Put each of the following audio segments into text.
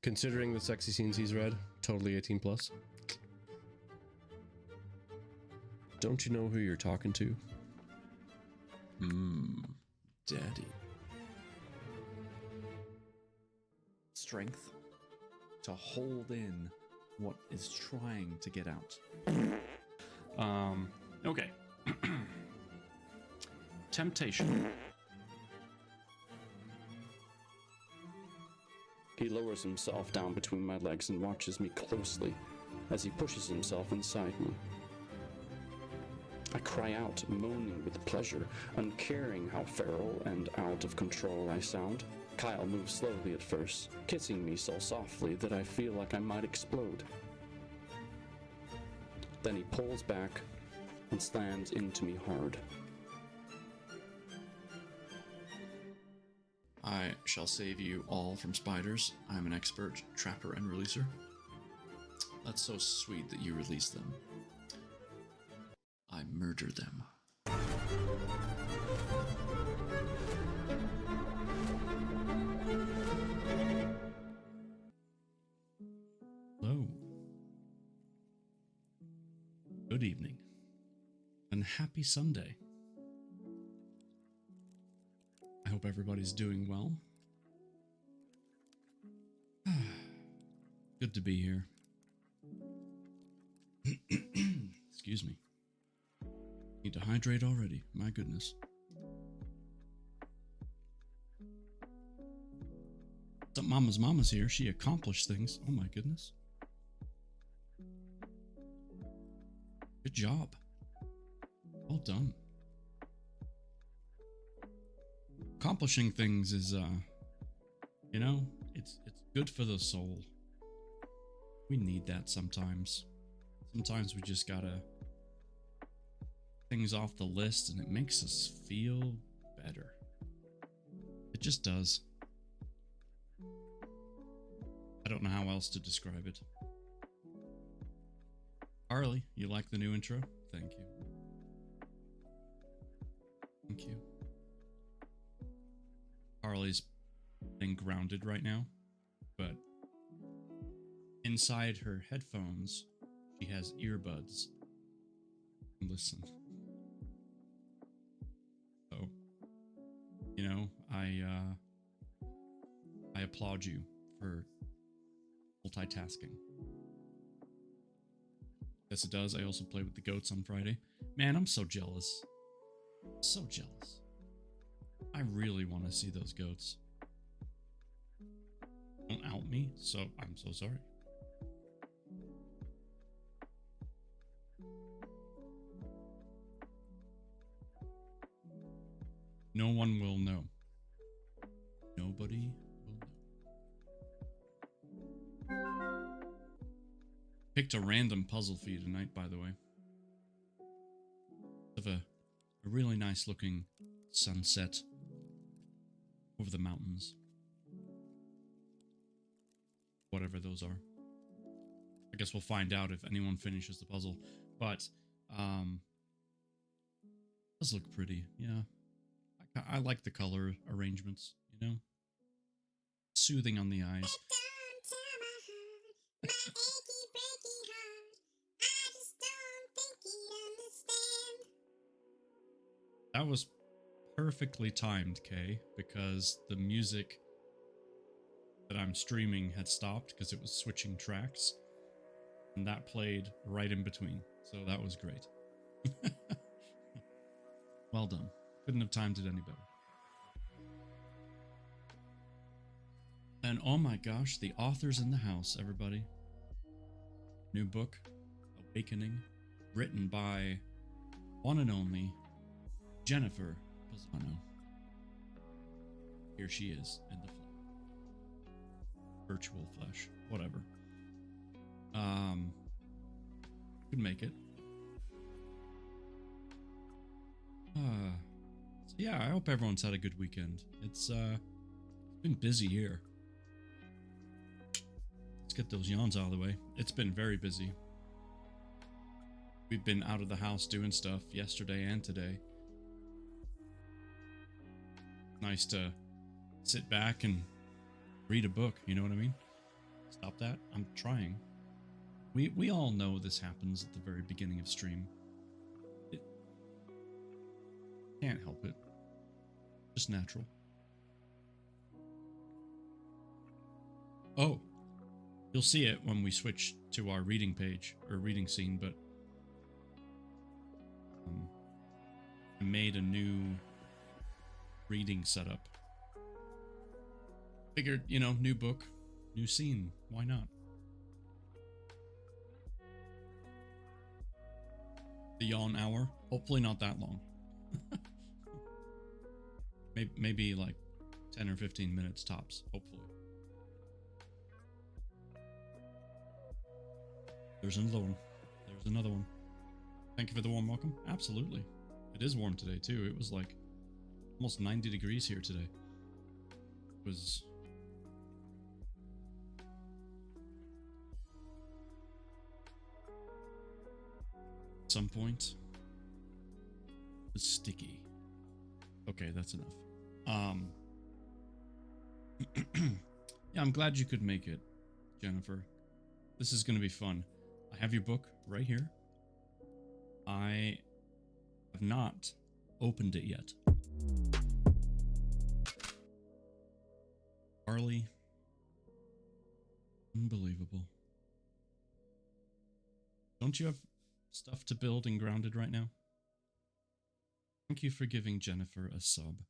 Considering the sexy scenes he's read, totally 18 plus. Don't you know who you're talking to? Daddy. Strength to hold in what is trying to get out. Okay. Temptation. He lowers himself down between my legs and watches me closely as he pushes himself inside me. I cry out, moaning with pleasure, uncaring how feral and out of control I sound. Kyle moves slowly at first, kissing me so softly that I feel like I might explode. Then he pulls back and slams into me hard. I shall save you all from spiders. I'm an expert trapper and releaser. That's so sweet that you release them. I murder them. Hello. Good evening. And happy Sunday. I hope everybody's doing well. Good to be here. Excuse me. Need to hydrate already. My goodness. Mama's here. She accomplished things. Oh my goodness. Good job. Well done. Accomplishing things is, you know, it's good for the soul. We need that sometimes. Sometimes we just gotta things off the list and it makes us feel better. It just does. I don't know how else to describe it. Harley, you like the new intro? Thank you. Thank you. Harley's being grounded right now, but inside her headphones, she has earbuds. Listen. So, you know, I applaud you for multitasking. Yes, it does. I also play with the goats on Friday. Man, I'm so jealous. So jealous. I really want to see those goats. Don't out me, so I'm so sorry. No one will know. Nobody will know. Picked a random puzzle for you tonight, by the way. Of a really nice looking sunset over the mountains. Whatever those are. I guess we'll find out if anyone finishes the puzzle. But, does look pretty, yeah. I like the color arrangements, you know? Soothing on the eyes. That was perfectly timed, Kay, because the music that I'm streaming had stopped because it was switching tracks, and that played right in between, so that was great. Well done. Couldn't have timed it any better. And oh my gosh, the author's in the house, everybody. New book, Awakening, written by one and only Jennifer Pisano. Here she is in the flesh. Virtual flesh, whatever. Could make it. So yeah, I hope everyone's had a good weekend. It's been busy here. Let's get those yawns out of the way. It's been very busy. We've been out of the house doing stuff yesterday and today. Nice to sit back and read a book, you know what I mean? stop that. I'm trying. We all know this happens at the very beginning of stream. It can't help it. Just natural. Oh, you'll see it when we switch to our reading page or reading scene, but I made a new reading setup. Figured, you know, new book, new scene. Why not? The yawn hour. Hopefully not that long. maybe like 10 or 15 minutes tops. Hopefully. There's another one. There's another one. Thank you for the warm welcome. Absolutely. It is warm today too. It was like almost 90 degrees here today. It was... At some point, it was sticky. Okay, that's enough. Yeah, I'm glad you could make it, Jennifer. This is going to be fun. I have your book right here. I have not opened it yet. Carly. Unbelievable. Don't you have stuff to build in Grounded right now? Thank you for giving Jennifer a sub.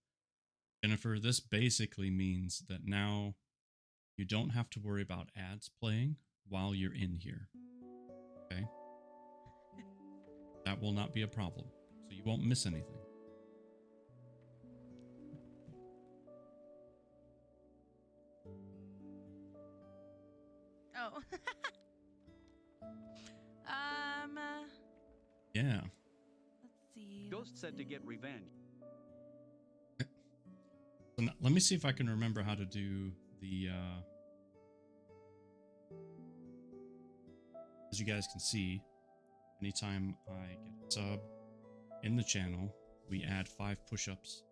Jennifer, this basically means that now you don't have to worry about ads playing while you're in here. Okay? That will not be a problem. So you won't miss anything. Oh. Yeah. Let's see. Ghost said to get revenge. So now, let me see if I can remember how to do the as you guys can see, anytime I get a sub in the channel, we add 5 push-ups.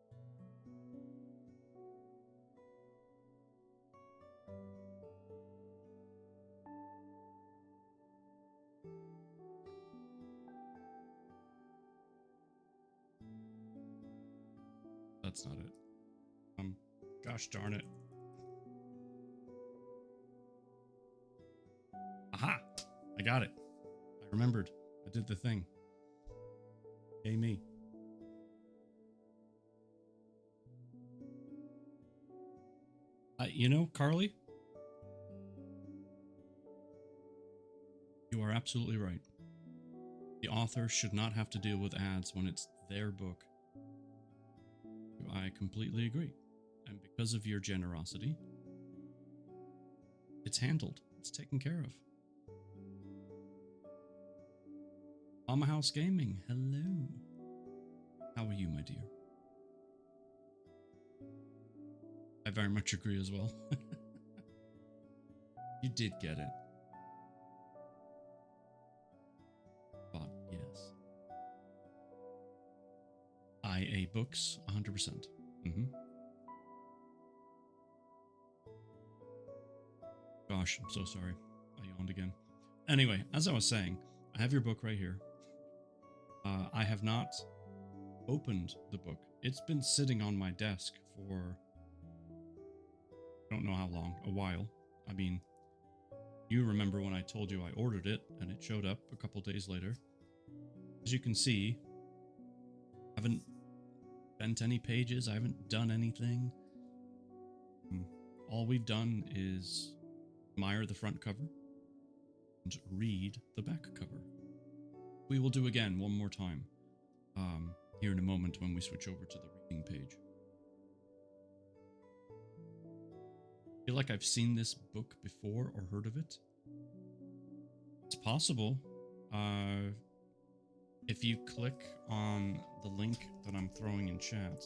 That's not it. Gosh darn it. Aha! I got it. I remembered. I did the thing. Yay me. You know, Carly? You are absolutely right. The author should not have to deal with ads when it's their book. I completely agree. And because of your generosity, it's handled. It's taken care of. Mama House Gaming, hello. How are you, my dear? I very much agree as well. You did get it. But yes. IA Books, 100%. Gosh, I'm so sorry. I yawned again. Anyway, as I was saying, I have your book right here. I have not opened the book. It's been sitting on my desk for I don't know how long, a while. I mean, you remember when I told you I ordered it and it showed up a couple days later. As you can see, I haven't bent any pages. I haven't done anything. All we've done is admire the front cover and read the back cover. We will do again one more time here in a moment when we switch over to the reading page. I feel like I've seen this book before or heard of it. It's possible. If you click on the link that I'm throwing in chat,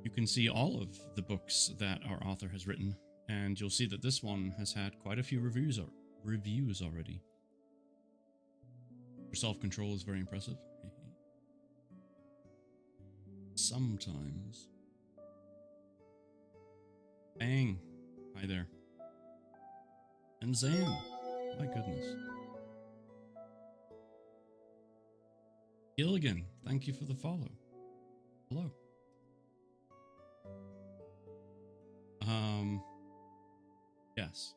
you can see all of the books that our author has written, and you'll see that this one has had quite a few reviews already. Your self-control is very impressive. Sometimes. Bang. Hi there. And Zan. My goodness. Gilligan, thank you for the follow. Hello. Yes.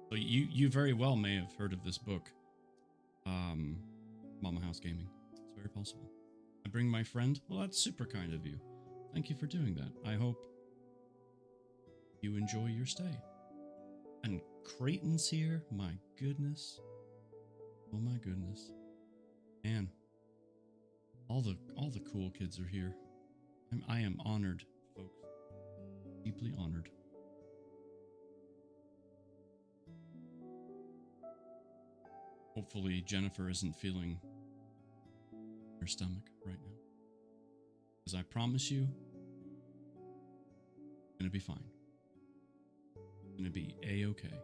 So you very well may have heard of this book. Mama House Gaming. It's very possible. I bring my friend. Well, that's super kind of you. Thank you for doing that. I hope you enjoy your stay. And Creighton's here. My goodness. Oh my goodness. Man. All the cool kids are here. I am honored, folks. Deeply honored. Hopefully Jennifer isn't feeling her stomach right now. Because I promise you, it's gonna be fine. It's gonna be A-okay.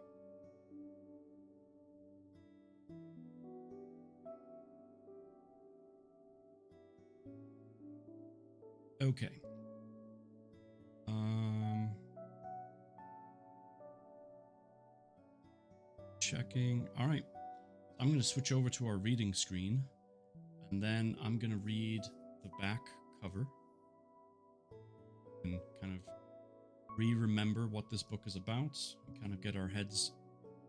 Okay. Checking. All right. I'm going to switch over to our reading screen, and then I'm going to read the back cover and kind of remember what this book is about, and kind of get our heads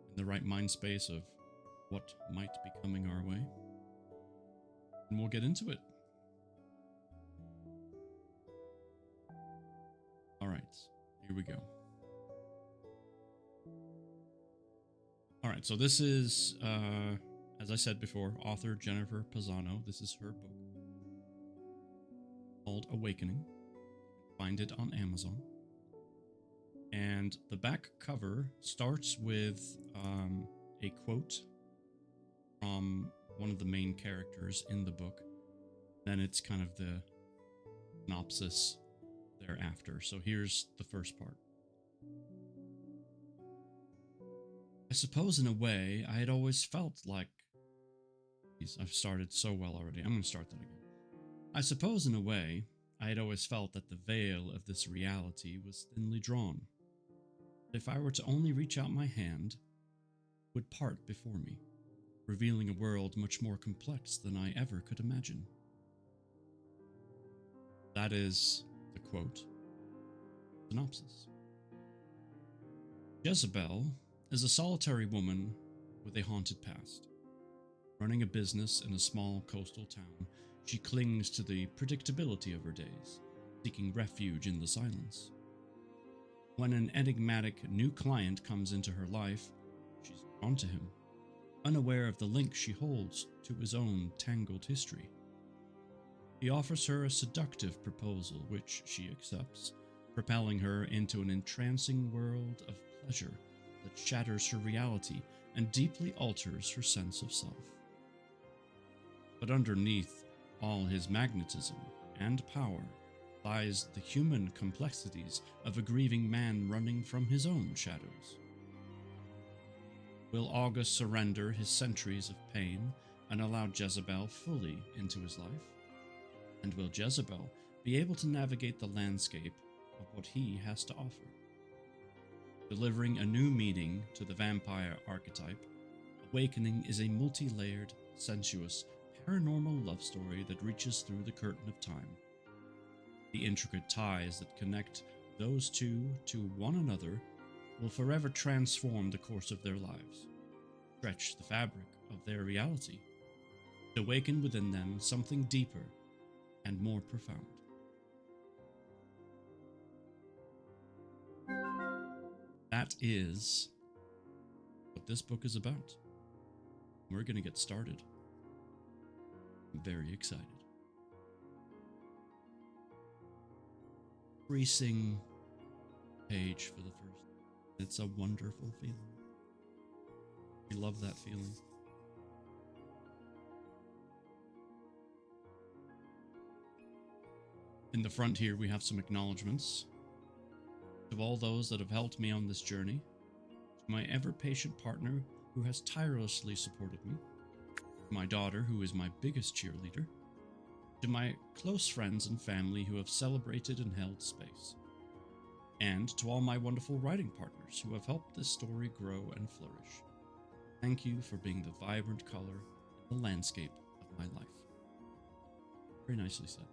in the right mind space of what might be coming our way. And we'll get into it. All right, here we go. All right, so this is, as I said before, author Jennifer Pisano. This is her book called Awakening. Find it on Amazon. And the back cover starts with a quote from one of the main characters in the book. Then it's kind of the synopsis thereafter. So here's the first part. I suppose in a way I had always felt like... Geez, I've started so well already. I'm going to start that again. I suppose in a way I had always felt that the veil of this reality was thinly drawn. If I were to only reach out my hand, it would part before me, revealing a world much more complex than I ever could imagine. That is the quote. Synopsis. Jezebel is a solitary woman with a haunted past. Running a business in a small coastal town, she clings to the predictability of her days, seeking refuge in the silence. When an enigmatic new client comes into her life, she's drawn to him, unaware of the link she holds to his own tangled history. He offers her a seductive proposal, which she accepts, propelling her into an entrancing world of pleasure that shatters her reality and deeply alters her sense of self. But underneath all his magnetism and power lies the human complexities of a grieving man running from his own shadows. Will August surrender his centuries of pain and allow Jezebel fully into his life? And will Jezebel be able to navigate the landscape of what he has to offer? Delivering a new meaning to the vampire archetype, Awakening is a multi-layered, sensuous, paranormal love story that reaches through the curtain of time. The intricate ties that connect those two to one another will forever transform the course of their lives, stretch the fabric of their reality, awaken within them something deeper and more profound. That is what this book is about. We're going to get started. I'm very excited. Creasing page for the first. It's a wonderful feeling. We love that feeling. In the front here, we have some acknowledgements to all those that have helped me on this journey, to my ever-patient partner who has tirelessly supported me, to my daughter who is my biggest cheerleader, To my close friends and family who have celebrated and held space. And to all my wonderful writing partners who have helped this story grow and flourish. Thank you for being the vibrant color in the landscape of my life. Very nicely said.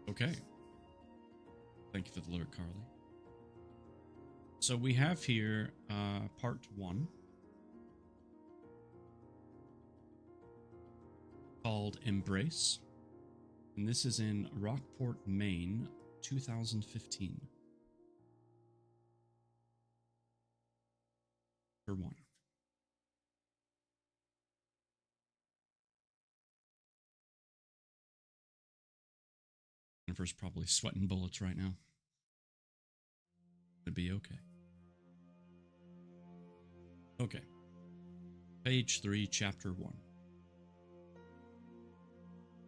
Okay. Thank you for the lyric, Carly. So we have here part 1 called Embrace. And this is in Rockport, Maine, 2015. For 1. Jennifer's probably sweating bullets right now. It'd be okay. Okay. Page 3, Chapter 1.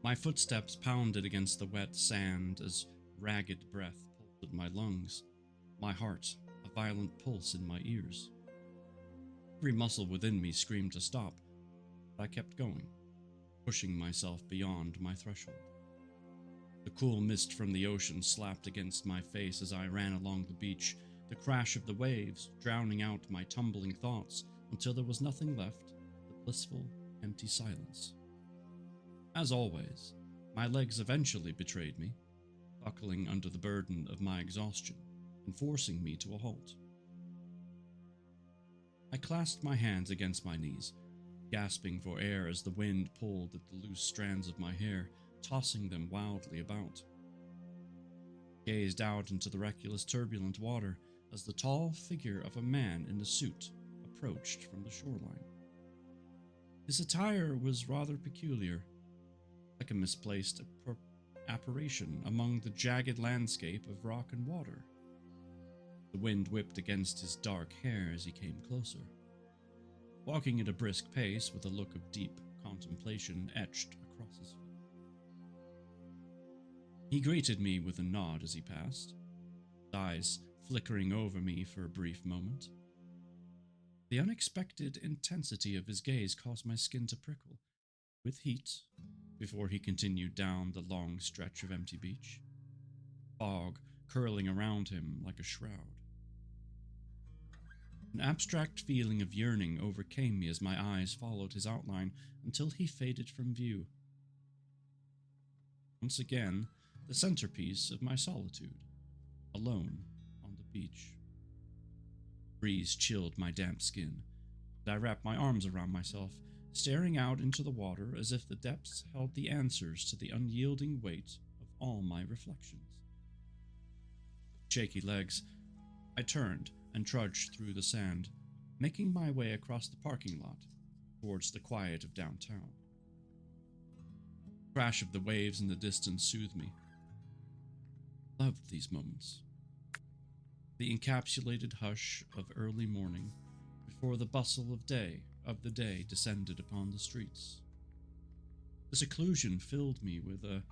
My footsteps pounded against the wet sand as ragged breath pulled at my lungs, my heart a violent pulse in my ears. Every muscle within me screamed to stop, but I kept going, pushing myself beyond my threshold. The cool mist from the ocean slapped against my face as I ran along the beach, the crash of the waves drowning out my tumbling thoughts until there was nothing left but blissful, empty silence. As always, my legs eventually betrayed me, buckling under the burden of my exhaustion and forcing me to a halt. I clasped my hands against my knees, gasping for air as the wind pulled at the loose strands of my hair, tossing them wildly about. Gazed out into the reckless, turbulent water as the tall figure of a man in a suit approached from the shoreline. His attire was rather peculiar, like a misplaced apparition among the jagged landscape of rock and water. The wind whipped against his dark hair as he came closer, walking at a brisk pace with a look of deep contemplation etched across his face. He greeted me with a nod as he passed, his eyes flickering over me for a brief moment. The unexpected intensity of his gaze caused my skin to prickle with heat before he continued down the long stretch of empty beach, fog curling around him like a shroud. An abstract feeling of yearning overcame me as my eyes followed his outline until he faded from view. Once again, the centerpiece of my solitude, alone on the beach. The breeze chilled my damp skin, and I wrapped my arms around myself, staring out into the water as if the depths held the answers to the unyielding weight of all my reflections. With shaky legs, I turned and trudged through the sand, making my way across the parking lot towards the quiet of downtown. The crash of the waves in the distance soothed me. I loved these moments. The encapsulated hush of early morning before the bustle of the day descended upon the streets. The seclusion filled me with a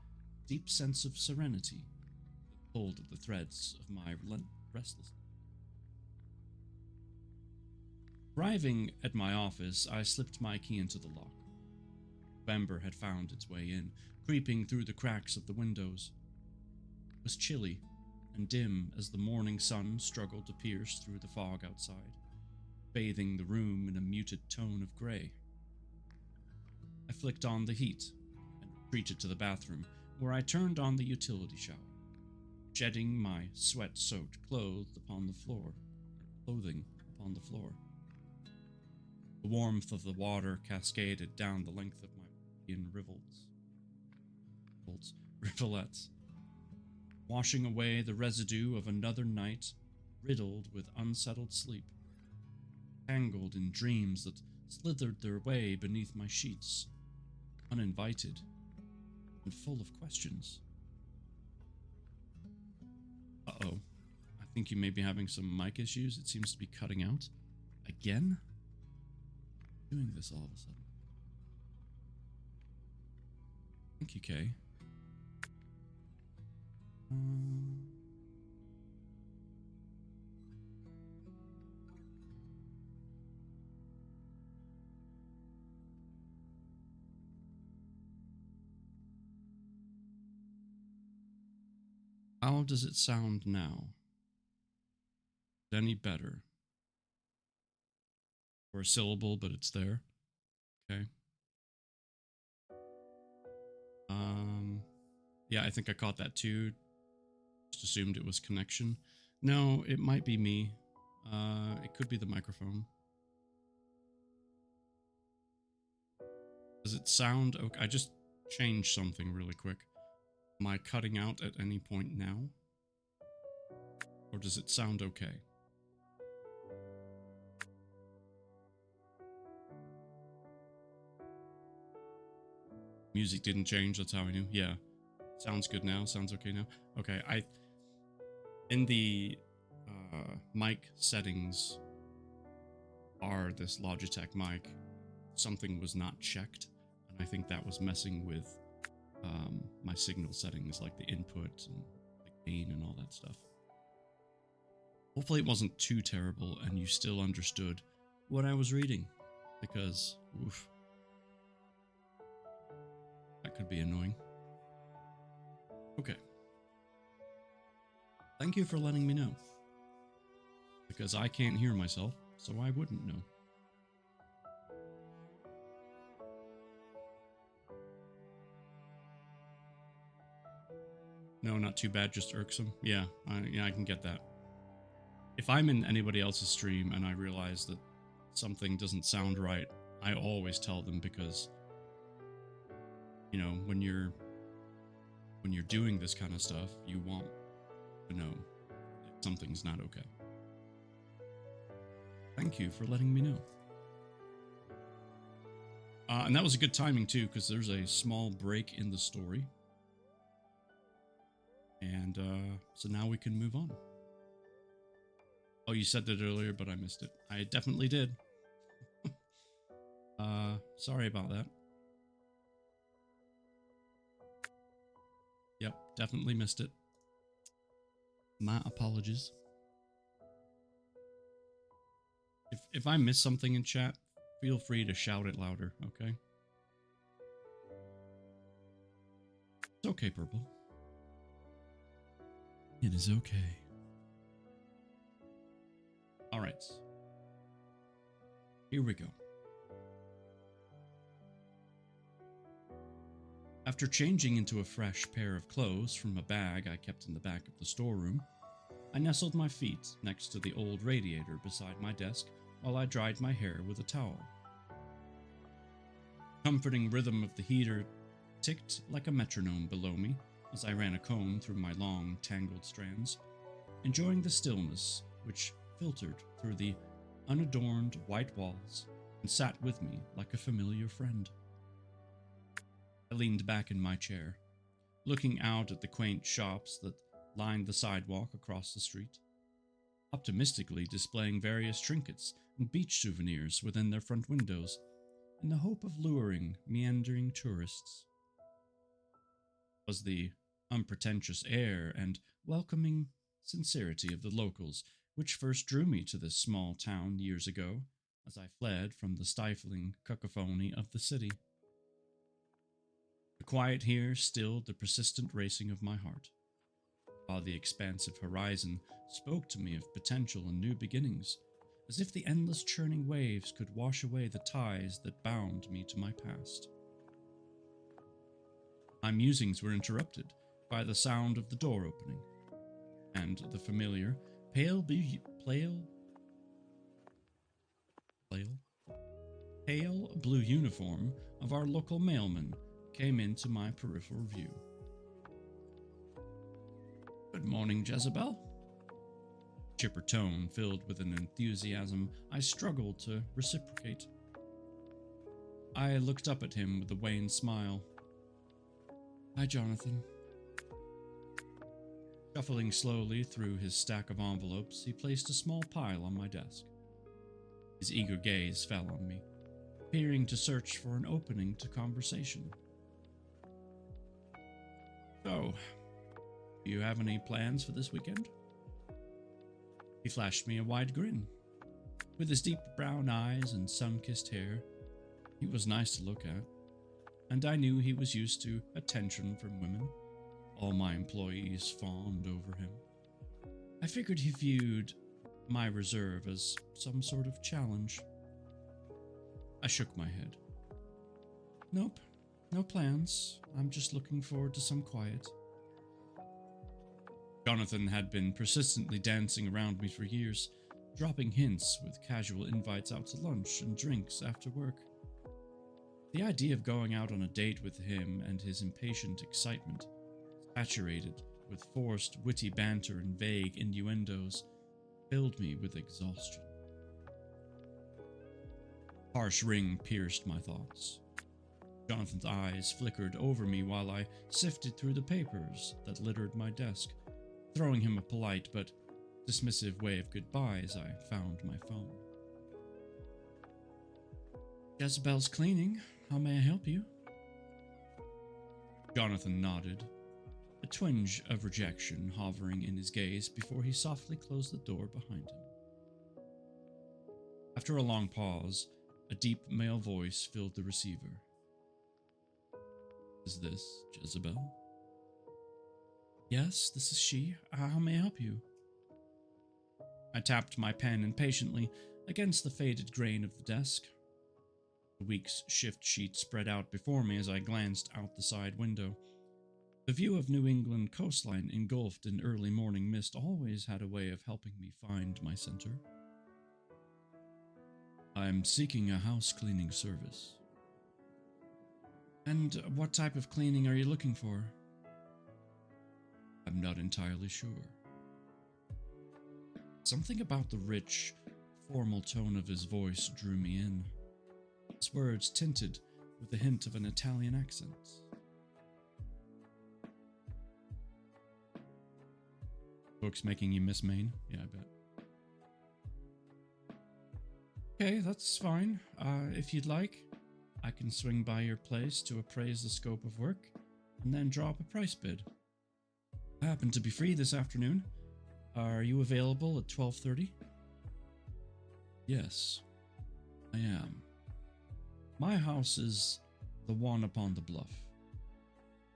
deep sense of serenity that pulled at the threads of my restlessness. Arriving at my office, I slipped my key into the lock. November had found its way in, creeping through the cracks of the windows. It was chilly and dim as the morning sun struggled to pierce through the fog outside, bathing the room in a muted tone of gray. I flicked on the heat and retreated to the bathroom, where I turned on the utility shower, shedding my sweat-soaked clothing upon the floor. The warmth of the water cascaded down the length of my body in rivulets, washing away the residue of another night riddled with unsettled sleep, tangled in dreams that slithered their way beneath my sheets, uninvited and full of questions. Uh-oh. I think you may be having some mic issues. It seems to be cutting out. Again? Doing this all of a sudden. Thank you, Kay. How does it sound now? Any better? Or a syllable, but it's there. Okay. Yeah, I think I caught that too. Just assumed it was connection. No, it might be me. It could be the microphone. Does it sound okay? I just changed something really quick. Am I cutting out at any point now? Or does it sound okay? Music didn't change, that's how I knew. Yeah. Sounds good now. Sounds okay now. Okay, in the mic settings are this Logitech mic. Something was not checked, and I think that was messing with my signal settings, like the input and the gain and all that stuff. Hopefully it wasn't too terrible and you still understood what I was reading, because oof, that could be annoying. Okay. Thank you for letting me know. Because I can't hear myself, so I wouldn't know. No, not too bad, just irksome. Yeah, I can get that. If I'm in anybody else's stream and I realize that something doesn't sound right, I always tell them, because, you know, when you're doing this kind of stuff, you want to know if something's not okay. Thank you for letting me know. And that was a good timing too, because there's a small break in the story. And so now we can move on. Oh, you said that earlier, but I missed it. I definitely did. Sorry about that. Yep, definitely missed it. My apologies. If I miss something in chat, feel free to shout it louder, okay? It's okay, Purple. It is okay. Alright. Here we go. After changing into a fresh pair of clothes from a bag I kept in the back of the storeroom, I nestled my feet next to the old radiator beside my desk while I dried my hair with a towel. The comforting rhythm of the heater ticked like a metronome below me as I ran a comb through my long, tangled strands, enjoying the stillness which filtered through the unadorned white walls and sat with me like a familiar friend. I leaned back in my chair, looking out at the quaint shops that lined the sidewalk across the street, optimistically displaying various trinkets and beach souvenirs within their front windows, in the hope of luring meandering tourists. It was the unpretentious air and welcoming sincerity of the locals which first drew me to this small town years ago, as I fled from the stifling cacophony of the city. The quiet here stilled the persistent racing of my heart, while the expansive horizon spoke to me of potential and new beginnings, as if the endless churning waves could wash away the ties that bound me to my past. My musings were interrupted by the sound of the door opening, and the familiar pale blue uniform of our local mailman came into my peripheral view. "Good morning, Jezebel." Chipper tone filled with an enthusiasm I struggled to reciprocate. I looked up at him with a wan smile. "Hi, Jonathan." Shuffling slowly through his stack of envelopes, he placed a small pile on my desk. His eager gaze fell on me, appearing to search for an opening to conversation. "So, do you have any plans for this weekend?" He flashed me a wide grin. With his deep brown eyes and sun-kissed hair, he was nice to look at, and I knew he was used to attention from women, all my employees fawned over him. I figured he viewed my reserve as some sort of challenge. I shook my head. Nope, no plans. I'm just looking forward to some quiet. Jonathan had been persistently dancing around me for years, dropping hints with casual invites out to lunch and drinks after work. The idea of going out on a date with him and his impatient excitement, saturated with forced, witty banter and vague innuendos, filled me with exhaustion. Harsh ring pierced my thoughts. Jonathan's eyes flickered over me while I sifted through the papers that littered my desk, throwing him a polite but dismissive wave goodbye as I found my phone. Jezebel's cleaning. How may I help you? Jonathan nodded, a twinge of rejection hovering in his gaze before he softly closed the door behind him. After a long pause, a deep male voice filled the receiver. Is this Jezebel? Yes, this is she. How may I help you? I tapped my pen impatiently against the faded grain of the desk. The week's shift sheet spread out before me as I glanced out the side window. The view of New England coastline engulfed in early morning mist always had a way of helping me find my center. I'm seeking a house cleaning service. And what type of cleaning are you looking for? I'm not entirely sure. Something about the rich, formal tone of his voice drew me in. His words tinted with a hint of an Italian accent. Books making you miss Maine? Yeah, I bet. Okay, that's fine. If you'd like, I can swing by your place to appraise the scope of work and then draw up a price bid. I happen to be free this afternoon. Are you available at 12:30? Yes, I am. My house is the one upon the bluff.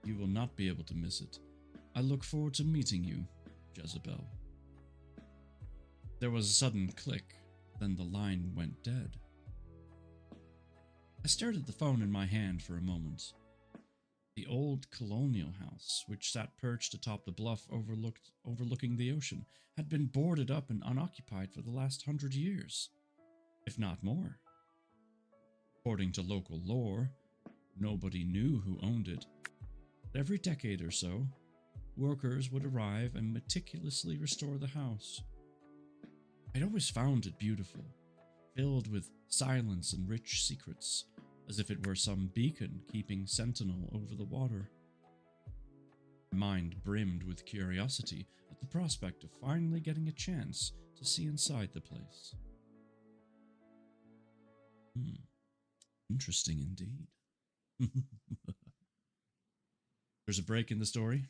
You will not be able to miss it. I look forward to meeting you, Jezebel. There was a sudden click, then the line went dead. I stared at the phone in my hand for a moment. The old colonial house, which sat perched atop the bluff overlooking the ocean, had been boarded up and unoccupied for the last 100 years, if not more. According to local lore, nobody knew who owned it. But every decade or so, workers would arrive and meticulously restore the house. I'd always found it beautiful, filled with silence and rich secrets, as if it were some beacon keeping sentinel over the water. My mind brimmed with curiosity at the prospect of finally getting a chance to see inside the place. Interesting indeed. There's a break in the story.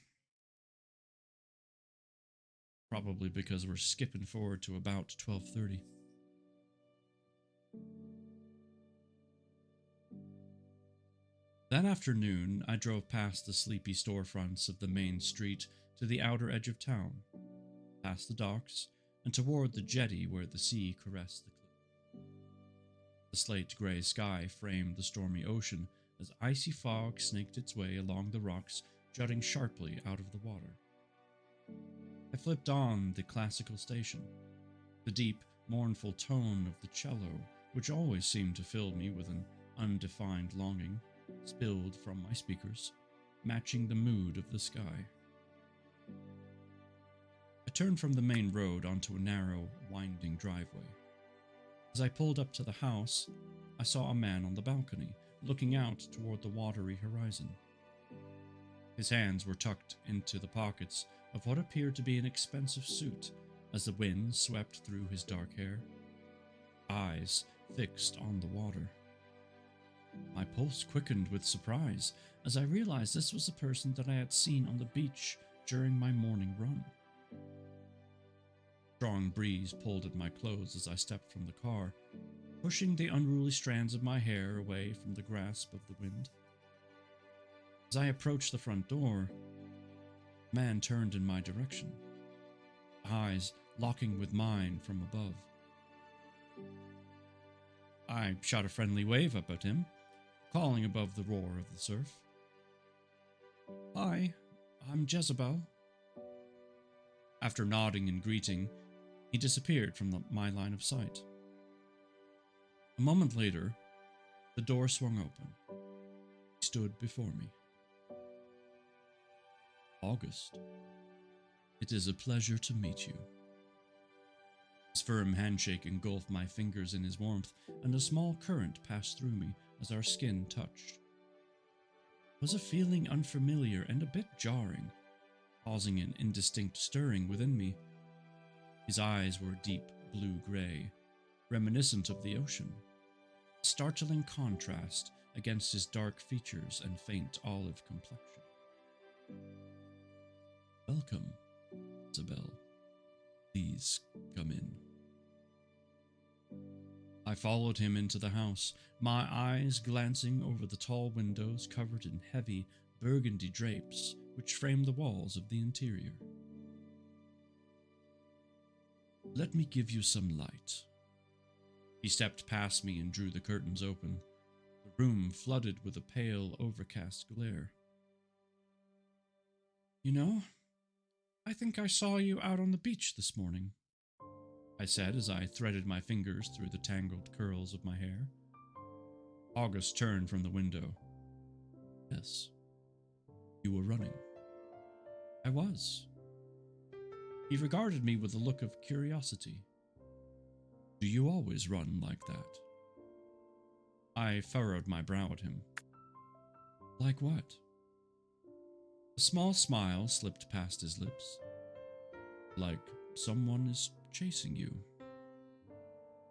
Probably because we're skipping forward to about 12:30. That afternoon, I drove past the sleepy storefronts of the main street to the outer edge of town, past the docks, and toward the jetty where the sea caressed the cliff. The slate-gray sky framed the stormy ocean as icy fog snaked its way along the rocks jutting sharply out of the water. I flipped on the classical station, the deep, mournful tone of the cello, which always seemed to fill me with an undefined longing, spilled from my speakers, matching the mood of the sky. I turned from the main road onto a narrow, winding driveway. As I pulled up to the house, I saw a man on the balcony, looking out toward the watery horizon. His hands were tucked into the pockets of what appeared to be an expensive suit as the wind swept through his dark hair, eyes fixed on the water. My pulse quickened with surprise as I realized this was the person that I had seen on the beach during my morning run. A strong breeze pulled at my clothes as I stepped from the car, pushing the unruly strands of my hair away from the grasp of the wind. As I approached the front door, The man turned in my direction, eyes locking with mine from above. I shot a friendly wave up at him, calling above the roar of the surf. "Hi, I'm Jezebel." After nodding and greeting, he disappeared from my line of sight. A moment later, the door swung open. He stood before me. "August, it is a pleasure to meet you." His firm handshake engulfed my fingers in his warmth, and a small current passed through me as our skin touched. It was a feeling unfamiliar and a bit jarring, causing an indistinct stirring within me. His eyes were deep blue-gray, reminiscent of the ocean, a startling contrast against his dark features and faint olive complexion. "Welcome, Isabel. Please come in." I followed him into the house, my eyes glancing over the tall windows covered in heavy burgundy drapes which framed the walls of the interior. "Let me give you some light." He stepped past me and drew the curtains open, the room flooded with a pale, overcast glare. "You know, I think I saw you out on the beach this morning," I said as I threaded my fingers through the tangled curls of my hair. August turned from the window. "Yes, you were running." I was. He regarded me with a look of curiosity. "Do you always run like that?" I furrowed my brow at him. "Like what?" A small smile slipped past his lips. "Like someone is chasing you."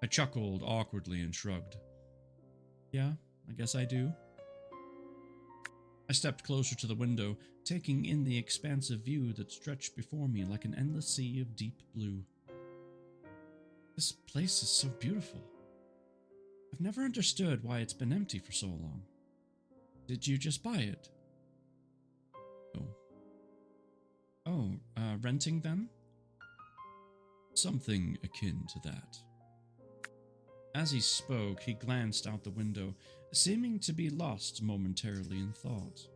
I chuckled awkwardly and shrugged. "Yeah, I guess I do." I stepped closer to the window, taking in the expansive view that stretched before me like an endless sea of deep blue. This place is so beautiful. I've never understood why it's been empty for so long. Did you just buy it? Oh, renting then? Something akin to that. As he spoke, he glanced out the window, seeming to be lost momentarily in thought.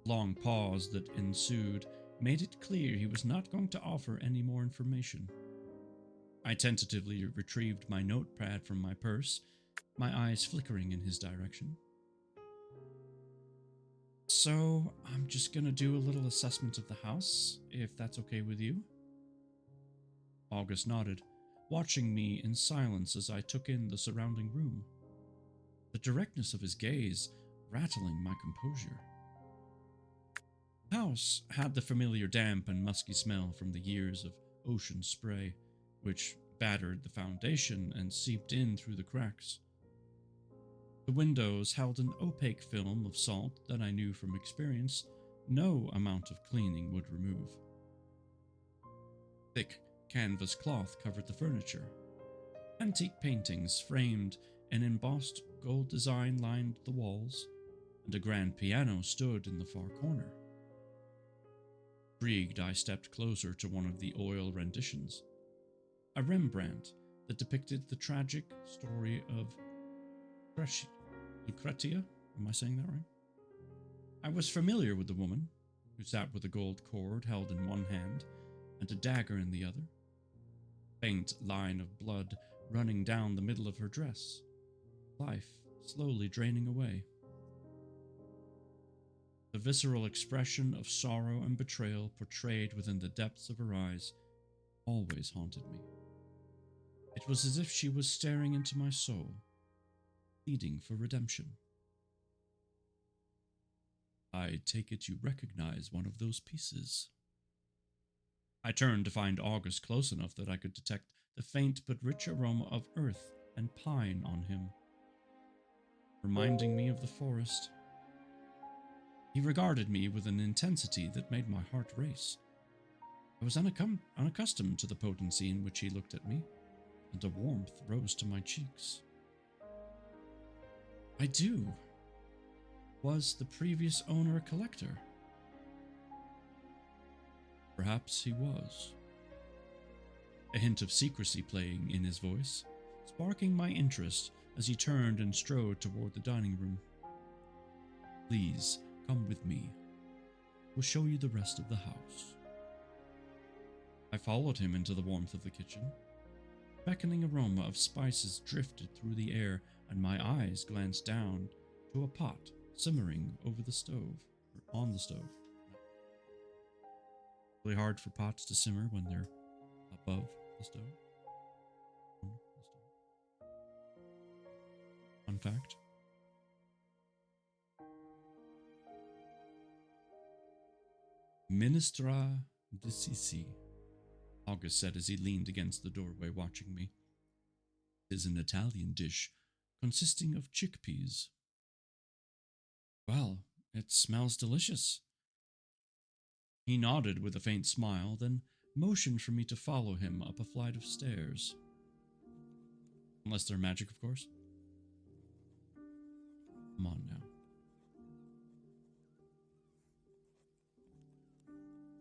The long pause that ensued made it clear he was not going to offer any more information. I tentatively retrieved my notepad from my purse, my eyes flickering in his direction. "So, I'm just gonna do a little assessment of the house, if that's okay with you?" August nodded, watching me in silence as I took in the surrounding room, the directness of his gaze rattling my composure. The house had the familiar damp and musky smell from the years of ocean spray, which battered the foundation and seeped in through the cracks. The windows held an opaque film of salt that I knew from experience no amount of cleaning would remove. Thick canvas cloth covered the furniture. Antique paintings framed and embossed gold design lined the walls, and a grand piano stood in the far corner. Intrigued, I stepped closer to one of the oil renditions, a Rembrandt that depicted the tragic story of Lucretia. Am I saying that right? I was familiar with the woman, who sat with a gold cord held in one hand and a dagger in the other, a faint line of blood running down the middle of her dress, life slowly draining away. The visceral expression of sorrow and betrayal portrayed within the depths of her eyes always haunted me. It was as if she was staring into my soul, pleading for redemption. "I take it you recognize one of those pieces." I turned to find August close enough that I could detect the faint but rich aroma of earth and pine on him, reminding me of the forest. He regarded me with an intensity that made my heart race. I was unaccustomed to the potency in which he looked at me, and a warmth rose to my cheeks. "I do. Was the previous owner a collector?" Perhaps he was. A hint of secrecy playing in his voice, sparking my interest as he turned and strode toward the dining room. Please, come with me. We'll show you the rest of the house. I followed him into the warmth of the kitchen. A beckoning aroma of spices drifted through the air, and my eyes glanced down to a pot simmering over the stove, or on the stove. Really hard for pots to simmer when they're above the stove. Fun fact. Minestra di Sisi, August said as he leaned against the doorway watching me. It is an Italian dish consisting of chickpeas. Well, it smells delicious. He nodded with a faint smile, then motioned for me to follow him up a flight of stairs. Unless they're magic, of course. Come on now.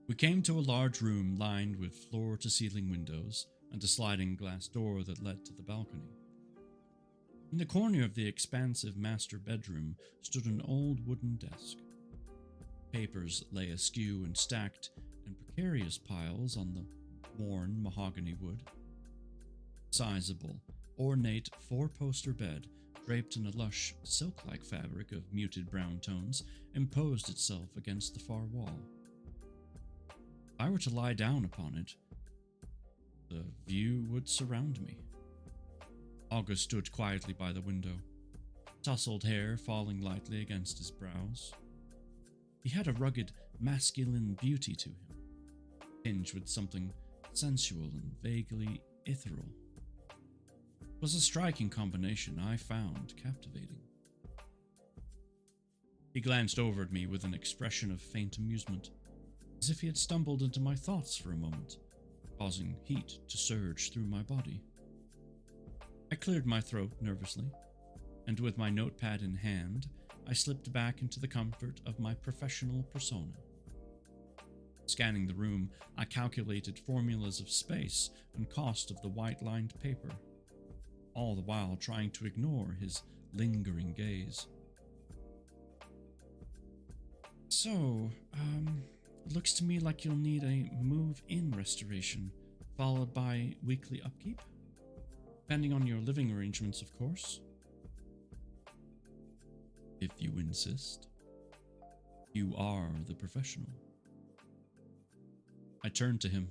We came to a large room lined with floor-to-ceiling windows and a sliding glass door that led to the balcony. In the corner of the expansive master bedroom stood an old wooden desk. Papers lay askew and stacked in precarious piles on the worn mahogany wood. Sizable, ornate four-poster bed draped in a lush, silk-like fabric of muted brown tones imposed itself against the far wall. If I were to lie down upon it, the view would surround me. August stood quietly by the window, tousled hair falling lightly against his brows. He had a rugged, masculine beauty to him, tinged with something sensual and vaguely ethereal. It was a striking combination I found captivating. He glanced over at me with an expression of faint amusement, as if he had stumbled into my thoughts for a moment, causing heat to surge through my body. I cleared my throat nervously, and with my notepad in hand, I slipped back into the comfort of my professional persona. Scanning the room, I calculated formulas of space and cost of the white-lined paper, all the while trying to ignore his lingering gaze. So, it looks to me like you'll need a move-in restoration, followed by weekly upkeep? Depending on your living arrangements, of course. If you insist. You are the professional. I turned to him.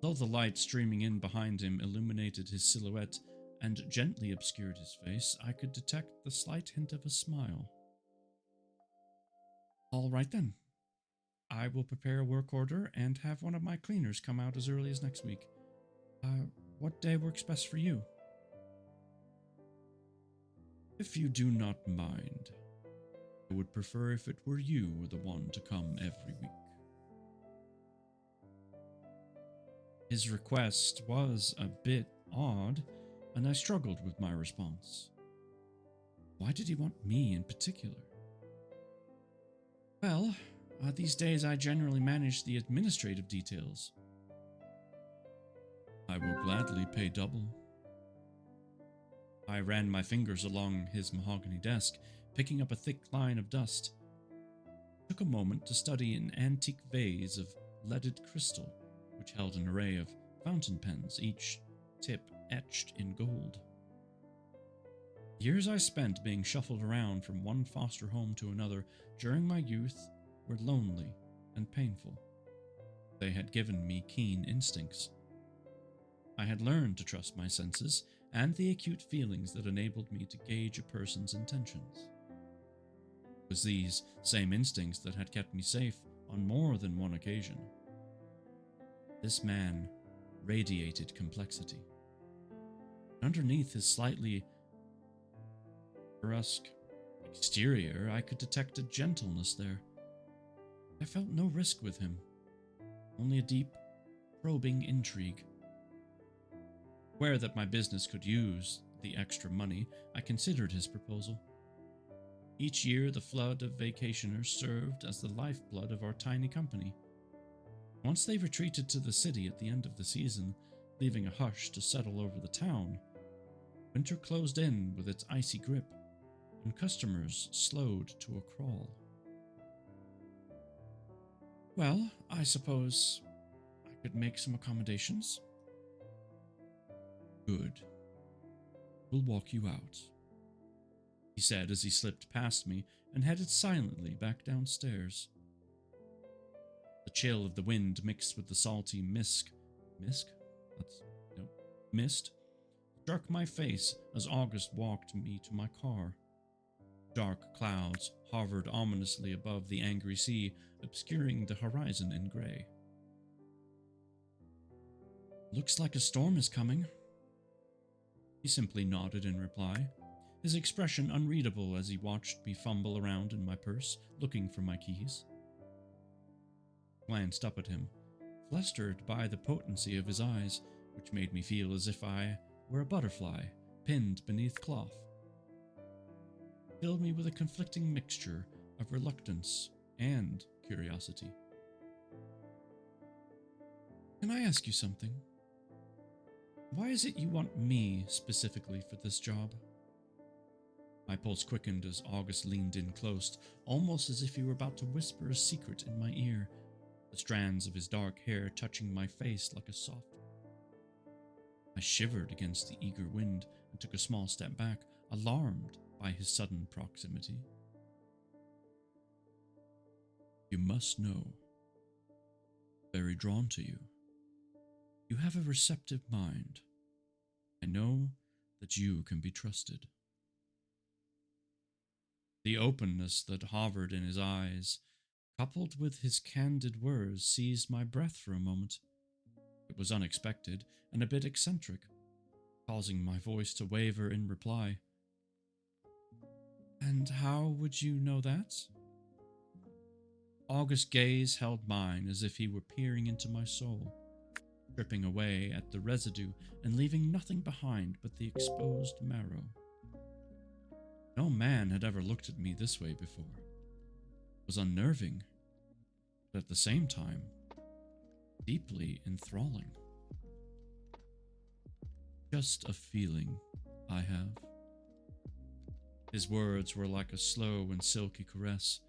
Though the light streaming in behind him illuminated his silhouette and gently obscured his face, I could detect the slight hint of a smile. All right then. I will prepare a work order and have one of my cleaners come out as early as next week. What day works best for you? If you do not mind, I would prefer if it were you the one to come every week. His request was a bit odd, and I struggled with my response. Why did he want me in particular? Well, these days I generally manage the administrative details. I will gladly pay double. I ran my fingers along his mahogany desk, picking up a thick line of dust. It took a moment to study an antique vase of leaded crystal, which held an array of fountain pens, each tip etched in gold. Years I spent being shuffled around from one foster home to another during my youth were lonely and painful. They had given me keen instincts. I had learned to trust my senses and the acute feelings that enabled me to gauge a person's intentions. It was these same instincts that had kept me safe on more than one occasion. This man radiated complexity. Underneath his slightly brusque exterior, I could detect a gentleness there. I felt no risk with him, only a deep, probing intrigue. Aware that my business could use the extra money, I considered his proposal. Each year, the flood of vacationers served as the lifeblood of our tiny company. Once they retreated to the city at the end of the season, leaving a hush to settle over the town, winter closed in with its icy grip, and customers slowed to a crawl. Well, I suppose I could make some accommodations. Good. We'll walk you out, he said as he slipped past me and headed silently back downstairs. The chill of the wind mixed with the salty mist struck my face as August walked me to my car. Dark clouds hovered ominously above the angry sea, obscuring the horizon in gray. Looks like a storm is coming. He simply nodded in reply, his expression unreadable as he watched me fumble around in my purse, looking for my keys. I glanced up at him, flustered by the potency of his eyes, which made me feel as if I were a butterfly pinned beneath cloth. It filled me with a conflicting mixture of reluctance and curiosity. Can I ask you something? Why is it you want me specifically for this job? My pulse quickened as August leaned in close, almost as if he were about to whisper a secret in my ear, the strands of his dark hair touching my face like a soft. I shivered against the eager wind and took a small step back, alarmed by his sudden proximity. You must know. Very drawn to you. You have a receptive mind. I know that you can be trusted. The openness that hovered in his eyes, coupled with his candid words, seized my breath for a moment. It was unexpected and a bit eccentric, causing my voice to waver in reply. And how would you know that? August's gaze held mine as if he were peering into my soul, stripping away at the residue and leaving nothing behind but the exposed marrow. No man had ever looked at me this way before. It was unnerving, but at the same time, deeply enthralling. Just a feeling I have. His words were like a slow and silky caress.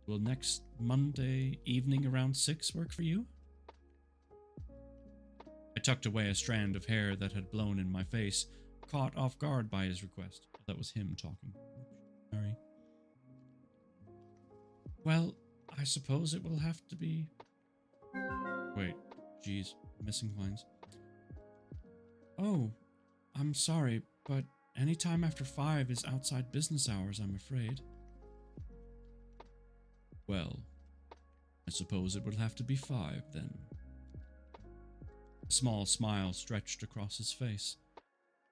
Will next Monday evening around 6 work for you? I tucked away a strand of hair that had blown in my face, caught off guard by his request. That was him talking. Sorry. Well, I suppose it will have to be... Wait, geez, missing lines. Oh, I'm sorry, but any time after 5 is outside business hours, I'm afraid. Well, I suppose it will have to be 5 then. A small smile stretched across his face,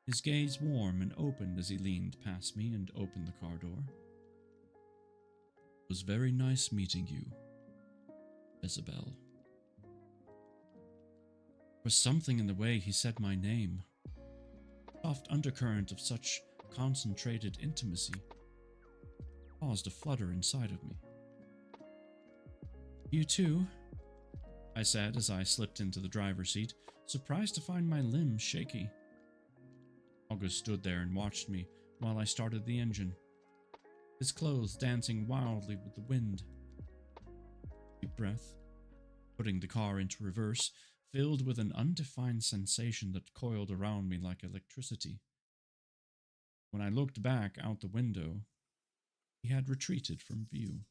his gaze warm and open as he leaned past me and opened the car door. It was very nice meeting you, Isabel. There was something in the way he said my name, a soft undercurrent of such concentrated intimacy, caused a flutter inside of me. You too, I said as I slipped into the driver's seat, surprised to find my limbs shaky. August stood there and watched me while I started the engine, his clothes dancing wildly with the wind. Deep breath, putting the car into reverse, filled with an undefined sensation that coiled around me like electricity. When I looked back out the window, he had retreated from view.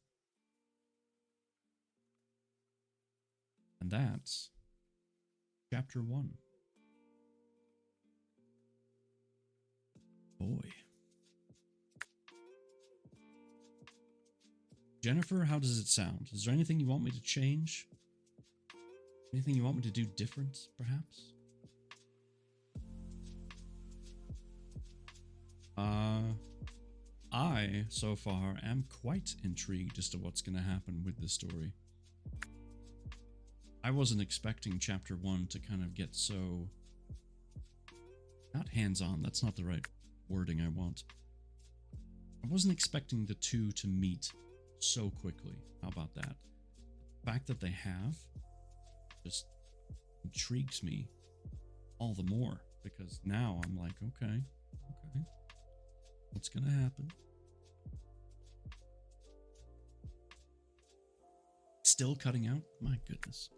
And that's Chapter 1. Boy. Jennifer, how does it sound? Is there anything you want me to change? Anything you want me to do different, perhaps? I, so far, am quite intrigued as to what's going to happen with this story. I wasn't expecting Chapter 1 to kind of get so... Not hands-on, that's not the right wording I want. I wasn't expecting the two to meet so quickly. How about that? The fact that they have just intrigues me all the more, because now I'm like, okay, what's gonna happen? Still cutting out? My goodness.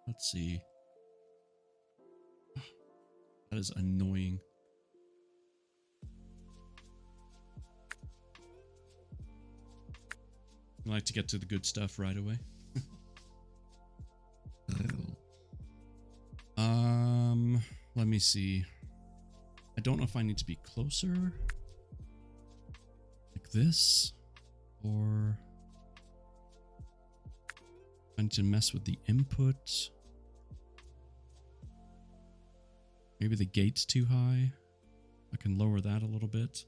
Let's see. That is annoying. I like to get to the good stuff right away. Let me see. I don't know if I need to be closer, like this, or I need to mess with the input. Maybe the gate's too high. I can lower that a little bit.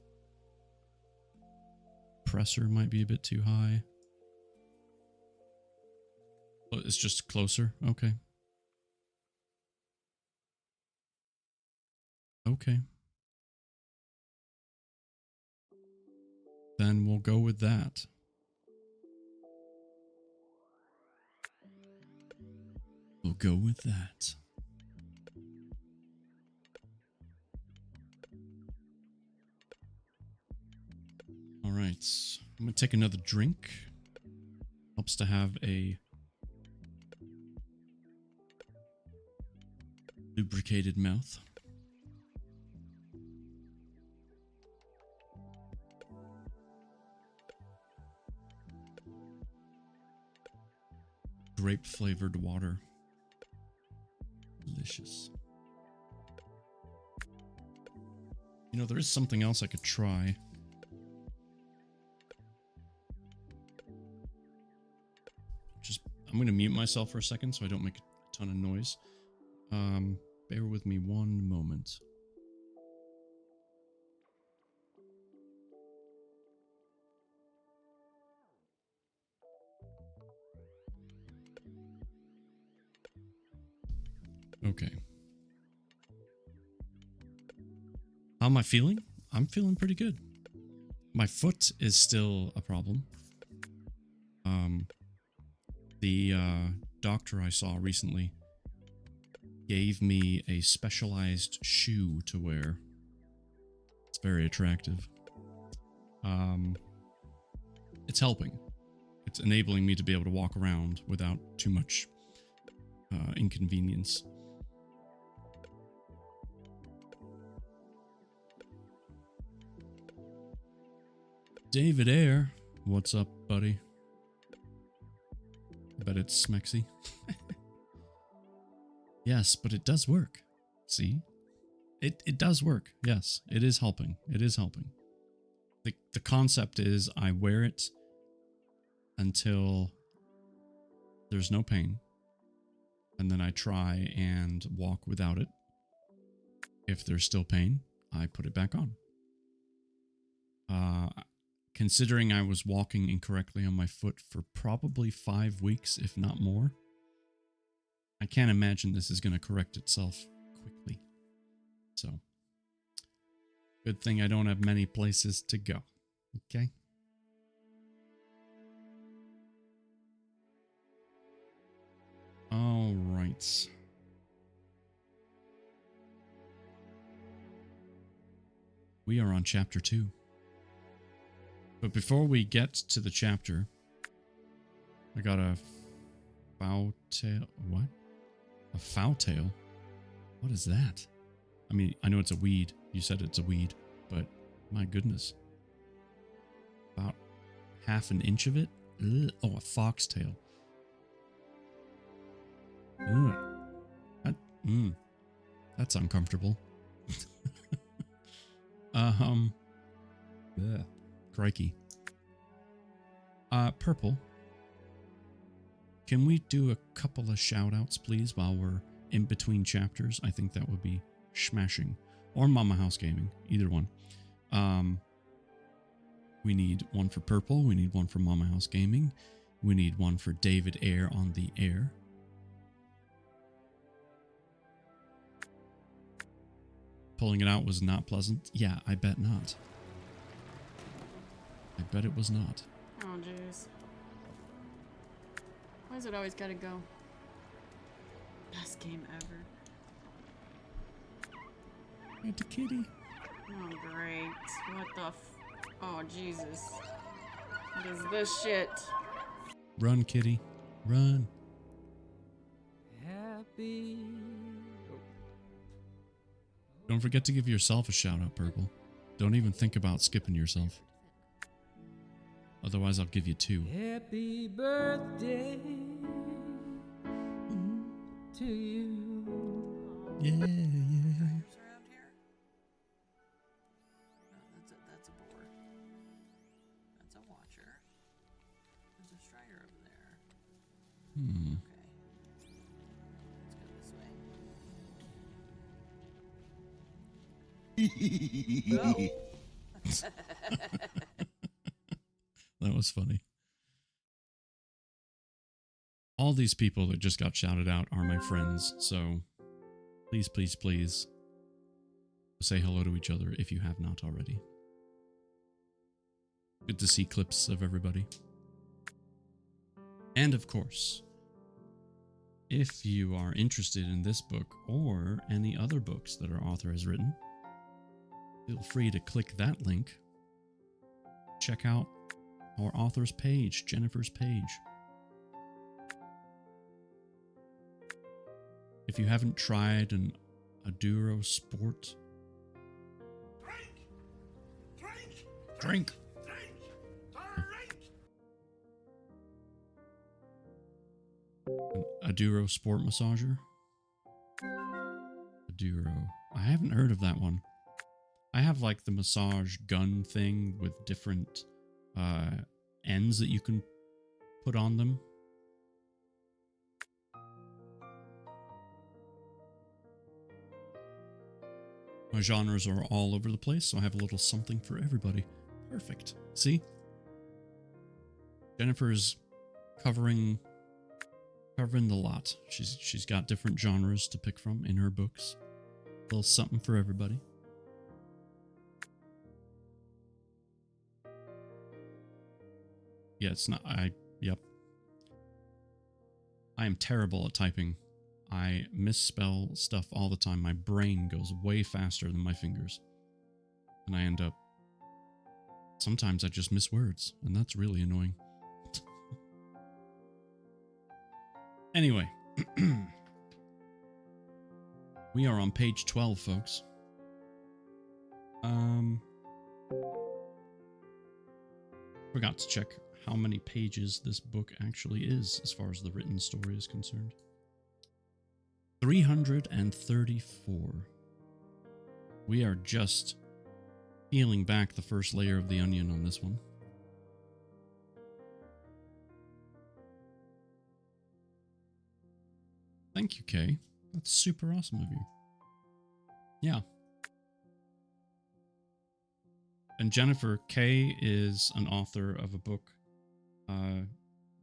Pressor might be a bit too high. Oh, it's just closer. Okay. Okay. Then we'll go with that. We'll go with that. All right. I'm going to take another drink. Helps to have a lubricated mouth. Grape flavored water. Delicious. You know, there is something else I could try. I'm going to mute myself for a second so I don't make a ton of noise. Bear with me one moment. Okay. How am I feeling? I'm feeling pretty good. My foot is still a problem. The doctor I saw recently gave me a specialized shoe to wear. It's very attractive. It's helping. It's enabling me to be able to walk around without too much inconvenience. David Ayer, what's up, buddy? I bet it's smexy. Yes, but it does work. See? It does work. Yes, it is helping. It is helping. The concept is I wear it until there's no pain. And then I try and walk without it. If there's still pain, I put it back on. Considering I was walking incorrectly on my foot for probably 5 weeks, if not more, I can't imagine this is going to correct itself quickly. So, good thing I don't have many places to go. Okay? All right. We are on chapter 2. But before we get to the chapter, I got a foul tail. What? A foul tail? What is that? I mean, I know it's a weed. You said it's a weed, but my goodness. About half an inch of it? Ugh. Oh, a foxtail. That's uncomfortable. Yeah. Crikey. Purple. Can we do a couple of shout outs, please, while we're in between chapters? I think that would be smashing. Or Mama House Gaming. Either one. We need one for Purple. We need one for Mama House Gaming. We need one for David Ayer on the air. Pulling it out was not pleasant. Yeah, I bet not. I bet it was not. Oh, jeez. Why's it always gotta go? Best game ever. It's a kitty. Oh, great. What the oh, Jesus. What is this shit? Run, kitty. Run. Happy. Don't forget to give yourself a shout out, Purple. Don't even think about skipping yourself. Otherwise, I'll give you 2. Happy birthday to you. Yeah, yeah. Around here? No, that's a boar. That's a watcher. There's a strider over there. Hmm. Okay. Let's go this way. That was funny. All these people that just got shouted out are my friends, so please, please, please say hello to each other if you have not already. Good to see clips of everybody. And of course, if you are interested in this book or any other books that our author has written, feel free to click that link. Check out our author's page, Jennifer's page. If you haven't tried an Aduro Sport, drink. An Aduro Sport Massager. Aduro. I haven't heard of that one. I have like the massage gun thing with different ends that you can put on them. My genres are all over the place, so I have a little something for everybody. Perfect. See? Jennifer's covering the lot. She's got different genres to pick from in her books. A little something for everybody. Yeah, it's not yep. I am terrible at typing. I misspell stuff all the time. My brain goes way faster than my fingers. And I end up... Sometimes I just miss words, and that's really annoying. Anyway. We are on page 12, folks. Forgot to check how many pages this book actually is as far as the written story is concerned. 334. We are just peeling back the first layer of the onion on this one. Thank you, Kay. That's super awesome of you. Yeah. And Jennifer, Kay is an author of a book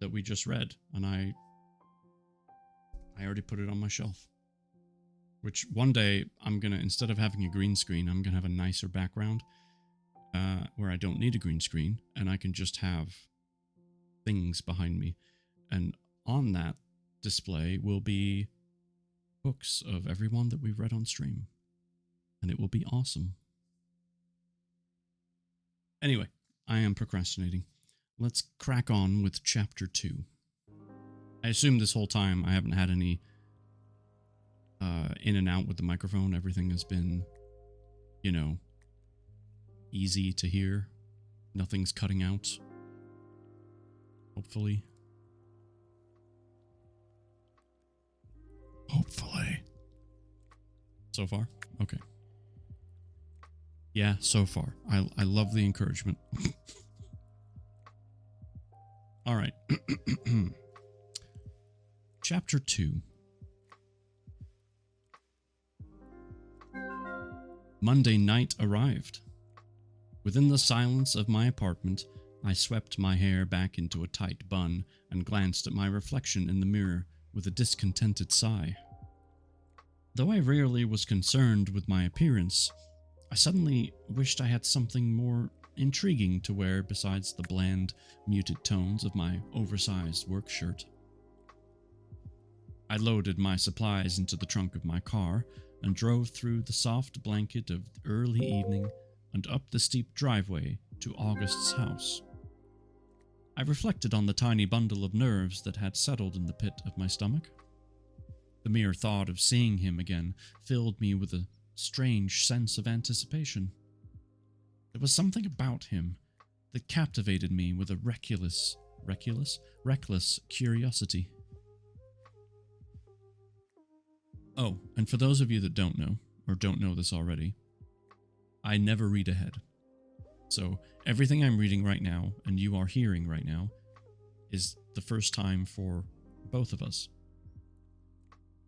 that we just read, and I already put it on my shelf. Which one day I'm gonna, instead of having a green screen, I'm gonna have a nicer background where I don't need a green screen, and I can just have things behind me. And on that display will be books of everyone that we've read on stream, and it will be awesome. Anyway, I am procrastinating. Let's crack on with chapter 2. I assume this whole time I haven't had any in and out with the microphone. Everything has been, you know, easy to hear. Nothing's cutting out. Hopefully. Hopefully. So far? Okay. Yeah, so far. I love the encouragement. All right. Chapter 2. Monday night arrived. Within the silence of my apartment, I swept my hair back into a tight bun and glanced at my reflection in the mirror with a discontented sigh. Though I rarely was concerned with my appearance, I suddenly wished I had something more intriguing to wear besides the bland, muted tones of my oversized work shirt. I loaded my supplies into the trunk of my car and drove through the soft blanket of early evening and up the steep driveway to August's house. I reflected on the tiny bundle of nerves that had settled in the pit of my stomach. The mere thought of seeing him again filled me with a strange sense of anticipation. There was something about him that captivated me with a reckless curiosity. Oh, and for those of you that don't know, or don't know this already, I never read ahead. So everything I'm reading right now, and you are hearing right now, is the first time for both of us.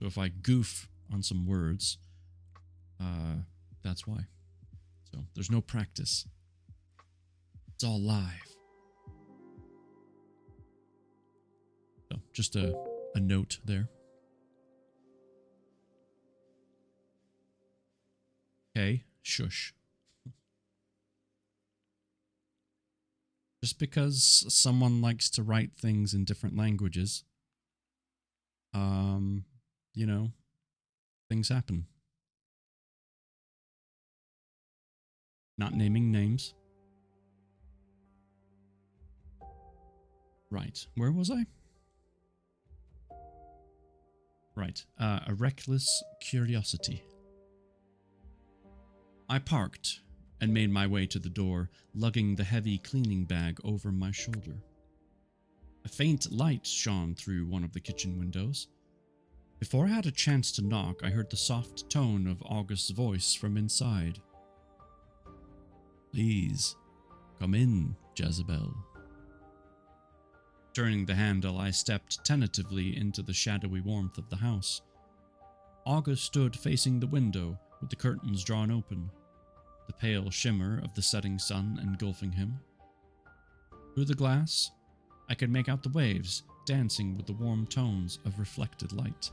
So if I goof on some words, that's why. So there's no practice. It's all live. So just a note there. Okay, shush. Just because someone likes to write things in different languages, things happen. Not naming names. Right, where was I? Right, a reckless curiosity. I parked and made my way to the door, lugging the heavy cleaning bag over my shoulder. A faint light shone through one of the kitchen windows. Before I had a chance to knock, I heard the soft tone of August's voice from inside. "Please, come in, Jezebel." Turning the handle, I stepped tentatively into the shadowy warmth of the house. August stood facing the window with the curtains drawn open, the pale shimmer of the setting sun engulfing him. Through the glass, I could make out the waves dancing with the warm tones of reflected light.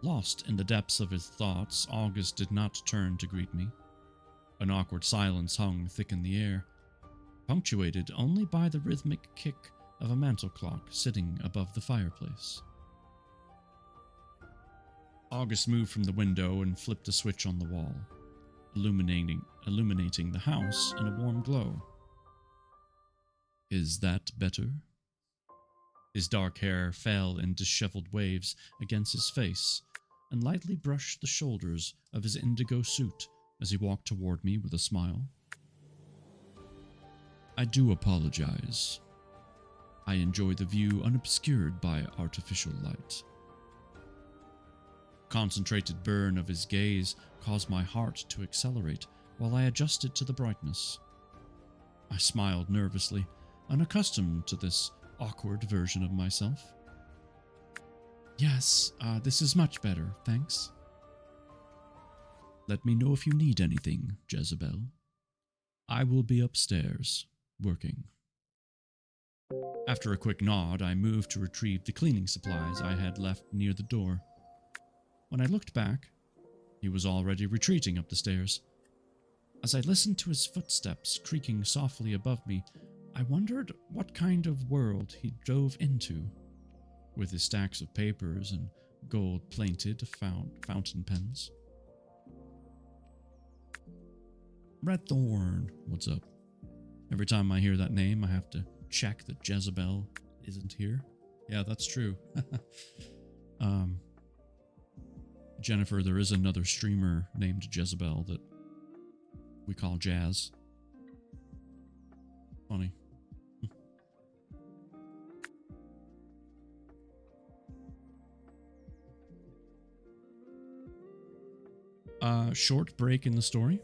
Lost in the depths of his thoughts, August did not turn to greet me. An awkward silence hung thick in the air, punctuated only by the rhythmic kick of a mantel clock sitting above the fireplace. August moved from the window and flipped a switch on the wall, illuminating the house in a warm glow. "Is that better?" His dark hair fell in disheveled waves against his face and lightly brushed the shoulders of his indigo suit as he walked toward me with a smile. "I do apologize. I enjoy the view unobscured by artificial light." Concentrated burn of his gaze caused my heart to accelerate while I adjusted to the brightness. I smiled nervously, unaccustomed to this awkward version of myself. "Yes, this is much better, thanks." "Let me know if you need anything, Jezebel. I will be upstairs, working." After a quick nod, I moved to retrieve the cleaning supplies I had left near the door. When I looked back, he was already retreating up the stairs. As I listened to his footsteps creaking softly above me, I wondered what kind of world he dove into, with his stacks of papers and gold-plated fountain pens. Red Thorn, what's up? Every time I hear that name, I have to check that Jezebel isn't here. Yeah, that's true. Jennifer, there is another streamer named Jezebel that we call Jazz. Funny. Short break in the story.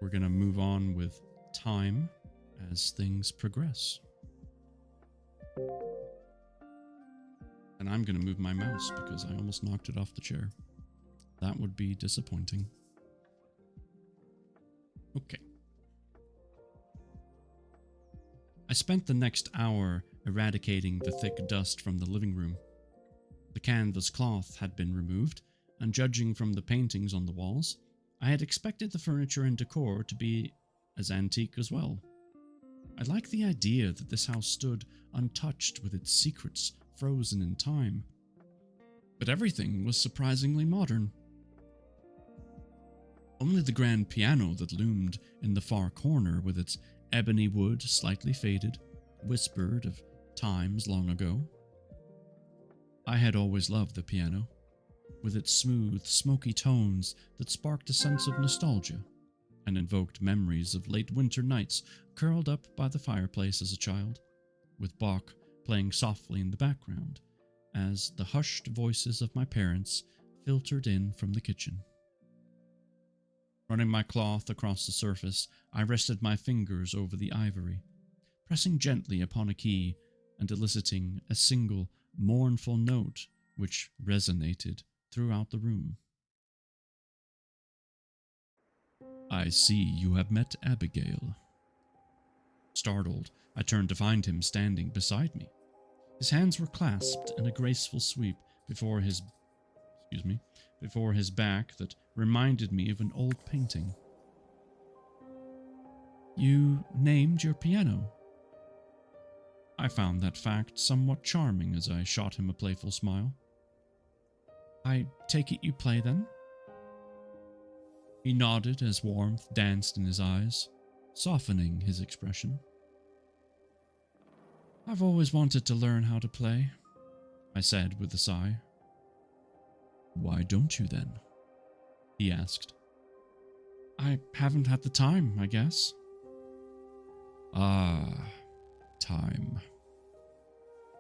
We're going to move on with time as things progress. And I'm going to move my mouse because I almost knocked it off the chair. That would be disappointing. Okay. I spent the next hour eradicating the thick dust from the living room. The canvas cloth had been removed, and judging from the paintings on the walls, I had expected the furniture and decor to be as antique as well. I liked the idea that this house stood untouched with its secrets frozen in time. But everything was surprisingly modern. Only the grand piano that loomed in the far corner with its ebony wood slightly faded whispered of times long ago. I had always loved the piano, with its smooth, smoky tones that sparked a sense of nostalgia and invoked memories of late winter nights curled up by the fireplace as a child, with Bach playing softly in the background as the hushed voices of my parents filtered in from the kitchen. Running my cloth across the surface, I rested my fingers over the ivory, pressing gently upon a key and eliciting a single, mournful note which resonated throughout the room. I see you have met Abigail. Startled, I turned to find him standing beside me. His hands were clasped in a graceful sweep before his back that reminded me of an old painting. You named your piano? I found that fact somewhat charming as I shot him a playful smile. I take it you play then? He nodded as warmth danced in his eyes, softening his expression. I've always wanted to learn how to play, I said with a sigh. Why don't you then? He asked. I haven't had the time, I guess. Ah, time.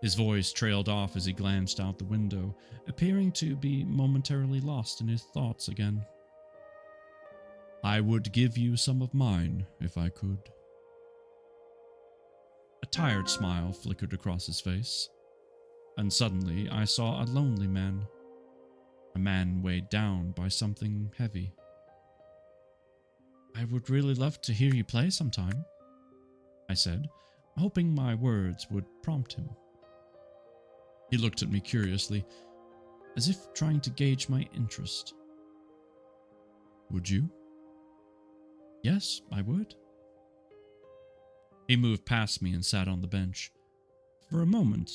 His voice trailed off as he glanced out the window, appearing to be momentarily lost in his thoughts again. I would give you some of mine if I could. A tired smile flickered across his face, and suddenly I saw a lonely man, a man weighed down by something heavy. I would really love to hear you play sometime, I said, hoping my words would prompt him. He looked at me curiously, as if trying to gauge my interest. Would you? Yes, I would. He moved past me and sat on the bench. For a moment,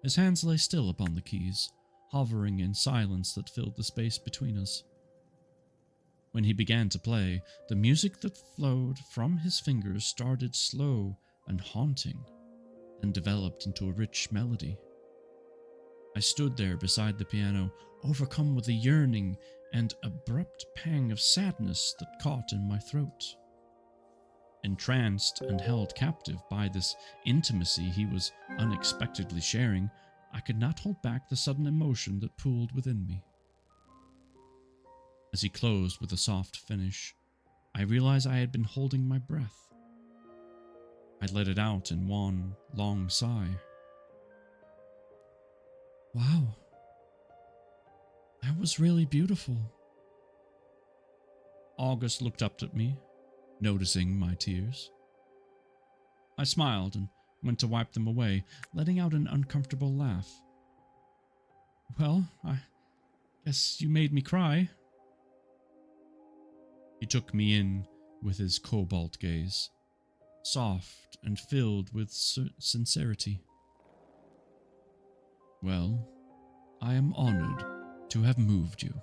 his hands lay still upon the keys, hovering in silence that filled the space between us. When he began to play, the music that flowed from his fingers started slow and haunting, and developed into a rich melody. I stood there beside the piano, overcome with a yearning and abrupt pang of sadness that caught in my throat. Entranced and held captive by this intimacy he was unexpectedly sharing, I could not hold back the sudden emotion that pooled within me. As he closed with a soft finish, I realized I had been holding my breath. I let it out in one long sigh. Wow, that was really beautiful. August looked up at me, noticing my tears. I smiled and went to wipe them away, letting out an uncomfortable laugh. Well, I guess you made me cry. He took me in with his cobalt gaze, soft and filled with sincerity. Well, I am honored to have moved you.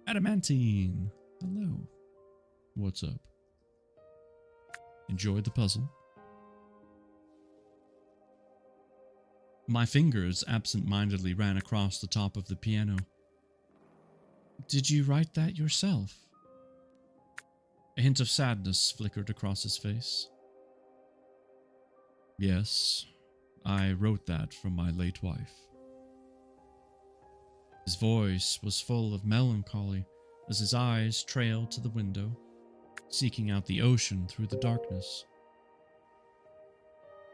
Adamantine, hello. What's up? Enjoy the puzzle? My fingers absent-mindedly ran across the top of the piano. Did you write that yourself? A hint of sadness flickered across his face. Yes, I wrote that from my late wife. His voice was full of melancholy as his eyes trailed to the window, seeking out the ocean through the darkness.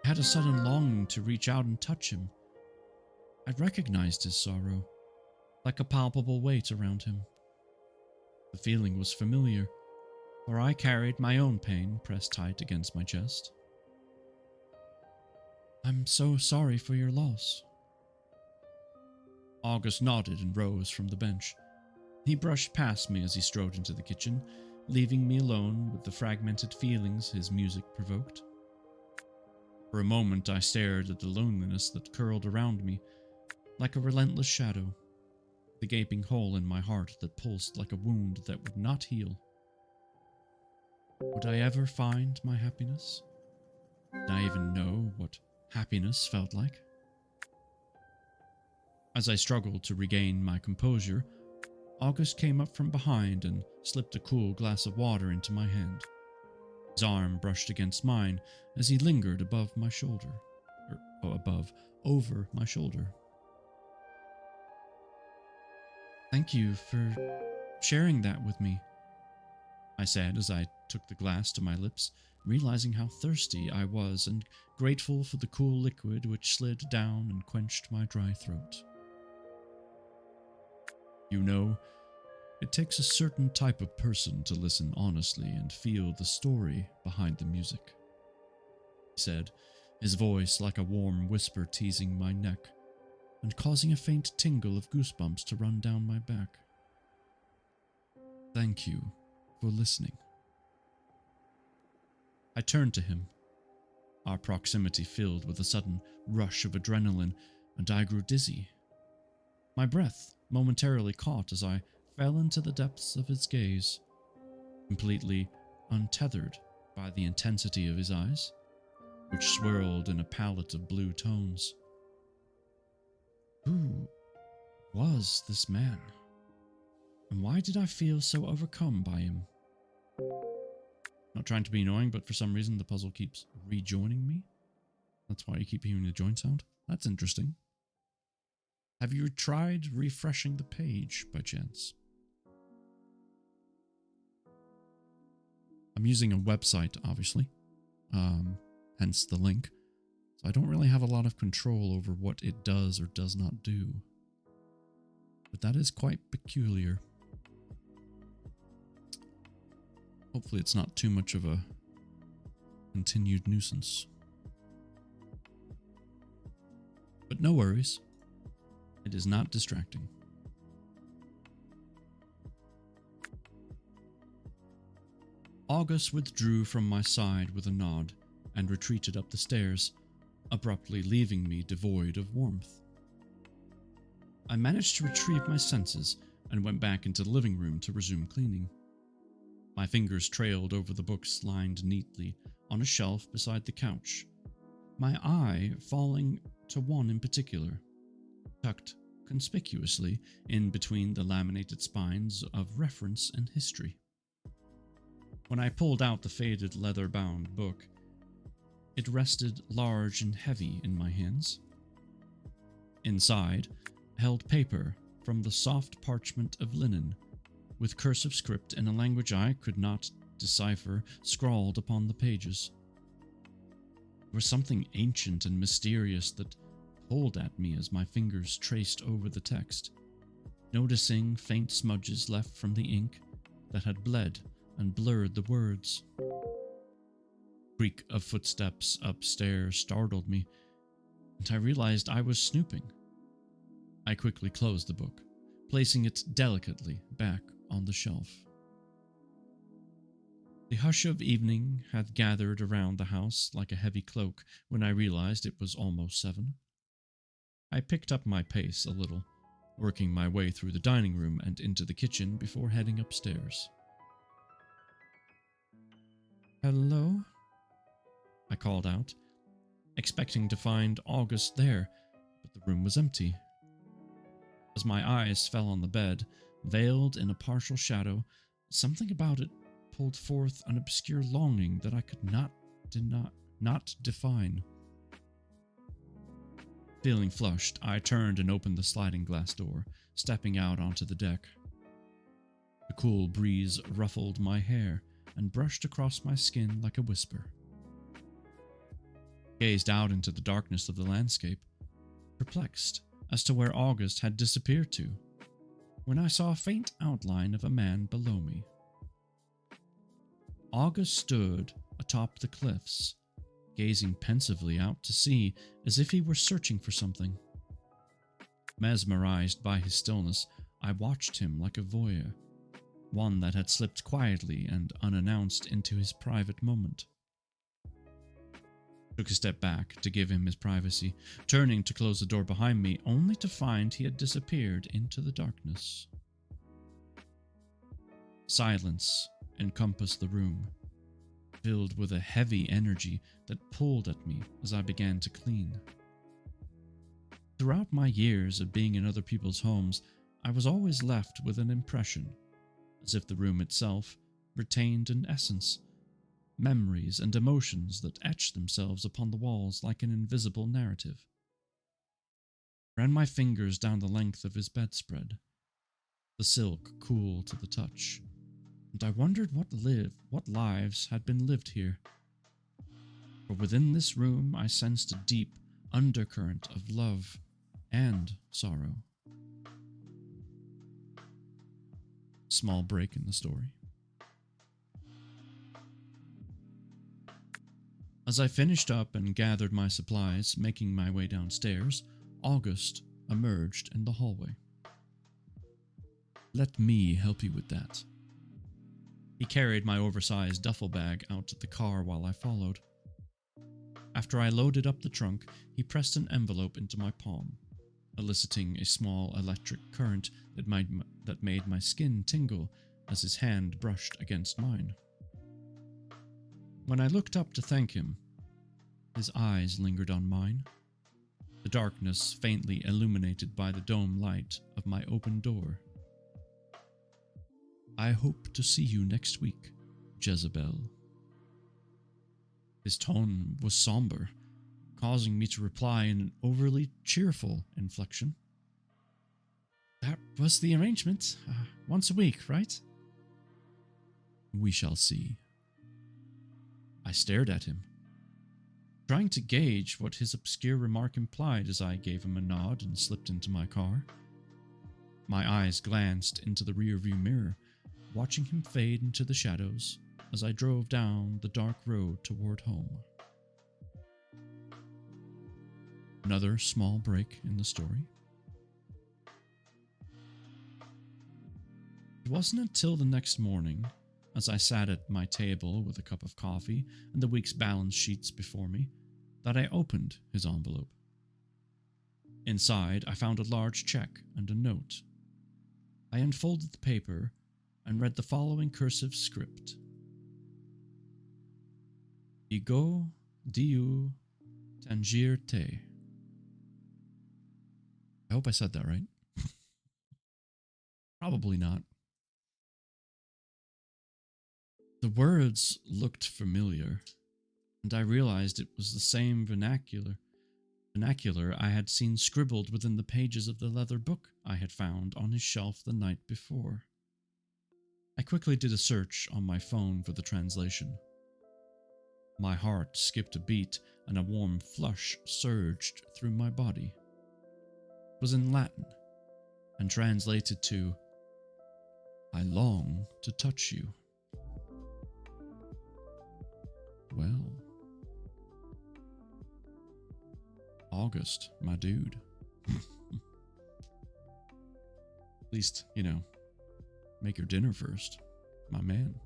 I had a sudden longing to reach out and touch him. I recognized his sorrow, like a palpable weight around him. The feeling was familiar, for I carried my own pain pressed tight against my chest. I'm so sorry for your loss. August nodded and rose from the bench, He brushed past me as he strode into the kitchen, leaving me alone with the fragmented feelings his music provoked. For a moment I stared at the loneliness that curled around me like a relentless shadow, the gaping hole in my heart that pulsed like a wound that would not heal. Would I ever find my happiness? Did I even know what happiness felt like? As I struggled to regain my composure, August came up from behind and slipped a cool glass of water into my hand. His arm brushed against mine as he lingered above my shoulder, over my shoulder. Thank you for sharing that with me, I said as I took the glass to my lips, realizing how thirsty I was and grateful for the cool liquid which slid down and quenched my dry throat. You know, it takes a certain type of person to listen honestly and feel the story behind the music, he said, his voice like a warm whisper teasing my neck and causing a faint tingle of goosebumps to run down my back. Thank you for listening. I turned to him, our proximity filled with a sudden rush of adrenaline, and I grew dizzy. My breath momentarily caught as I fell into the depths of his gaze, completely untethered by the intensity of his eyes, which swirled in a palette of blue tones. Who was this man? And why did I feel so overcome by him? Not trying to be annoying, but for some reason the puzzle keeps rejoining me. That's why you keep hearing the join sound. That's interesting. Have you tried refreshing the page by chance? I'm using a website, obviously, hence the link. So I don't really have a lot of control over what it does or does not do. But that is quite peculiar. Hopefully it's not too much of a continued nuisance. But no worries. It is not distracting. August withdrew from my side with a nod and retreated up the stairs, abruptly leaving me devoid of warmth. I managed to retrieve my senses and went back into the living room to resume cleaning. My fingers trailed over the books lined neatly on a shelf beside the couch, my eye falling to one in particular, tucked conspicuously in between the laminated spines of reference and history. When I pulled out the faded leather-bound book, it rested large and heavy in my hands. Inside, held paper from the soft parchment of linen, with cursive script in a language I could not decipher scrawled upon the pages. There was something ancient and mysterious that pulled at me as my fingers traced over the text, noticing faint smudges left from the ink that had bled and blurred the words. Creak of footsteps upstairs startled me, and I realized I was snooping. I quickly closed the book, placing it delicately back on the shelf. The hush of evening had gathered around the house like a heavy cloak when I realized it was almost 7. I picked up my pace a little, working my way through the dining room and into the kitchen before heading upstairs. Hello? I called out, expecting to find August there, but the room was empty. As my eyes fell on the bed, veiled in a partial shadow, something about it pulled forth an obscure longing that I could not define. Feeling flushed, I turned and opened the sliding glass door, stepping out onto the deck. The cool breeze ruffled my hair and brushed across my skin like a whisper. Gazed out into the darkness of the landscape, perplexed as to where August had disappeared to, when I saw a faint outline of a man below me. August stood atop the cliffs, gazing pensively out to sea as if he were searching for something. Mesmerized by his stillness, I watched him like a voyeur, one that had slipped quietly and unannounced into his private moment. Took a step back to give him his privacy, turning to close the door behind me, only to find he had disappeared into the darkness. Silence encompassed the room, filled with a heavy energy that pulled at me as I began to clean. Throughout my years of being in other people's homes, I was always left with an impression, as if the room itself retained an essence, memories and emotions that etched themselves upon the walls like an invisible narrative. Ran my fingers down the length of his bedspread, the silk cool to the touch, and I wondered what lives had been lived here. For within this room I sensed a deep undercurrent of love and sorrow. Small break in the story. As I finished up and gathered my supplies, making my way downstairs, August emerged in the hallway. "Let me help you with that." He carried my oversized duffel bag out to the car while I followed. After I loaded up the trunk, he pressed an envelope into my palm, eliciting a small electric current that made my skin tingle as his hand brushed against mine. When I looked up to thank him, his eyes lingered on mine, the darkness faintly illuminated by the dome light of my open door. "I hope to see you next week, Jezebel." His tone was somber, causing me to reply in an overly cheerful inflection. "That was the arrangement. Once a week, right?" "We shall see." I stared at him, trying to gauge what his obscure remark implied as I gave him a nod and slipped into my car. My eyes glanced into the rearview mirror, watching him fade into the shadows as I drove down the dark road toward home. Another small break in the story. It wasn't until the next morning, as I sat at my table with a cup of coffee and the week's balance sheets before me, that I opened his envelope. Inside, I found a large check and a note. I unfolded the paper and read the following cursive script. Ego diu tangir te. I hope I said that right. Probably not. The words looked familiar, and I realized it was the same vernacular I had seen scribbled within the pages of the leather book I had found on his shelf the night before. I quickly did a search on my phone for the translation. My heart skipped a beat and a warm flush surged through my body. It was in Latin and translated to, "I long to touch you." Well, August, my dude. At least, make your dinner first, my man.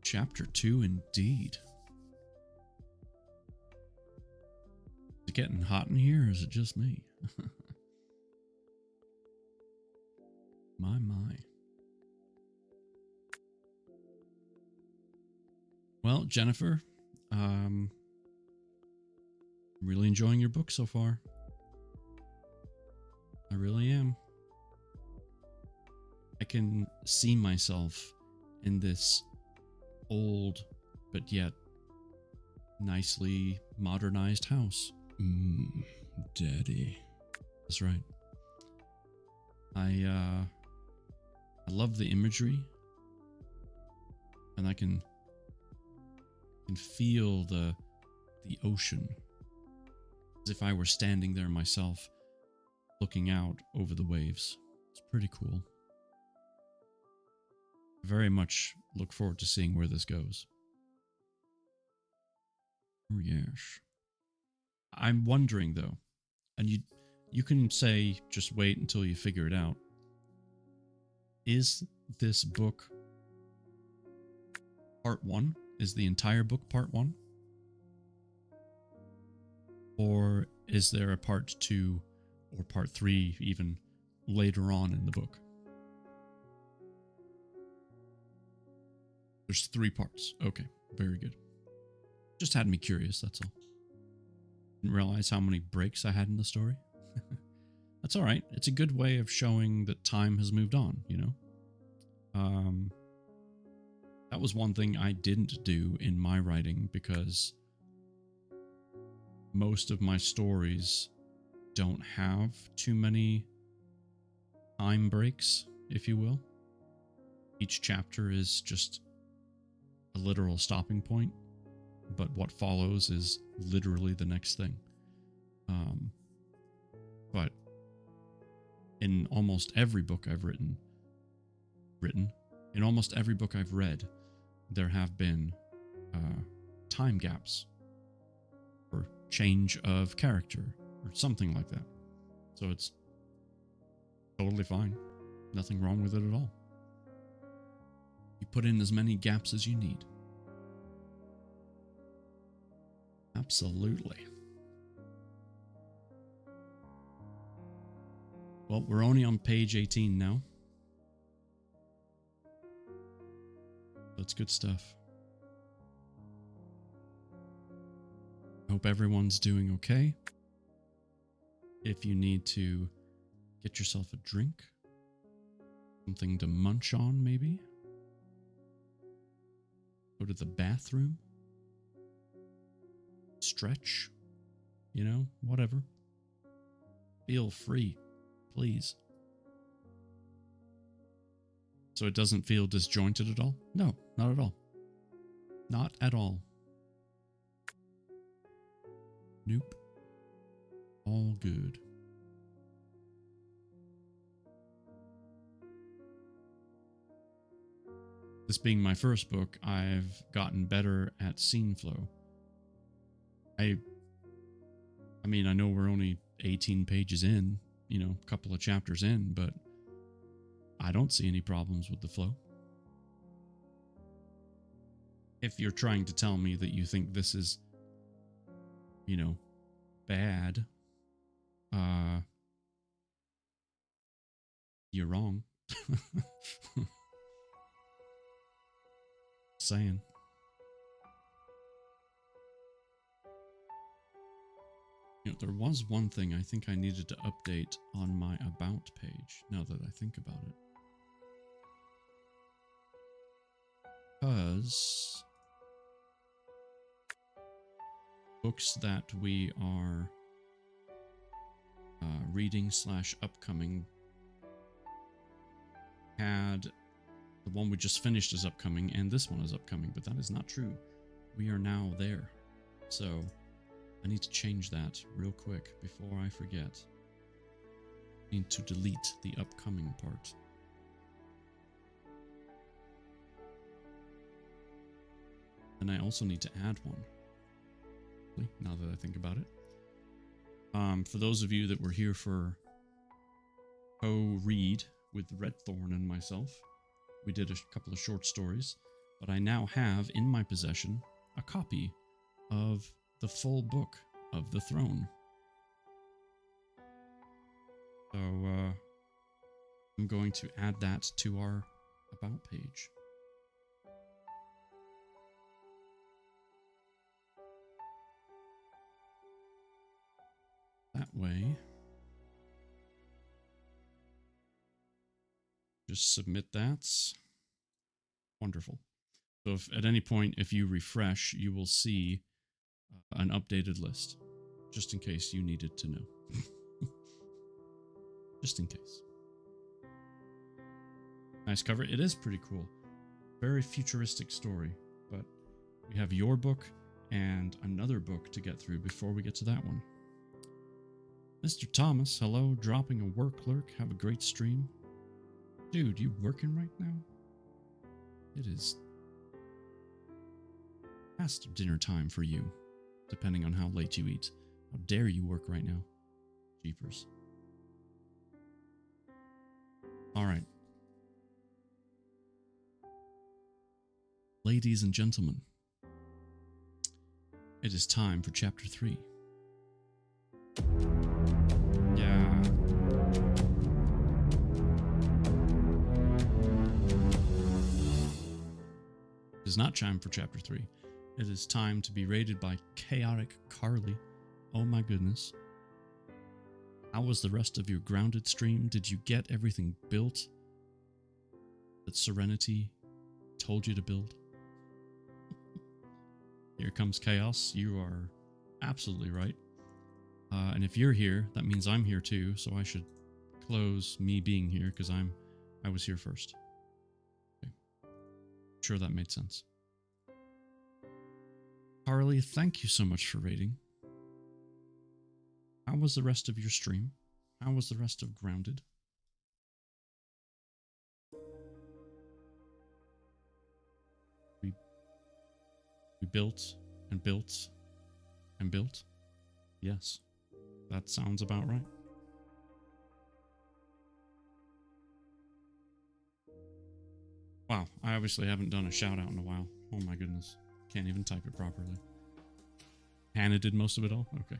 Chapter 2 indeed. Is it getting hot in here or is it just me? My. Well, Jennifer, I'm really enjoying your book so far. I really am. I can see myself in this old but yet nicely modernized house. Daddy. That's right. I love the imagery, and I can feel the ocean as if I were standing there myself, looking out over the waves. It's pretty cool. Very much look forward to seeing where this goes. Oh yes. I'm wondering though, and you can say just wait until you figure it out. Is this book part 1? Is the entire book part 1? Or is there a part 2 or part 3 even later on in the book? There's 3 parts. Okay, very good. Just had me curious, that's all. Didn't realize how many breaks I had in the story. That's all right. It's a good way of showing that time has moved on, you know? That was one thing I didn't do in my writing because most of my stories don't have too many time breaks, if you will. Each chapter is just a literal stopping point, but what follows is literally the next thing. But in almost every book I've written, in almost every book I've read, there have been time gaps or change of character or something like that. So it's totally fine. Nothing wrong with it at all. You put in as many gaps as you need. Absolutely. Well, we're only on page 18 now. That's good stuff. I hope everyone's doing okay. If you need to get yourself a drink, something to munch on maybe, go to the bathroom, stretch, you know, whatever. Feel free, please. So it doesn't feel disjointed at all? No, not at all. Not at all. Nope. All good. This being my first book, I've gotten better at scene flow. I mean, I know we're only 18 pages in, you know, a couple of chapters in, but I don't see any problems with the flow. If you're trying to tell me that you think this is, you know, bad, you're wrong. Saying. You know, there was one thing I think I needed to update on my About page, now that I think about it. Because books that we are reading / upcoming had the one we just finished is upcoming and this one is upcoming, but that is not true. We are now there. So I need to change that real quick before I forget. I need to delete the upcoming part. And I also need to add one. Now that I think about it. For those of you that were here for co-read with Redthorn and myself, we did a couple of short stories, but I now have in my possession a copy of the full book of The Throne. So I'm going to add that to our About page. That way, just submit that. Wonderful. So if at any point, if you refresh, you will see an updated list, just in case you needed to know. Just in case. Nice cover. It is pretty cool. Very futuristic story, but we have your book and another book to get through before we get to that one. Mr. Thomas, hello, dropping a work lurk. Have a great stream. Dude, you working right now? It is past dinner time for you. depending on how late you eat. How dare you work right now? Jeepers. All right. Ladies and gentlemen, it is time for chapter 3. Yeah. It is not time for chapter 3. It is time to be rated by Chaotic Carly. Oh my goodness. How was the rest of your grounded stream? Did you get everything built that Serenity told you to build? Here comes chaos. You are absolutely right. And if you're here, that means I'm here too, so I should close me being here because I was here first. Okay. Sure, that made sense. Carly, thank you so much for rating. How was the rest of your stream? How was the rest of Grounded? We built and built and built. Yes, that sounds about right. Wow, I obviously haven't done a shout out in a while. Oh my goodness. Can't even type it properly. Hannah did most of it all? Okay.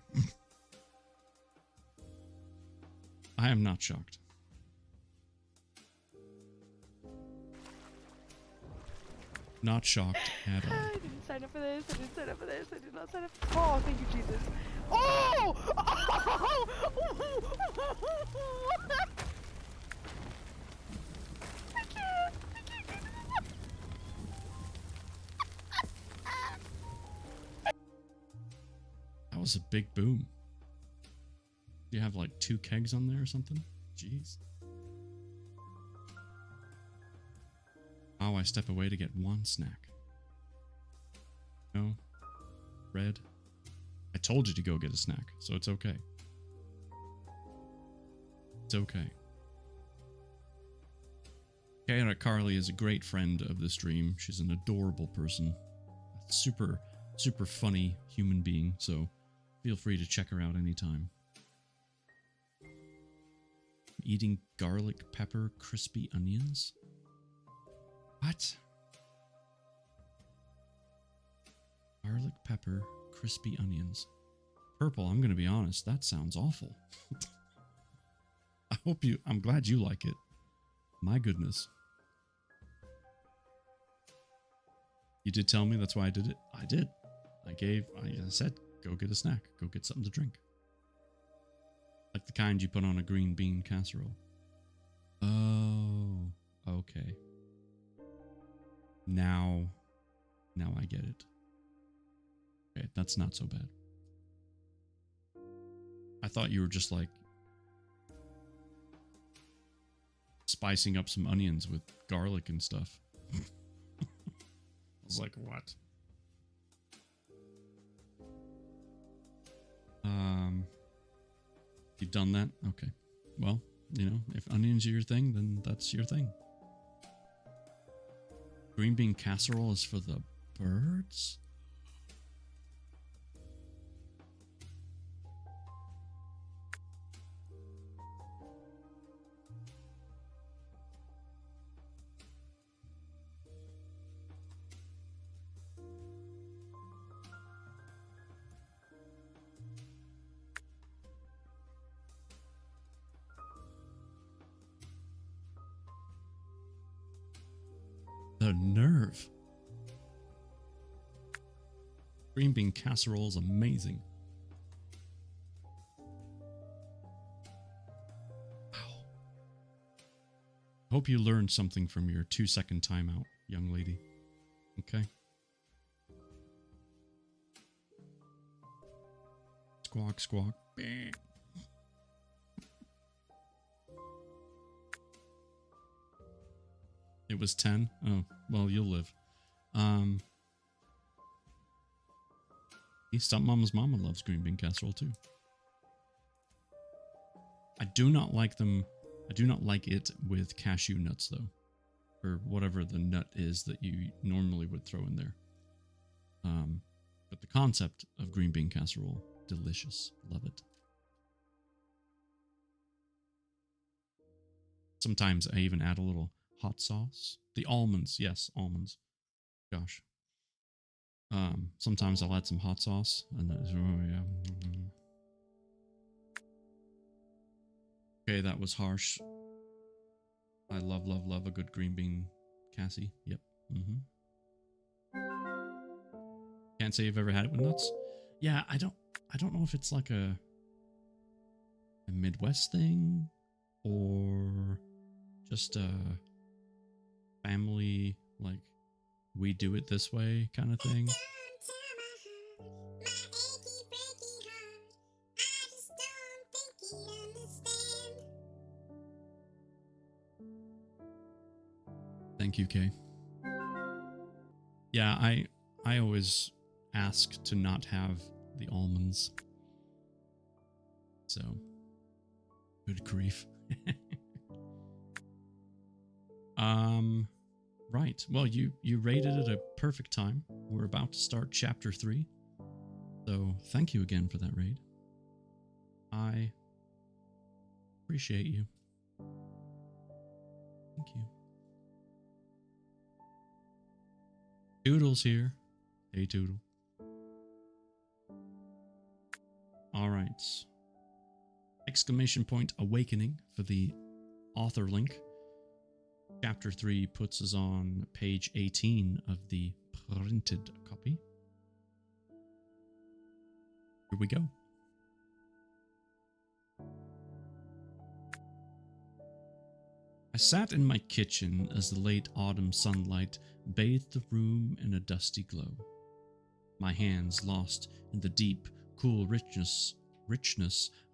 I am not shocked. Not shocked at all. I didn't sign up for this. I didn't sign up for this. I did not sign up. Oh, thank you, Jesus. Oh! I can't. That was a big boom. You have like 2 kegs on there or something? Jeez. Oh, I step away to get 1 snack. No. Red. I told you to go get a snack, so it's okay. It's okay. Chaotic Carly is a great friend of the stream. She's an adorable person. A super funny human being, so feel free to check her out anytime. Eating garlic pepper crispy onions? What? Garlic pepper crispy onions. Purple, I'm gonna be honest, that sounds awful. I'm glad you like it. My goodness. You did tell me, that's why I did it. I did. I said, go get a snack. Go get something to drink. Like the kind you put on a green bean casserole. Oh, okay. Now I get it. Okay, that's not so bad. I thought you were just like spicing up some onions with garlic and stuff. I was like, what? You've done that? Okay. Well, you know, if onions are your thing, then that's your thing. Green bean casserole is for the birds? The nerve. Green bean casserole is amazing. Wow. Hope you learned something from your 2-second timeout, young lady. Okay. Squawk, squawk. Bah. It was 10? Oh, well, you'll live. Stepmama's mama loves green bean casserole too. I do not like them. I do not like it with cashew nuts though. Or whatever the nut is that you normally would throw in there. But But the concept of green bean casserole, delicious. Love it. Sometimes I even add a little hot sauce. The almonds, yes, almonds. Gosh. Sometimes I'll add some hot sauce, and oh yeah. Okay, that was harsh. I love a good green bean cassie. Yep. Can't say I've ever had it with nuts. Yeah, I don't know if it's like a Midwest thing or just a family, like, we do it this way kind of thing. Thank you, Kay. Yeah, I always ask to not have the almonds. So, good grief. Right. Well, you rated it a perfect time. We're about to start chapter 3. So, thank you again for that raid. I appreciate you. Thank you. Toodle's here. Hey, Toodle. All right. Exclamation point awakening for the author link. Chapter 3 puts us on page 18 of the printed copy. Here we go. I sat in my kitchen as the late autumn sunlight bathed the room in a dusty glow. My hands lost in the deep, cool richness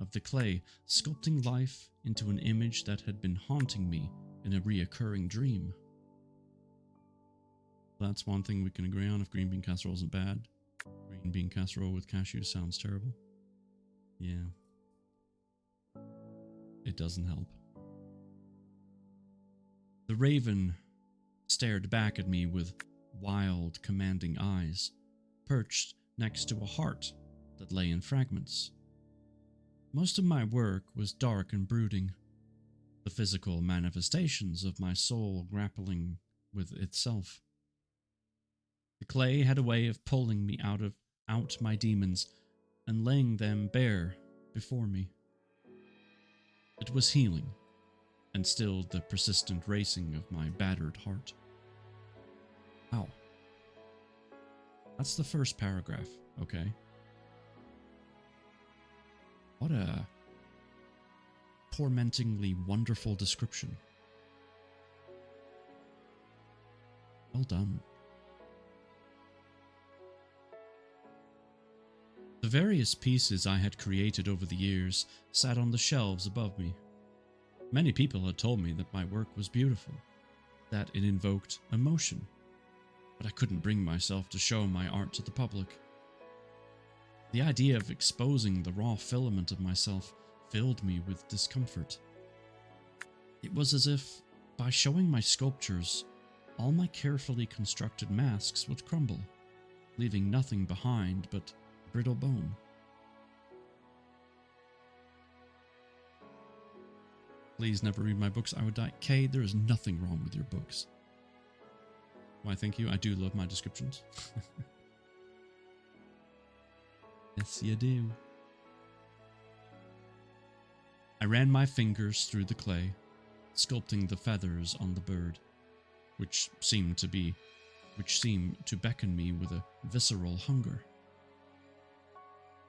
of the clay, sculpting life into an image that had been haunting me in a reoccurring dream. That's one thing we can agree on. If green bean casserole isn't bad, green bean casserole with cashews sounds terrible. Yeah. It doesn't help. The raven stared back at me with wild, commanding eyes, perched next to a heart that lay in fragments. Most of my work was dark and brooding, the physical manifestations of my soul grappling with itself. The clay had a way of pulling me out my demons and laying them bare before me. It was healing, and stilled the persistent racing of my battered heart. Wow. That's the first paragraph, okay? What a tormentingly wonderful description. Well done. The various pieces I had created over the years sat on the shelves above me. Many people had told me that my work was beautiful, that it invoked emotion, but I couldn't bring myself to show my art to the public. The idea of exposing the raw filament of myself filled me with discomfort. It was as if, by showing my sculptures, all my carefully constructed masks would crumble, leaving nothing behind but brittle bone. Please never read my books, I would die. Kay, there is nothing wrong with your books. Why, thank you. I do love my descriptions. Yes, you do. I ran my fingers through the clay, sculpting the feathers on the bird, which seemed to beckon me with a visceral hunger.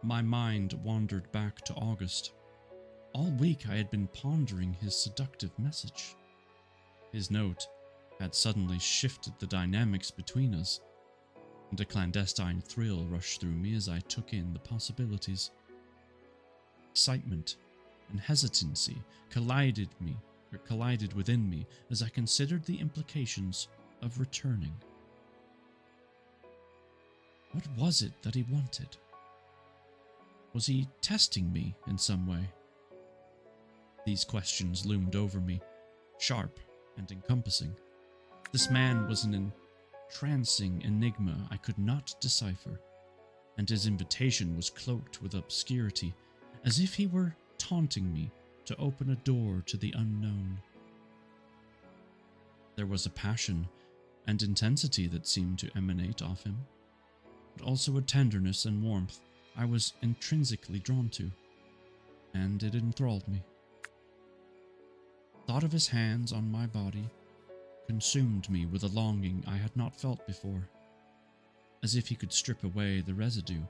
My mind wandered back to August. All week I had been pondering his seductive message. His note had suddenly shifted the dynamics between us, and a clandestine thrill rushed through me as I took in the possibilities. Excitement and hesitancy collided within me as I considered the implications of returning. What was it that he wanted? Was he testing me in some way? These questions loomed over me, sharp and encompassing. This man was an entrancing enigma I could not decipher. and his invitation was cloaked with obscurity, as if he were taunting me to open a door to the unknown. There was a passion and intensity that seemed to emanate off him, but also a tenderness and warmth I was intrinsically drawn to, and it enthralled me. Thought of his hands on my body consumed me with a longing I had not felt before, as if he could strip away the residue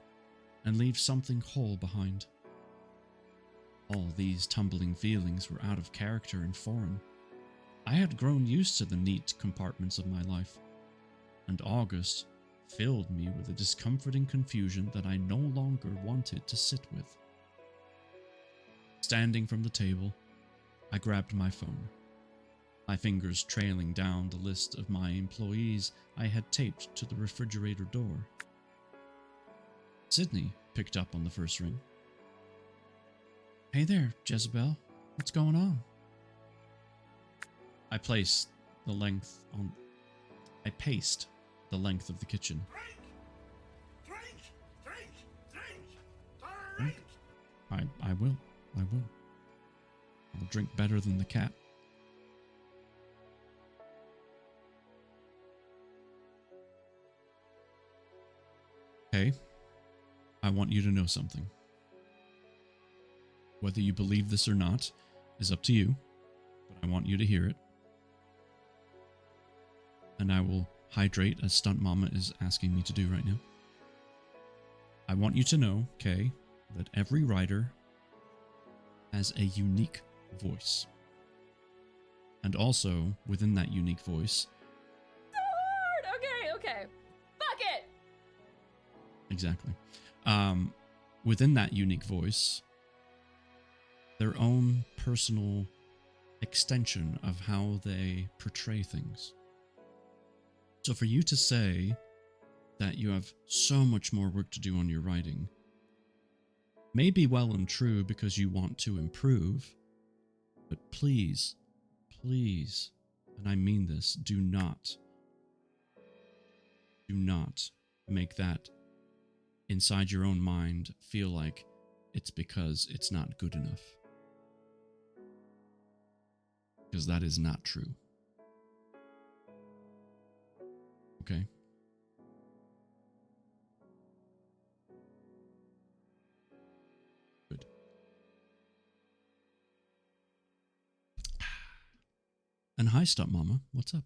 and leave something whole behind. All these tumbling feelings were out of character and foreign. I had grown used to the neat compartments of my life, and August filled me with a discomforting confusion that I no longer wanted to sit with. Standing from the table, I grabbed my phone, my fingers trailing down the list of my employees I had taped to the refrigerator door. Sydney picked up on the first ring. "Hey there, Jezebel. What's going on?" I paced the length of the kitchen. Drink? I will. I'll drink better than the cat. Hey, I want you to know something. Whether you believe this or not is up to you, but I want you to hear it. And I will hydrate as Stunt Mama is asking me to do right now. I want you to know, Kay, that every writer has a unique voice. And also, within that unique voice... So hard! Okay. Fuck it! Exactly. Within that unique voice, their own personal extension of how they portray things. So for you to say that you have so much more work to do on your writing may be well and true because you want to improve, but please, and I mean this, do not make that inside your own mind feel like it's because it's not good enough. Because that is not true. Okay? Good. And hi, Stunt Mama. What's up?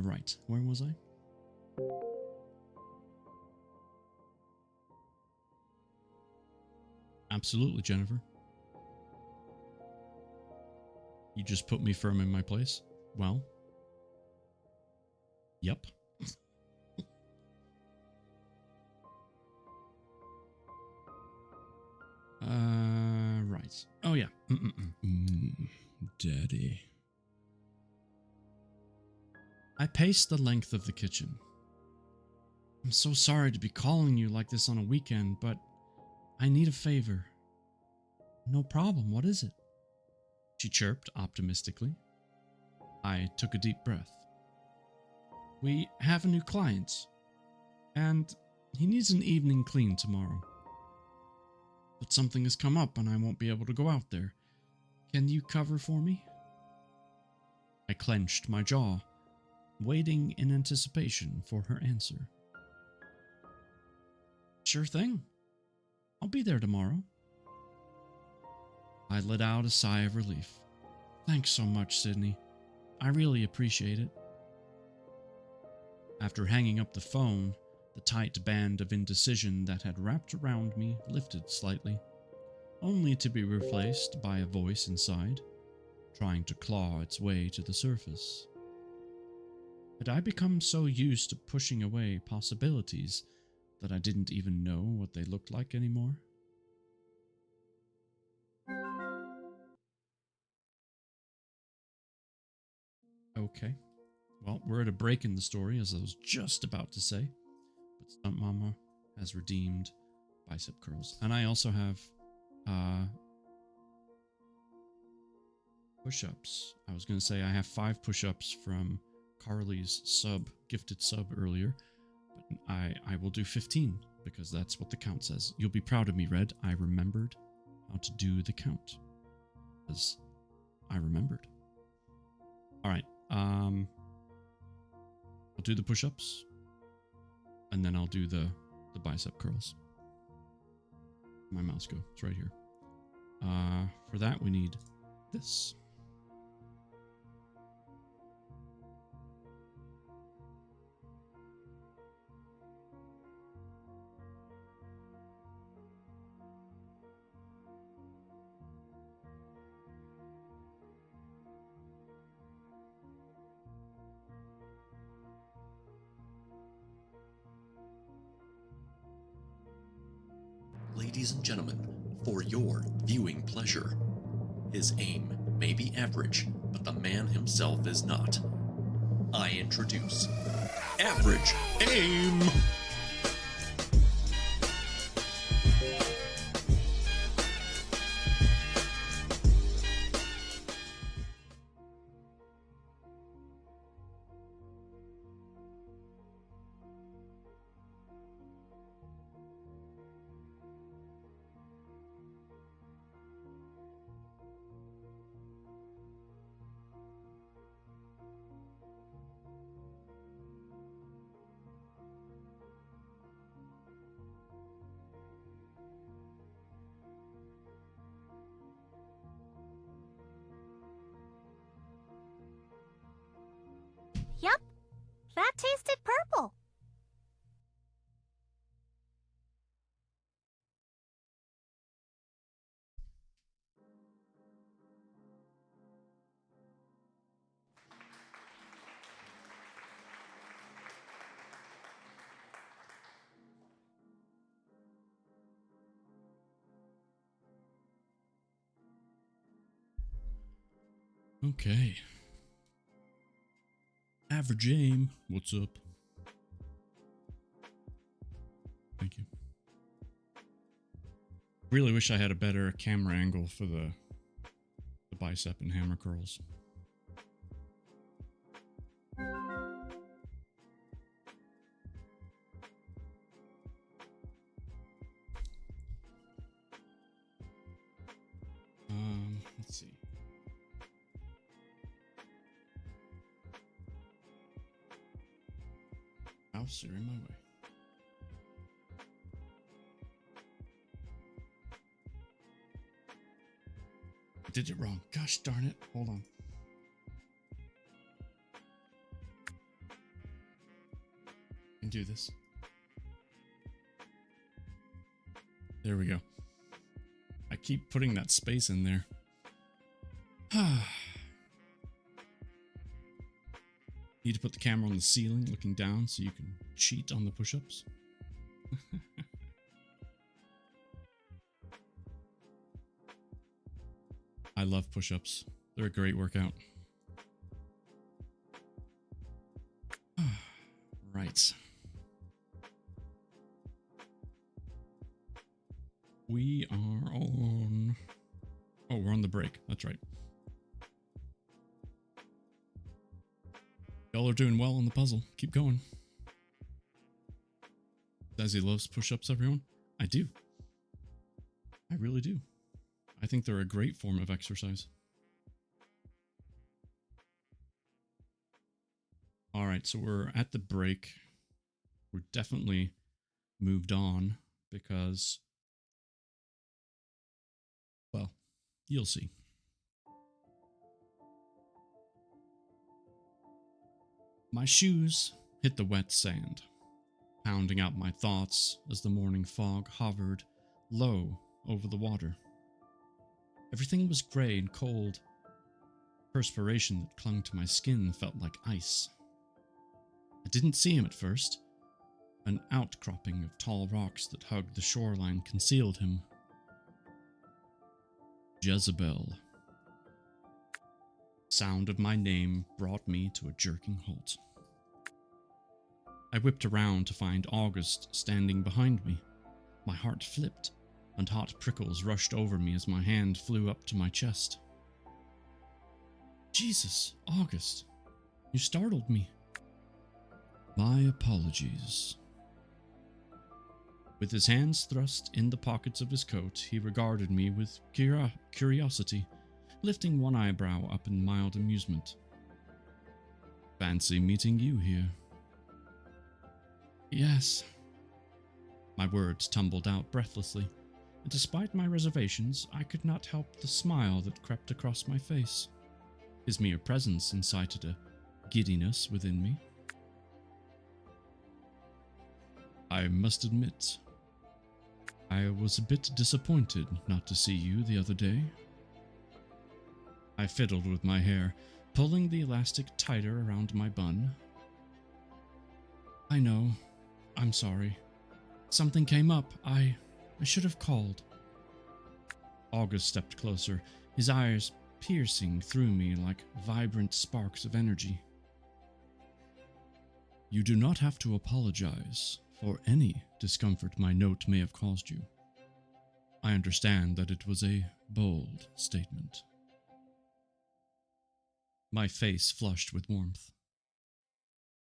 Right. Where was I? Absolutely, Jennifer. You just put me firm in my place? Well. Yep. Right. Oh, yeah. Daddy. I paced the length of the kitchen. I'm so sorry to be calling you like this on a weekend, but I need a favor. No problem, what is it? She chirped optimistically. I took a deep breath. We have a new client, and he needs an evening clean tomorrow. But something has come up and I won't be able to go out there. Can you cover for me? I clenched my jaw, waiting in anticipation for her answer. Sure thing. I'll be there tomorrow. I let out a sigh of relief. Thanks so much, Sydney. I really appreciate it. After hanging up the phone, the tight band of indecision that had wrapped around me lifted slightly, only to be replaced by a voice inside, trying to claw its way to the surface. Had I become so used to pushing away possibilities that I didn't even know what they looked like anymore? Okay. Well, we're at a break in the story, as I was just about to say. But Stunt Mama has redeemed bicep curls. And I also have Push-ups. I was going to say I have 5 push-ups from Carly's gifted sub earlier, but I will do 15 because that's what the count says. You'll be proud of me, Red. I remembered how to do the count because I remembered. All right. I'll do the push-ups and then I'll do the bicep curls. My mouse go. It's right here. For that we need this. Ladies and gentlemen, for your viewing pleasure, his aim may be average, but the man himself is not. I introduce Average Aim! Yup, that tasted purple. Okay. Average Aim, what's up? Thank you. Really wish I had a better camera angle for the bicep and hammer curls. Let's see. House, you're in my way. I did it wrong. Gosh darn it. Hold on. I can do this. There we go. I keep putting that space in there. Need to put the camera on the ceiling looking down so you can cheat on the push-ups. I love push-ups. They're a great workout. Right. We are on... Oh, we're on the break. That's right. Y'all are doing well on the puzzle. Keep going. Dazzy loves push-ups, everyone. I do. I really do. I think they're a great form of exercise. All right, so we're at the break. We're definitely moved on because, well, you'll see. My shoes hit the wet sand, pounding out my thoughts as the morning fog hovered low over the water. Everything was grey and cold. Perspiration that clung to my skin felt like ice. I didn't see him at first. An outcropping of tall rocks that hugged the shoreline concealed him. Jezebel. Sound of my name brought me to a jerking halt. I whipped around to find August standing behind me. My heart flipped, and hot prickles rushed over me as my hand flew up to my chest. Jesus, August. You startled me. My apologies. With his hands thrust in the pockets of his coat, he regarded me with curiosity, lifting one eyebrow up in mild amusement. Fancy meeting you here. Yes. My words tumbled out breathlessly, and despite my reservations, I could not help the smile that crept across my face. His mere presence incited a giddiness within me. I must admit, I was a bit disappointed not to see you the other day. I fiddled with my hair, pulling the elastic tighter around my bun. I know. I'm sorry. Something came up. I should have called. August stepped closer, his eyes piercing through me like vibrant sparks of energy. You do not have to apologize for any discomfort my note may have caused you. I understand that it was a bold statement. My face flushed with warmth.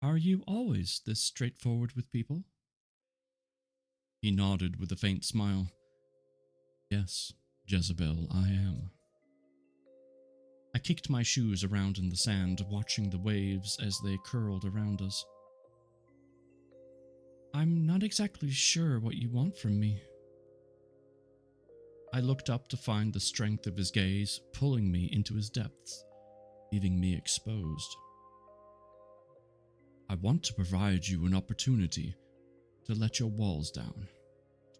Are you always this straightforward with people? He nodded with a faint smile. Yes, Jezebel, I am. I kicked my shoes around in the sand, watching the waves as they curled around us. I'm not exactly sure what you want from me. I looked up to find the strength of his gaze pulling me into his depths, leaving me exposed. I want to provide you an opportunity to let your walls down,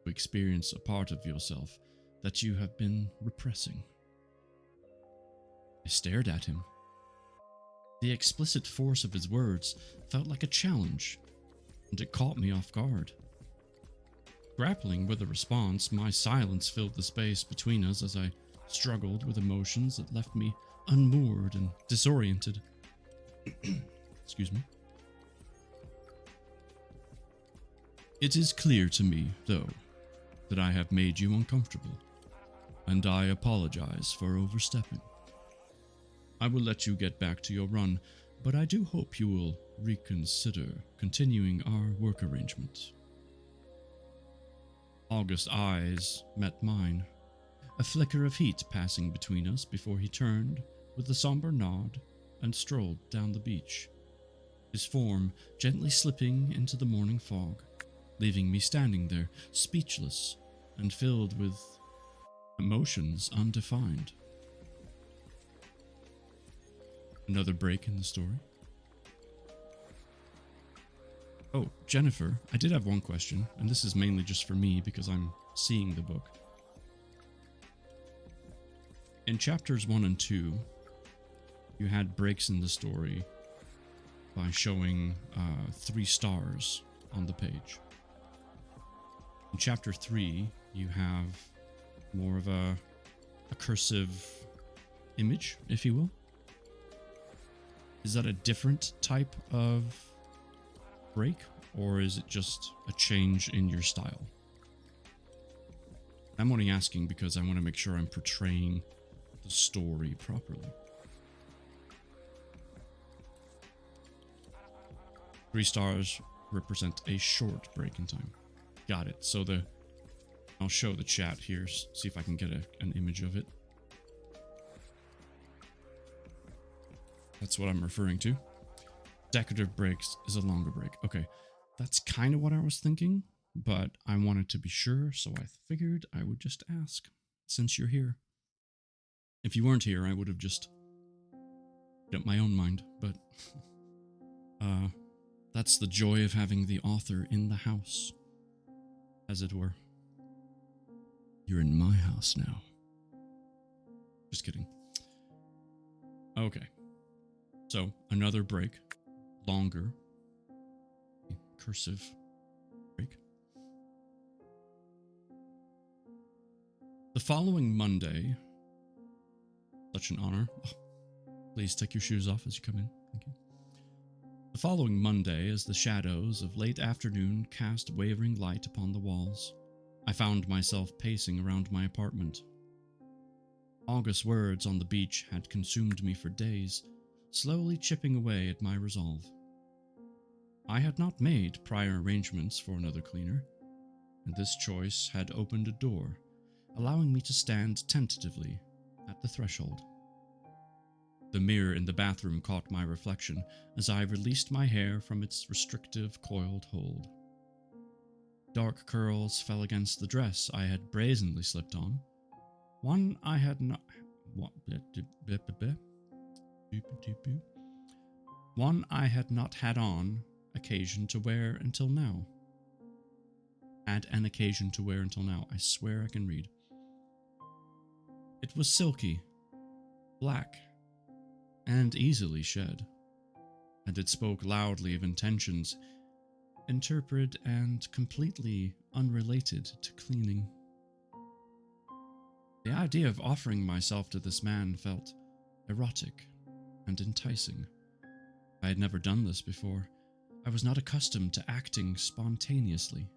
to experience a part of yourself that you have been repressing. I stared at him. The explicit force of his words felt like a challenge, and it caught me off guard. Grappling with a response, my silence filled the space between us as I struggled with emotions that left me unmoored and disoriented. Excuse me. It is clear to me, though, that I have made you uncomfortable, and I apologize for overstepping. I will let you get back to your run, but I do hope you will reconsider continuing our work arrangement. August's eyes met mine, a flicker of heat passing between us before he turned with a somber nod and strolled down the beach, his form gently slipping into the morning fog, leaving me standing there, speechless and filled with emotions undefined. Another break in the story. Oh, Jennifer, I did have one question, and this is mainly just for me because I'm seeing the book. In chapters 1 and 2, you had breaks in the story by showing 3 stars on the page. In chapter 3, you have more of a cursive image, if you will. Is that a different type of break, or is it just a change in your style? I'm only asking because I want to make sure I'm portraying the story properly. 3 stars represent a short break in time. Got it. So I'll show the chat here, see if I can get an image of it. That's what I'm referring to. Decorative breaks is a longer break. Okay, that's kind of what I was thinking, but I wanted to be sure, so I figured I would just ask, since you're here. If you weren't here, I would have just made up my own mind, but that's the joy of having the author in the house, as it were. You're in my house now. Just kidding. Okay. So, another break. Longer. Cursive break. The following Monday. Such an honor. Oh, please take your shoes off as you come in. Thank you. The following Monday, as the shadows of late afternoon cast wavering light upon the walls, I found myself pacing around my apartment. August's words on the beach had consumed me for days, slowly chipping away at my resolve. I had not made prior arrangements for another cleaner, and this choice had opened a door, allowing me to stand tentatively at the threshold. The mirror in the bathroom caught my reflection as I released my hair from its restrictive, coiled hold. Dark curls fell against the dress I had brazenly slipped on. One I had not had on occasion to wear until now. Had an occasion to wear until now. I swear I can read. It was silky, black, and easily shed, and it spoke loudly of intentions interpreted and completely unrelated to cleaning. The idea of offering myself to this man felt erotic and enticing. I had never done this before. I was not accustomed to acting spontaneously.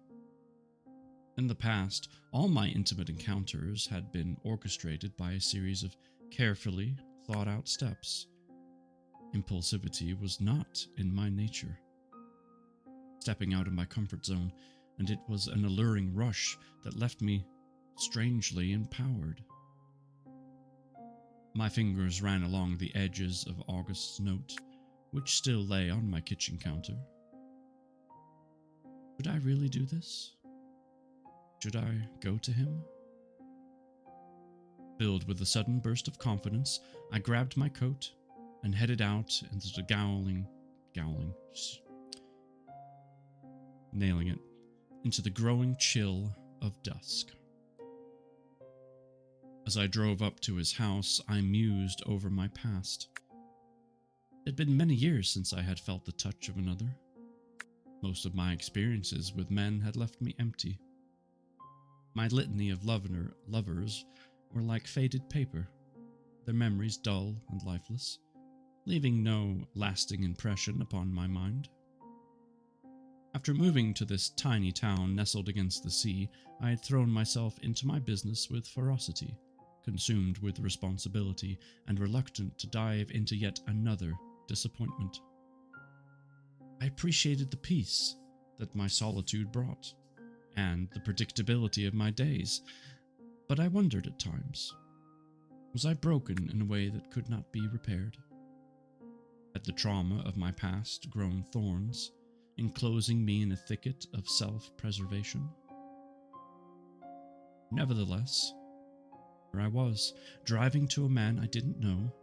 In the past, all my intimate encounters had been orchestrated by a series of carefully thought out steps. Impulsivity was not in my nature. Stepping out of my comfort zone, and it was an alluring rush that left me strangely empowered. My fingers ran along the edges of August's note, which still lay on my kitchen counter. Should I really do this? Should I go to him? Filled with a sudden burst of confidence, I grabbed my coat and headed out into the nailing it, into the growing chill of dusk. As I drove up to his house, I mused over my past. It had been many years since I had felt the touch of another. Most of my experiences with men had left me empty. My litany of lovers were like faded paper, their memories dull and lifeless, leaving no lasting impression upon my mind. After moving to this tiny town nestled against the sea, I had thrown myself into my business with ferocity, consumed with responsibility and reluctant to dive into yet another disappointment. I appreciated the peace that my solitude brought, and the predictability of my days, but I wondered at times, was I broken in a way that could not be repaired? Had the trauma of my past grown thorns, enclosing me in a thicket of self-preservation? Nevertheless, here I was, driving to a man I didn't know,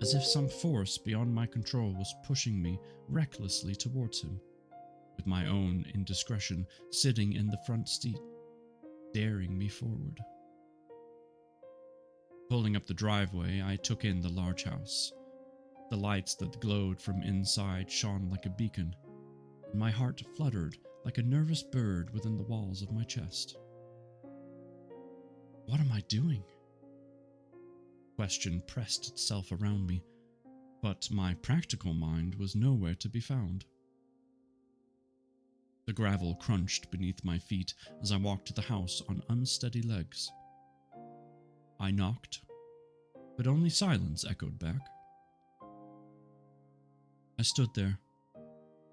as if some force beyond my control was pushing me recklessly towards him, with my own indiscretion sitting in the front seat, daring me forward. Pulling up the driveway, I took in the large house. The lights that glowed from inside shone like a beacon, and my heart fluttered like a nervous bird within the walls of my chest. What am I doing? Question pressed itself around me, but my practical mind was nowhere to be found. The gravel crunched beneath my feet as I walked to the house on unsteady legs. I knocked, but only silence echoed back. I stood there,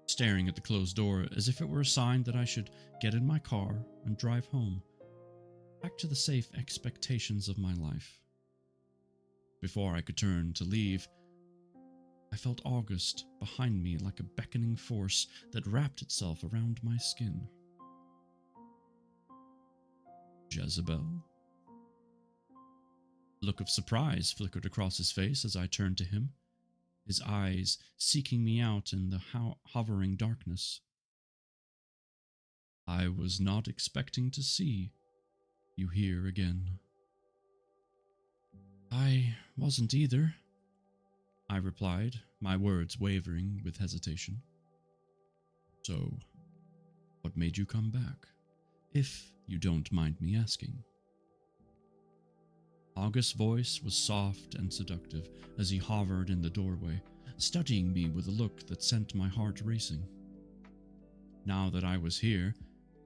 staring at the closed door as if it were a sign that I should get in my car and drive home, back to the safe expectations of my life. Before I could turn to leave, I felt August behind me like a beckoning force that wrapped itself around my skin. Jezebel? A look of surprise flickered across his face as I turned to him, his eyes seeking me out in the hovering darkness. I was not expecting to see you here again. I wasn't either, I replied, my words wavering with hesitation. So, what made you come back, if you don't mind me asking? August's voice was soft and seductive as he hovered in the doorway, studying me with a look that sent my heart racing. Now that I was here,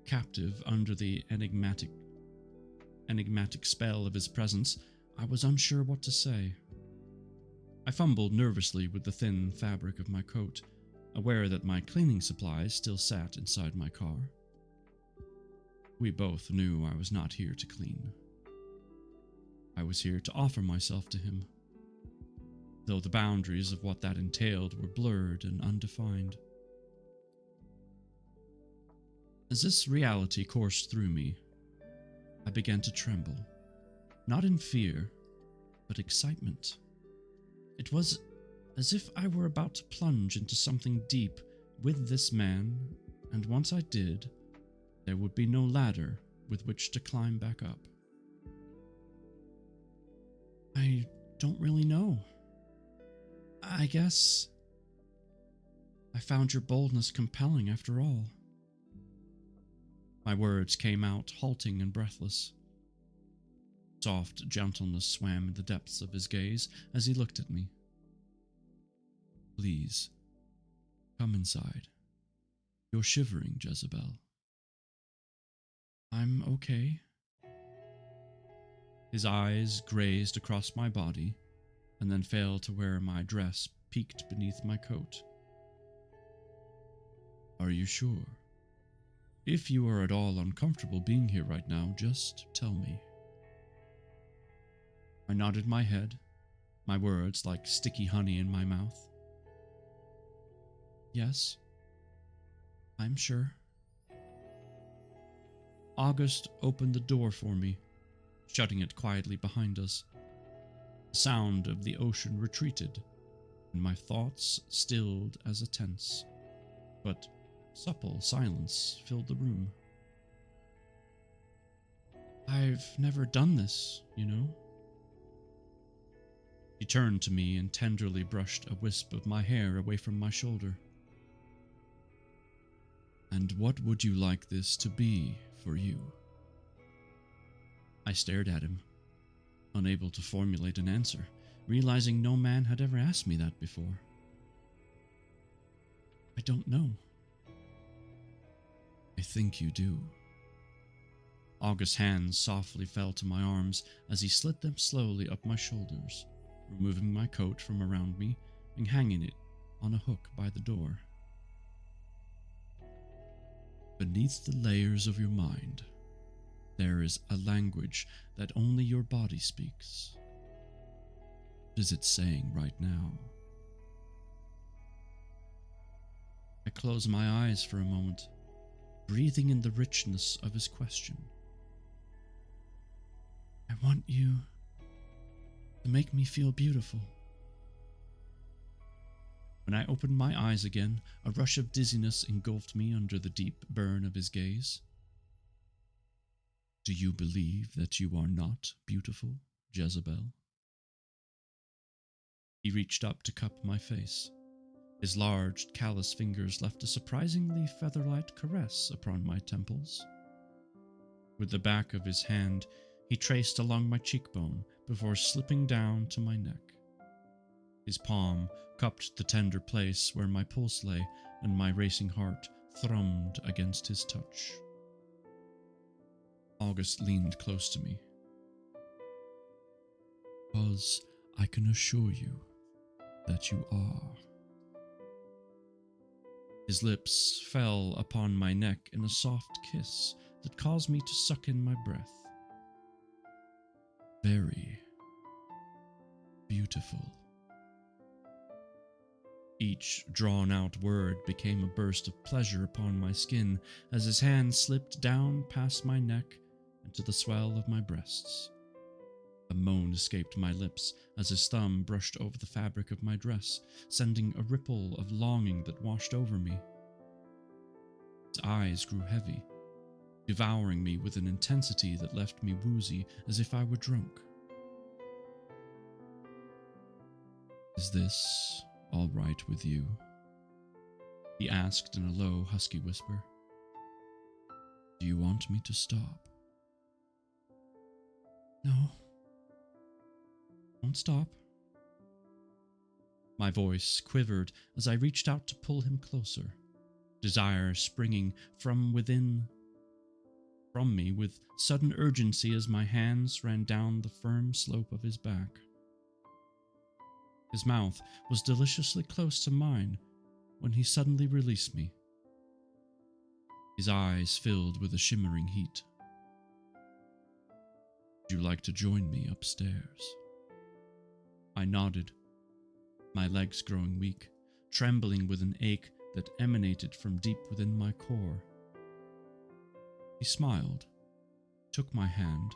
captive under the enigmatic spell of his presence, I was unsure what to say. I fumbled nervously with the thin fabric of my coat, aware that my cleaning supplies still sat inside my car. We both knew I was not here to clean. I was here to offer myself to him, though the boundaries of what that entailed were blurred and undefined. As this reality coursed through me, I began to tremble, not in fear, but excitement. It was as if I were about to plunge into something deep with this man, and once I did, there would be no ladder with which to climb back up. I don't really know. I guess I found your boldness compelling after all. My words came out halting and breathless. Soft gentleness swam in the depths of his gaze as he looked at me. Please, come inside. You're shivering, Jezebel. I'm okay. His eyes grazed across my body and then fell to where my dress peeked beneath my coat. Are you sure? If you are at all uncomfortable being here right now, just tell me. I nodded my head, my words like sticky honey in my mouth. Yes, I'm sure. August opened the door for me, shutting it quietly behind us. The sound of the ocean retreated, and my thoughts stilled as a tense, but supple silence filled the room. I've never done this, you know. He turned to me and tenderly brushed a wisp of my hair away from my shoulder. And what would you like this to be for you? I stared at him, unable to formulate an answer, realizing no man had ever asked me that before. I don't know. I think you do. August's hands softly fell to my arms as he slid them slowly up my shoulders, removing my coat from around me and hanging it on a hook by the door. Beneath the layers of your mind, there is a language that only your body speaks. What is it saying right now? I closed my eyes for a moment, breathing in the richness of his question. I want you to make me feel beautiful. When I opened my eyes again, a rush of dizziness engulfed me under the deep burn of his gaze. Do you believe that you are not beautiful, Jezebel? He reached up to cup my face. His large, callous fingers left a surprisingly feather-light caress upon my temples. With the back of his hand, he traced along my cheekbone before slipping down to my neck. His palm cupped the tender place where my pulse lay, and my racing heart thrummed against his touch. August leaned close to me. Because I can assure you that you are. His lips fell upon my neck in a soft kiss that caused me to suck in my breath. Very beautiful. Each drawn-out word became a burst of pleasure upon my skin as his hand slipped down past my neck and to the swell of my breasts. A moan escaped my lips as his thumb brushed over the fabric of my dress, sending a ripple of longing that washed over me. His eyes grew heavy, devouring me with an intensity that left me woozy as if I were drunk. Is this all right with you? He asked in a low, husky whisper. Do you want me to stop? No. Don't stop. My voice quivered as I reached out to pull him closer, desire springing from within. from me with sudden urgency as my hands ran down the firm slope of his back. His mouth was deliciously close to mine when he suddenly released me. His eyes filled with a shimmering heat. Would you like to join me upstairs? I nodded, my legs growing weak, trembling with an ache that emanated from deep within my core. He smiled, took my hand,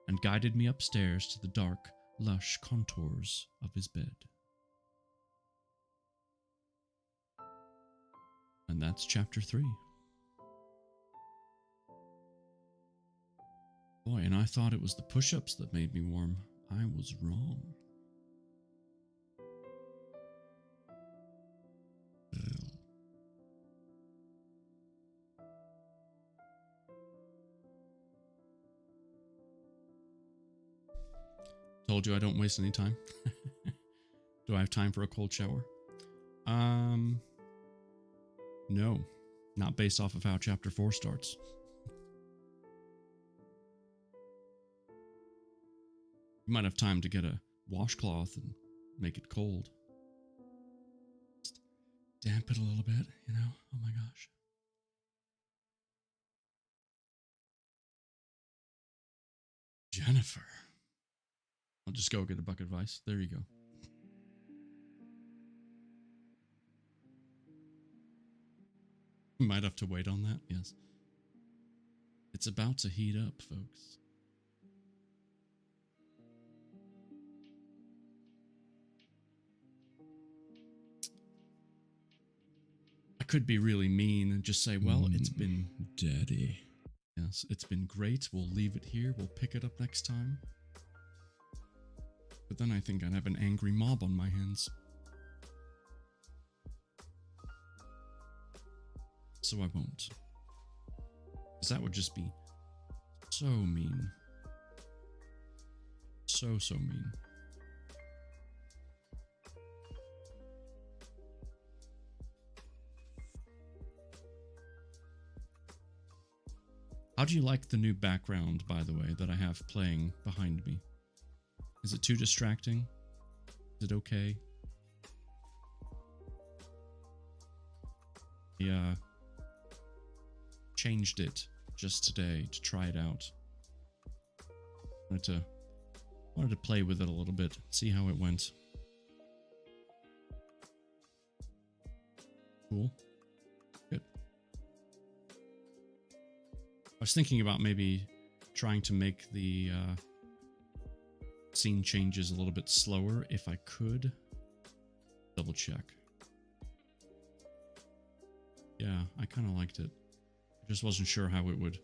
and guided me upstairs to the dark, lush contours of his bed. And that's chapter 3. Boy, and I thought it was the push-ups that made me warm. I was wrong. Told you I don't waste any time. Do I have time for a cold shower? No. Not based off of how chapter 4 starts. You might have time to get a washcloth and make it cold. Just damp it a little bit, you know? Oh my gosh. Jennifer. I'll just go get a bucket of ice. There you go. You might have to wait on that, yes. It's about to heat up, folks. I could be really mean and just say, well, it's been... Daddy. Yes, it's been great. We'll leave it here. We'll pick it up next time. But then I think I'd have an angry mob on my hands. So I won't. Because that would just be so mean. So mean. How do you like the new background, by the way, that I have playing behind me? Is it too distracting? Is it okay? Yeah. Changed it just today to try it out. Wanted to play with it a little bit, see how it went. Cool. Good. I was thinking about maybe trying to make the scene changes a little bit slower if I could. Double check. Yeah, I kind of liked it. I just wasn't sure how it would,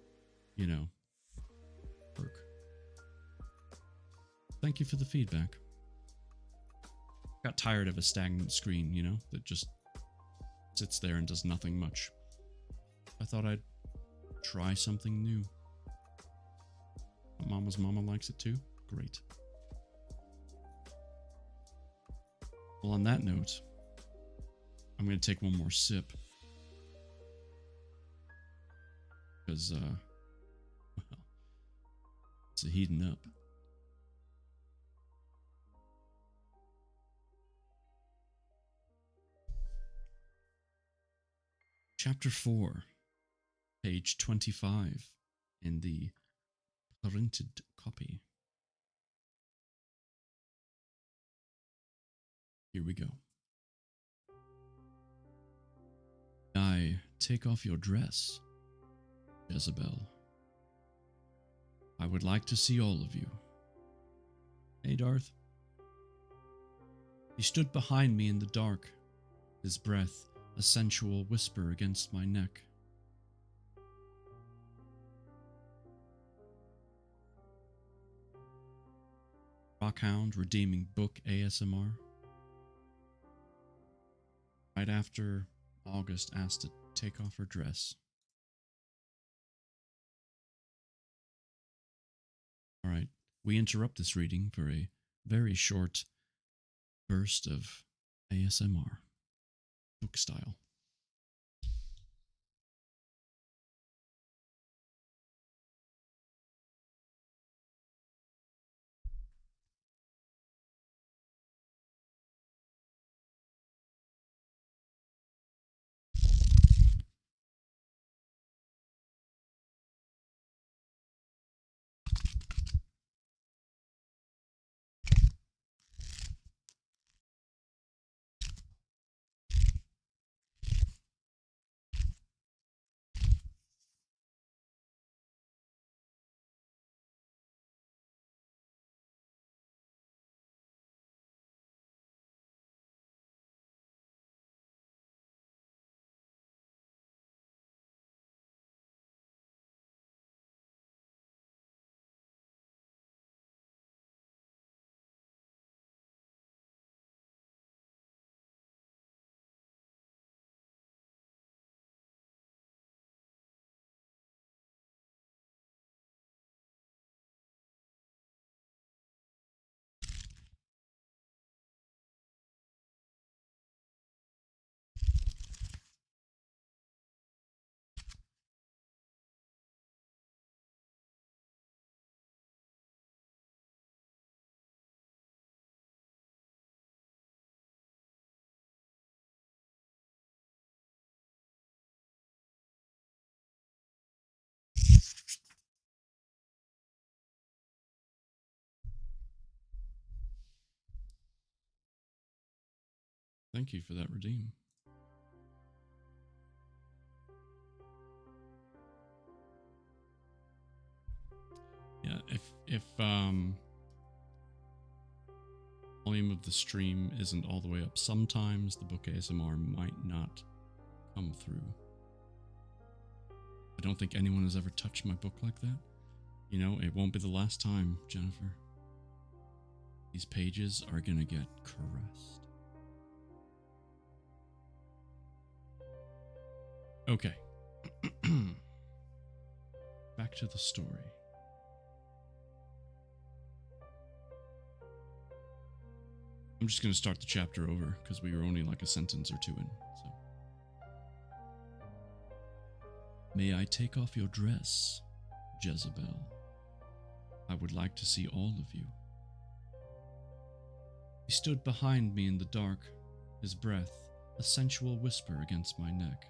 you know, work. Thank you for the feedback. Got tired of a stagnant screen, you know, that just sits there and does nothing much. I thought I'd try something new. Mama's mama likes it too? Great. Well, on that note, I'm going to take one more sip. Because, well, it's a heating up. Chapter 4, page 25 in the printed copy. Here we go. I take off your dress, Jezebel. I would like to see all of you. Hey, Darth. He stood behind me in the dark, his breath a sensual whisper against my neck. Rockhound redeeming book ASMR. Right after August asked to take off her dress. Alright, we interrupt this reading for a very short burst of ASMR. Book style. Thank you for that redeem. Yeah, if volume of the stream isn't all the way up, sometimes the book ASMR might not come through. I don't think anyone has ever touched my book like that. You know, it won't be the last time, Jennifer. These pages are gonna get caressed. Okay. Back to the story. I'm just going to start the chapter over because we were only like a sentence or two in. So. May I take off your dress, Jezebel? I would like to see all of you. He stood behind me in the dark, his breath a sensual whisper against my neck.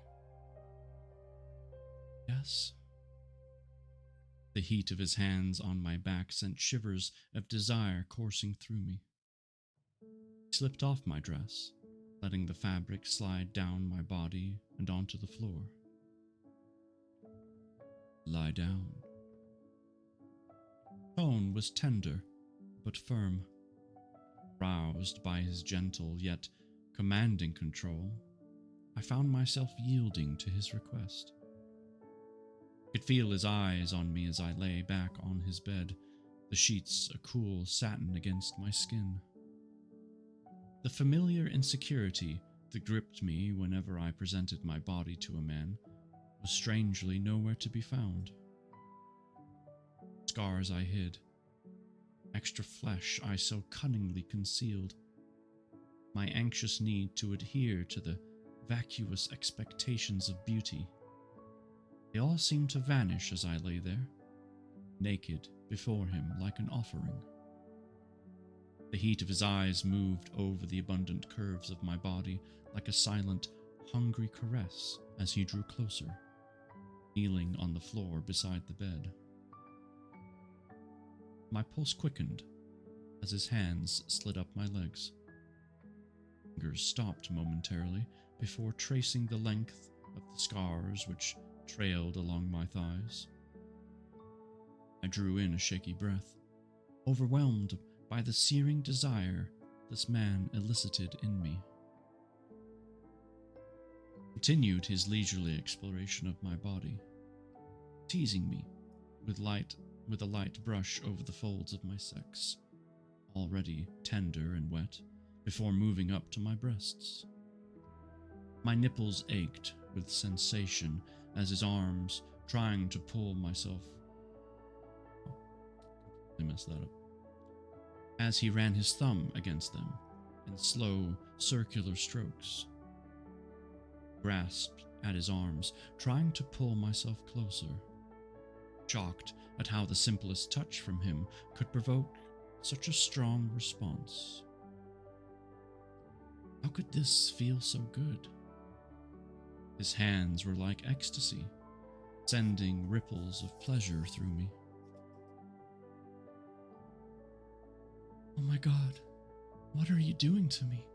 Yes? The heat of his hands on my back sent shivers of desire coursing through me. He slipped off my dress, letting the fabric slide down my body and onto the floor. Lie down. Tone was tender, but firm. Roused by his gentle yet commanding control, I found myself yielding to his request. I could feel his eyes on me as I lay back on his bed, the sheets a cool satin against my skin. The familiar insecurity that gripped me whenever I presented my body to a man was strangely nowhere to be found. Scars I hid, extra flesh I so cunningly concealed, my anxious need to adhere to the vacuous expectations of beauty, they all seemed to vanish as I lay there, naked before him like an offering. The heat of his eyes moved over the abundant curves of my body like a silent, hungry caress as he drew closer, kneeling on the floor beside the bed. My pulse quickened as his hands slid up my legs. Fingers stopped momentarily before tracing the length of the scars which trailed along my thighs. I drew in a shaky breath, overwhelmed by the searing desire this man elicited in me. Continued his leisurely exploration of my body, teasing me with a light brush over the folds of my sex, already tender and wet, before moving up to my breasts. My nipples ached with sensation as his arms, trying to pull myself... I messed that up. As he ran his thumb against them in slow, circular strokes. Grasped at his arms, trying to pull myself closer. Shocked at how the simplest touch from him could provoke such a strong response. How could this feel so good? His hands were like ecstasy, sending ripples of pleasure through me. Oh my God, what are you doing to me?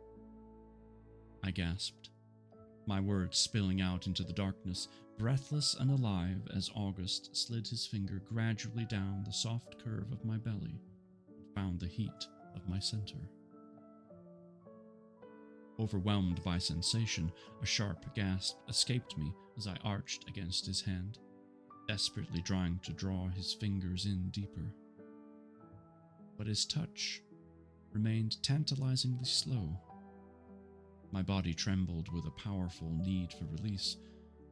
I gasped, my words spilling out into the darkness, breathless and alive as August slid his finger gradually down the soft curve of my belly and found the heat of my center. Overwhelmed by sensation, a sharp gasp escaped me as I arched against his hand, desperately trying to draw his fingers in deeper. But his touch remained tantalizingly slow. My body trembled with a powerful need for release,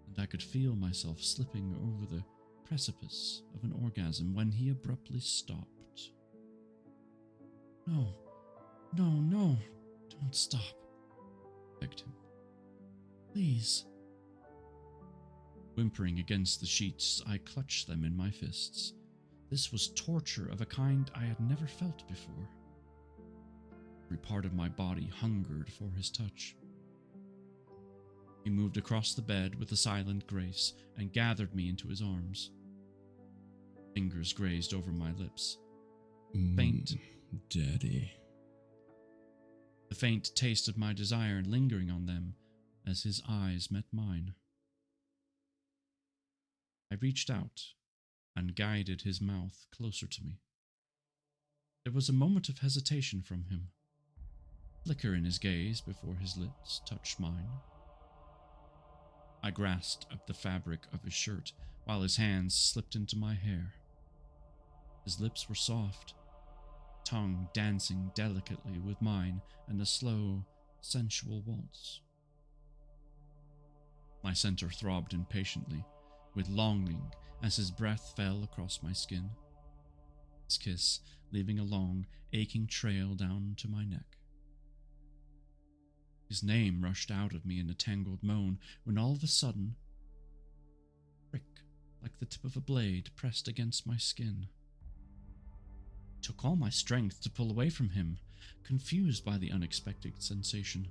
and I could feel myself slipping over the precipice of an orgasm when he abruptly stopped. No, don't stop, I begged him. Please. Whimpering against the sheets, I clutched them in my fists. This was torture of a kind I had never felt before. Every part of my body hungered for his touch. He moved across the bed with a silent grace and gathered me into his arms. Fingers grazed over my lips. Faint. Daddy. the faint taste of my desire lingering on them as his eyes met mine. I reached out and guided his mouth closer to me. There was a moment of hesitation from him, flicker in his gaze before his lips touched mine. I grasped at the fabric of his shirt while his hands slipped into my hair. His lips were soft, tongue dancing delicately with mine in a slow, sensual waltz. My center throbbed impatiently, with longing as his breath fell across my skin, his kiss leaving a long, aching trail down to my neck. His name rushed out of me in a tangled moan when all of a sudden, prick, like the tip of a blade pressed against my skin. It took all my strength to pull away from him, confused by the unexpected sensation.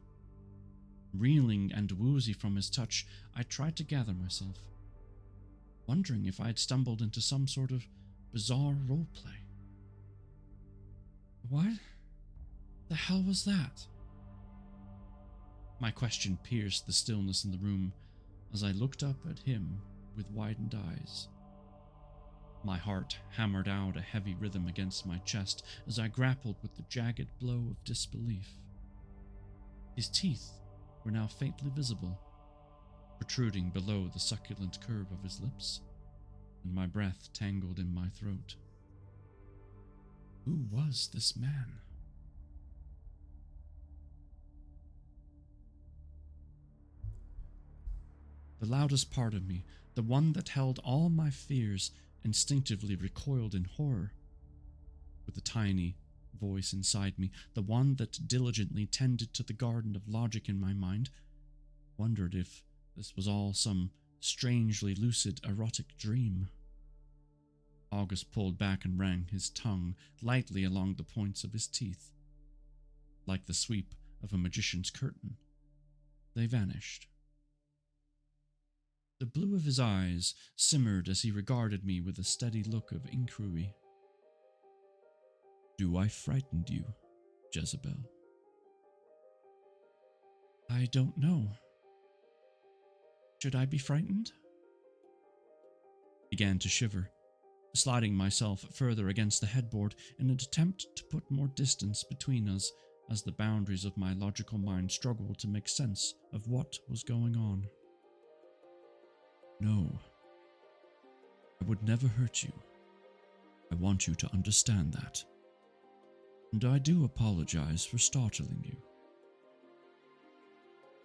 Reeling and woozy from his touch, I tried to gather myself, wondering if I had stumbled into some sort of bizarre roleplay. What the hell was that? My question pierced the stillness in the room as I looked up at him with widened eyes. My heart hammered out a heavy rhythm against my chest as I grappled with the jagged blow of disbelief. His teeth were now faintly visible, protruding below the succulent curve of his lips, and my breath tangled in my throat. Who was this man? The loudest part of me, the one that held all my fears, instinctively recoiled in horror. With the tiny voice inside me, the one that diligently tended to the garden of logic in my mind, wondered if this was all some strangely lucid erotic dream. August pulled back and ran his tongue lightly along the points of his teeth. Like the sweep of a magician's curtain, they vanished. The blue of his eyes simmered as he regarded me with a steady look of inquiry. Do I frighten you, Jezebel? I don't know. Should I be frightened? I began to shiver, sliding myself further against the headboard in an attempt to put more distance between us as the boundaries of my logical mind struggled to make sense of what was going on. No, I would never hurt you. I want you to understand that. And I do apologize for startling you.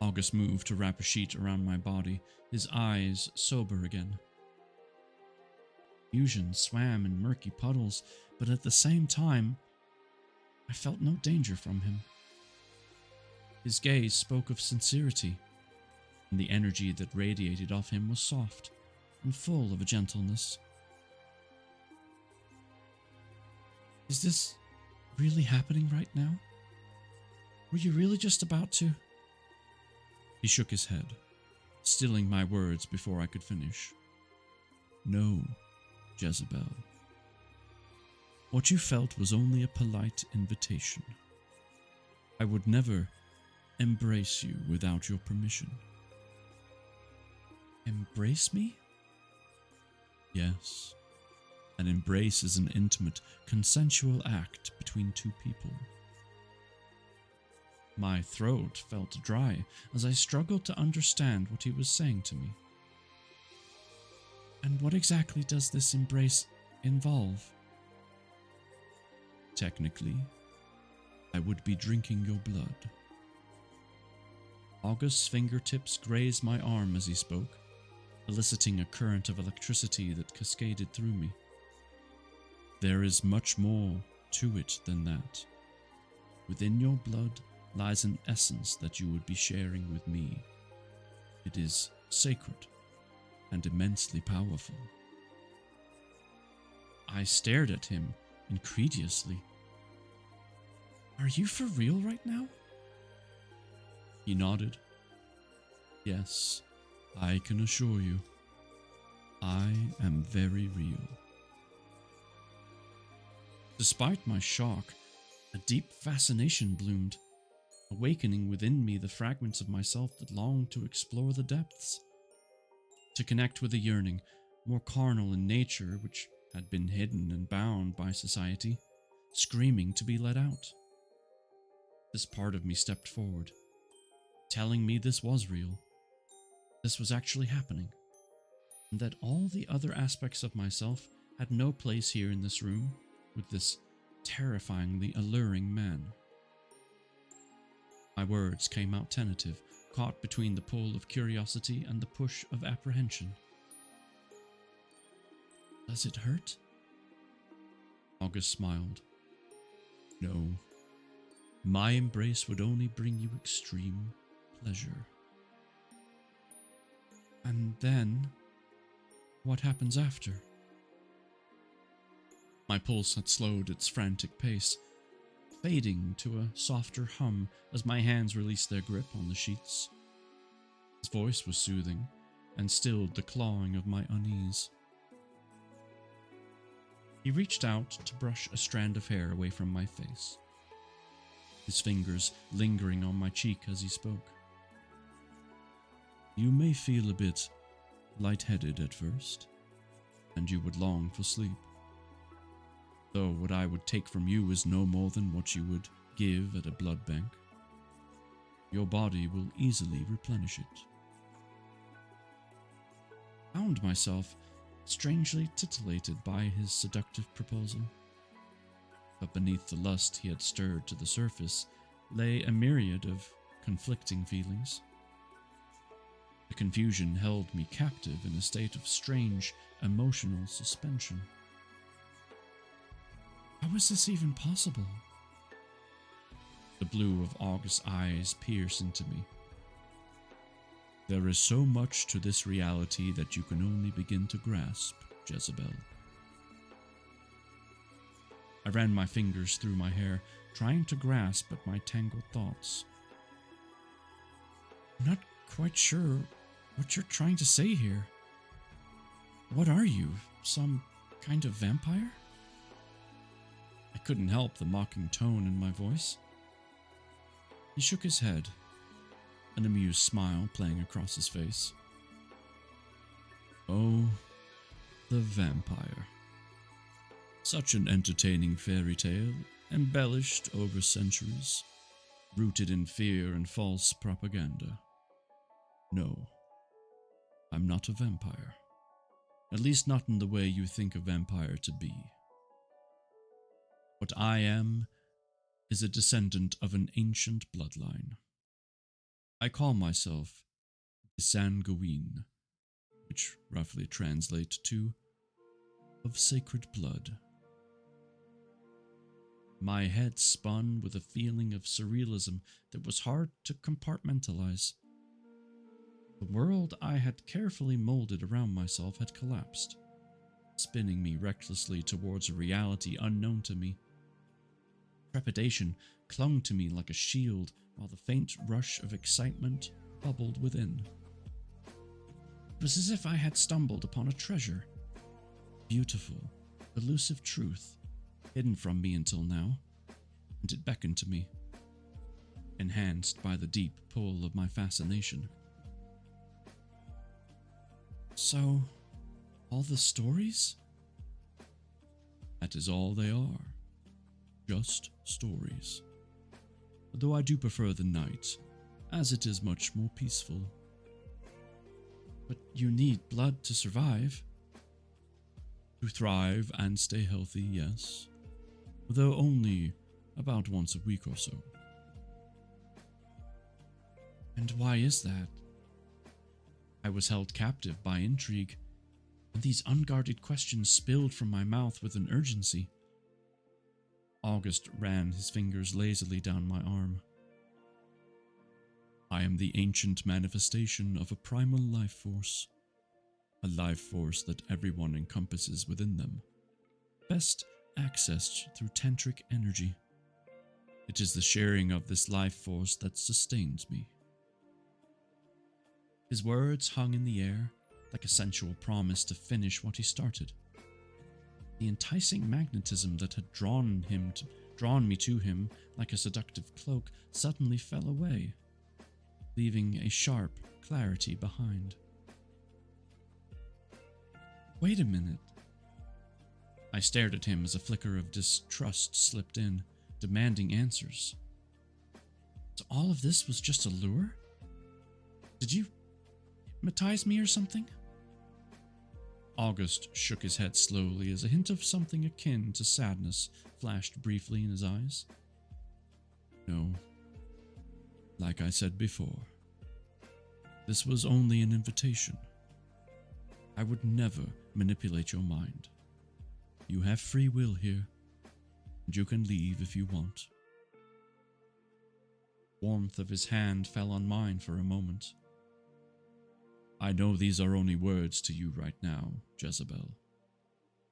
August moved to wrap a sheet around my body, his eyes sober again. Fusion swam in murky puddles, but at the same time, I felt no danger from him. His gaze spoke of sincerity, and the energy that radiated off him was soft and full of a gentleness. Is this really happening right now? Were you really just about to? He shook his head, stilling my words before I could finish. No, Jezebel. What you felt was only a polite invitation. I would never embrace you without your permission. Embrace me? Yes. An embrace is an intimate, consensual act between two people. My throat felt dry as I struggled to understand what he was saying to me. And what exactly does this embrace involve? Technically, I would be drinking your blood. August's fingertips grazed my arm as he spoke, eliciting a current of electricity that cascaded through me. There is much more to it than that. Within your blood lies an essence that you would be sharing with me. It is sacred and immensely powerful. I stared at him incredulously. Are you for real right now? He nodded. Yes, I can assure you, I am very real. Despite my shock, a deep fascination bloomed. awakening within me the fragments of myself that longed to explore the depths, to connect with a yearning more carnal in nature which had been hidden and bound by society, screaming to be let out. This part of me stepped forward, telling me this was real, this was actually happening, and that all the other aspects of myself had no place here in this room with this terrifyingly alluring man. My words came out tentative, caught between the pull of curiosity and the push of apprehension. Does it hurt? August smiled. No. My embrace would only bring you extreme pleasure. And then, what happens after? My pulse had slowed its frantic pace, fading to a softer hum as my hands released their grip on the sheets. His voice was soothing and stilled the clawing of my unease. He reached out to brush a strand of hair away from my face, his fingers lingering on my cheek as he spoke. You may feel a bit lightheaded at first, and you would long for sleep. Though what I would take from you is no more than what you would give at a blood bank. Your body will easily replenish it. I found myself strangely titillated by his seductive proposal. But beneath the lust he had stirred to the surface lay a myriad of conflicting feelings. The confusion held me captive in a state of strange emotional suspension. How is this even possible? The blue of August's eyes pierced into me. There is so much to this reality that you can only begin to grasp, Jezebel. I ran my fingers through my hair, trying to grasp at my tangled thoughts. I'm not quite sure what you're trying to say here. What are you? Some kind of vampire? I couldn't help the mocking tone in my voice. He shook his head, an amused smile playing across his face. Oh, the vampire. Such an entertaining fairy tale, embellished over centuries, rooted in fear and false propaganda. No, I'm not a vampire. At least not in the way you think a vampire to be. What I am is a descendant of an ancient bloodline. I call myself Sanguine, which roughly translates to of sacred blood. My head spun with a feeling of surrealism that was hard to compartmentalize. The world I had carefully molded around myself had collapsed, spinning me recklessly towards a reality unknown to me. Trepidation clung to me like a shield, while the faint rush of excitement bubbled within. It was as if I had stumbled upon a treasure, beautiful, elusive truth, hidden from me until now, and it beckoned to me, enhanced by the deep pull of my fascination. So, all the stories? That is all they are. Just stories. Though I do prefer the night, as it is much more peaceful. But you need blood to survive. To thrive and stay healthy, yes. Though only about once a week or so. And why is that? I was held captive by intrigue, and these unguarded questions spilled from my mouth with an urgency. August ran his fingers lazily down my arm. I am the ancient manifestation of a primal life force. A life force that everyone encompasses within them. Best accessed through tantric energy. It is the sharing of this life force that sustains me. His words hung in the air like a sensual promise to finish what he started. The enticing magnetism that had drawn drawn me to him like a seductive cloak, suddenly fell away, leaving a sharp clarity behind. Wait a minute. I stared at him as a flicker of distrust slipped in, demanding answers. So all of this was just a lure? Did you hypnotize me or something? August shook his head slowly as a hint of something akin to sadness flashed briefly in his eyes. No. Like I said before, this was only an invitation. I would never manipulate your mind. You have free will here, and you can leave if you want. Warmth of his hand fell on mine for a moment. I know these are only words to you right now, Jezebel,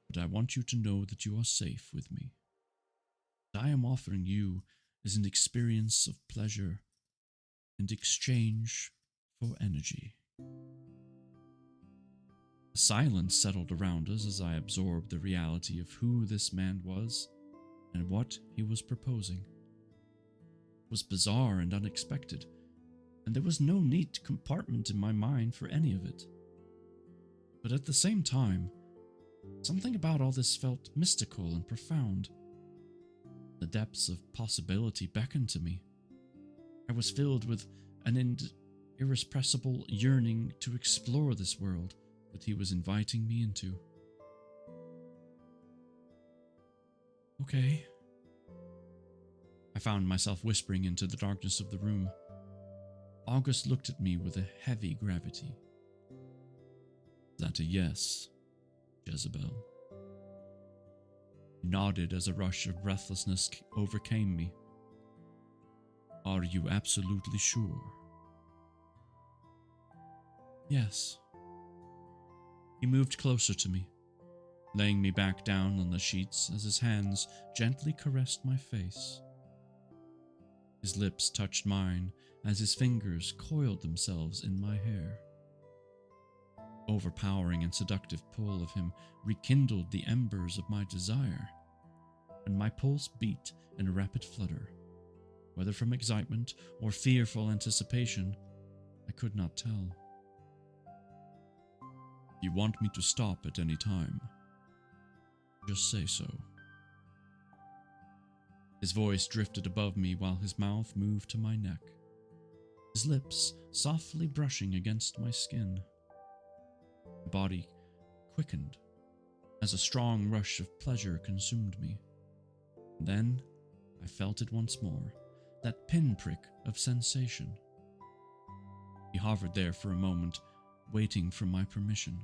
but I want you to know that you are safe with me. What I am offering you is an experience of pleasure in exchange for energy. A silence settled around us as I absorbed the reality of who this man was and what he was proposing. It was bizarre and unexpected, and there was no neat compartment in my mind for any of it. But at the same time, something about all this felt mystical and profound. The depths of possibility beckoned to me. I was filled with an irrepressible yearning to explore this world that he was inviting me into. Okay. I found myself whispering into the darkness of the room. August looked at me with a heavy gravity. Is that a yes, Jezebel? I nodded as a rush of breathlessness overcame me. Are you absolutely sure? Yes. He moved closer to me, laying me back down on the sheets as his hands gently caressed my face. His lips touched mine as his fingers coiled themselves in my hair. Overpowering and seductive pull of him rekindled the embers of my desire, and my pulse beat in a rapid flutter. Whether from excitement or fearful anticipation, I could not tell. You want me to stop at any time? Just say so. His voice drifted above me while his mouth moved to my neck, his lips softly brushing against my skin. My body quickened as a strong rush of pleasure consumed me. Then I felt it once more, that pinprick of sensation. He hovered there for a moment, waiting for my permission.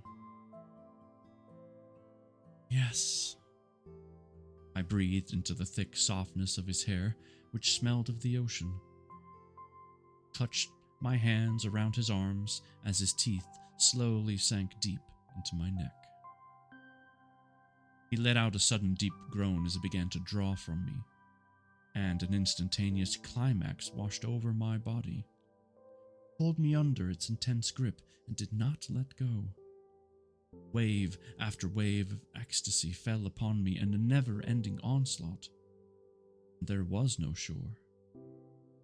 Yes. I breathed into the thick softness of his hair, which smelled of the ocean. Clutched my hands around his arms as his teeth slowly sank deep into my neck. He let out a sudden deep groan as he began to draw from me, and an instantaneous climax washed over my body, pulled me under its intense grip, and did not let go. Wave after wave of ecstasy fell upon me in a never-ending onslaught. There was no shore.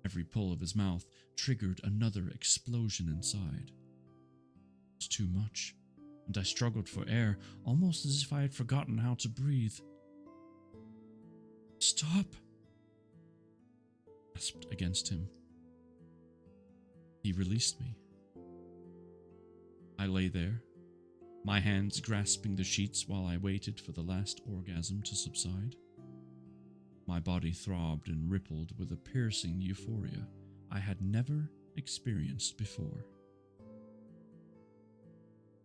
Every pull of his mouth triggered another explosion inside. It was too much, and I struggled for air, almost as if I had forgotten how to breathe. Stop! I gasped against him. He released me. I lay there, my hands grasping the sheets while I waited for the last orgasm to subside. My body throbbed and rippled with a piercing euphoria I had never experienced before.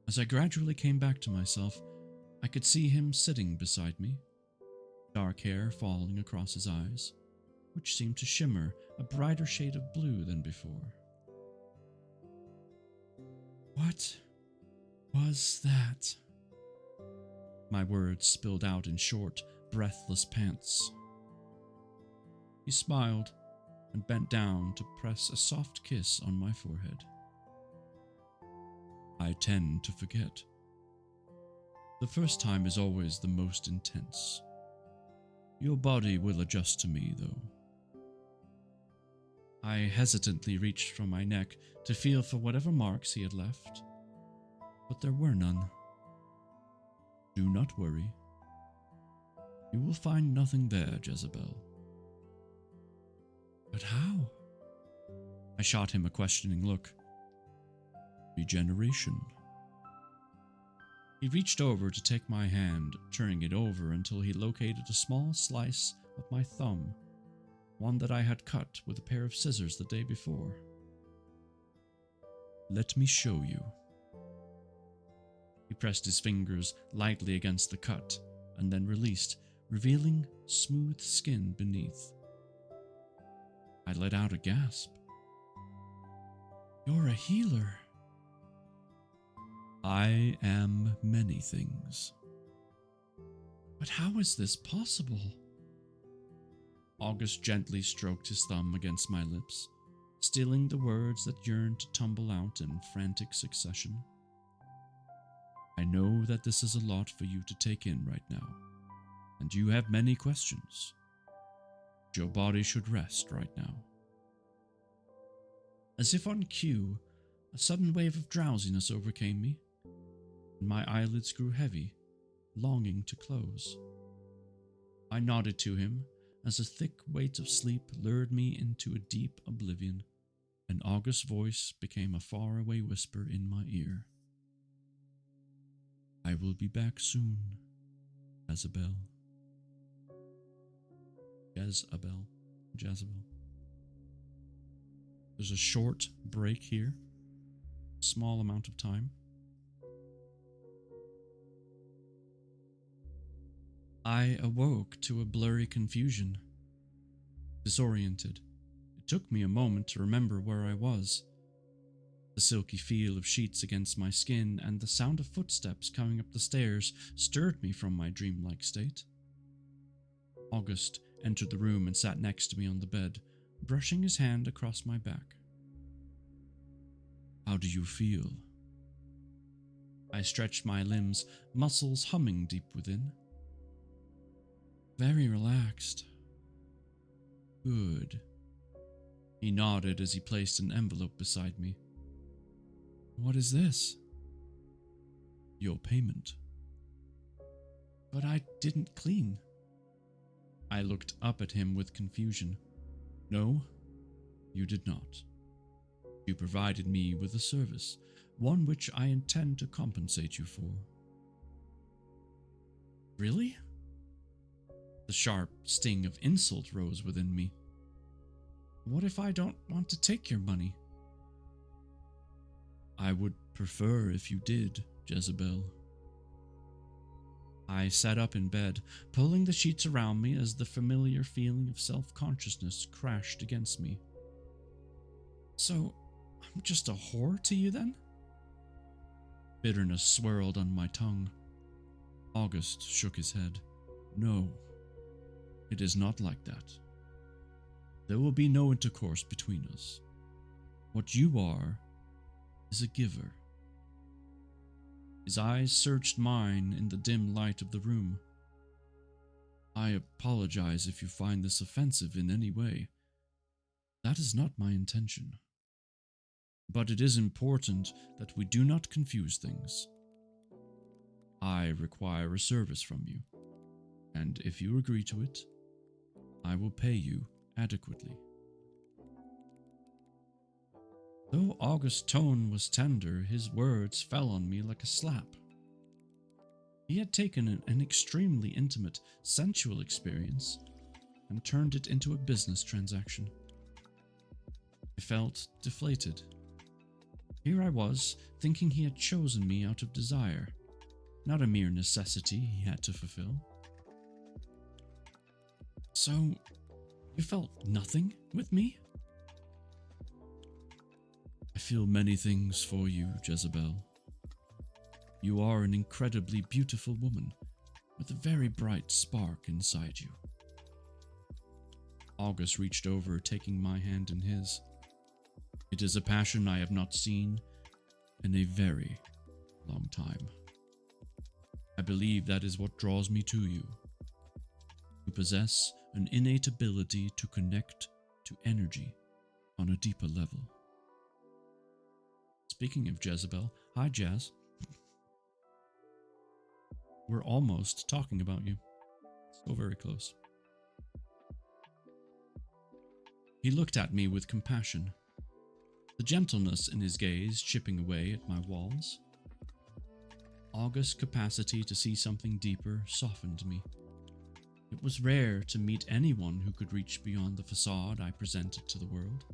As I gradually came back to myself, I could see him sitting beside me, dark hair falling across his eyes, which seemed to shimmer a brighter shade of blue than before. What was that? My words spilled out in short, breathless pants. He smiled and bent down to press a soft kiss on my forehead. I tend to forget. The first time is always the most intense. Your body will adjust to me, though. I hesitantly reached for my neck to feel for whatever marks he had left, but there were none. Do not worry. You will find nothing there, Jezebel. But how? I shot him a questioning look. Regeneration. He reached over to take my hand, turning it over until he located a small slice of my thumb, one that I had cut with a pair of scissors the day before. Let me show you. He pressed his fingers lightly against the cut and then released, revealing smooth skin beneath. I let out a gasp. You're a healer. I am many things. But how is this possible? August gently stroked his thumb against my lips, stilling the words that yearned to tumble out in frantic succession. I know that this is a lot for you to take in right now, and you have many questions. Your body should rest right now. As if on cue, a sudden wave of drowsiness overcame me, and my eyelids grew heavy, longing to close. I nodded to him as a thick weight of sleep lured me into a deep oblivion, and August's voice became a faraway whisper in my ear. I will be back soon, Jezebel. Jezebel. There's a short break here, a small amount of time. I awoke to a blurry confusion. Disoriented, it took me a moment to remember where I was. The silky feel of sheets against my skin and the sound of footsteps coming up the stairs stirred me from my dreamlike state. August entered the room and sat next to me on the bed, brushing his hand across my back. How do you feel? I stretched my limbs, muscles humming deep within. Very relaxed. Good. He nodded as he placed an envelope beside me. What is this? Your payment. But I didn't clean. I looked up at him with confusion. No, you did not. You provided me with a service, one which I intend to compensate you for. Really? The sharp sting of insult rose within me. What if I don't want to take your money? I would prefer if you did, Jezebel. I sat up in bed, pulling the sheets around me as the familiar feeling of self-consciousness crashed against me. So, I'm just a whore to you then? Bitterness swirled on my tongue. August shook his head. No, it is not like that. There will be no intercourse between us. What you are is a giver. His eyes searched mine in the dim light of the room. I apologize if you find this offensive in any way. That is not my intention. But it is important that we do not confuse things. I require a service from you, and if you agree to it, I will pay you adequately. Though August's tone was tender, his words fell on me like a slap. He had taken an extremely intimate, sensual experience and turned it into a business transaction. I felt deflated. Here I was, thinking he had chosen me out of desire, not a mere necessity he had to fulfill. So, you felt nothing with me? I feel many things for you, Jezebel. You are an incredibly beautiful woman with a very bright spark inside you. August reached over, taking my hand in his. It is a passion I have not seen in a very long time. I believe that is what draws me to you. You possess an innate ability to connect to energy on a deeper level. Speaking of Jezebel, hi Jazz. We're almost talking about you. So very close. He looked at me with compassion, the gentleness in his gaze chipping away at my walls. August's capacity to see something deeper softened me. It was rare to meet anyone who could reach beyond the facade I presented to the world.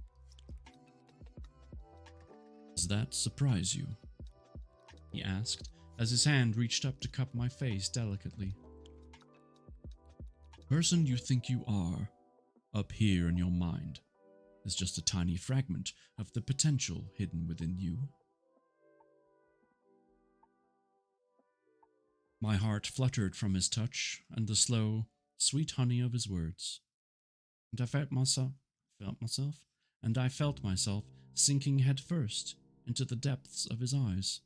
Does that surprise you? He asked, as his hand reached up to cup my face delicately. The person you think you are, up here in your mind, is just a tiny fragment of the potential hidden within you. My heart fluttered from his touch and the slow, sweet honey of his words. And I felt myself sinking headfirst into the depths of his eyes.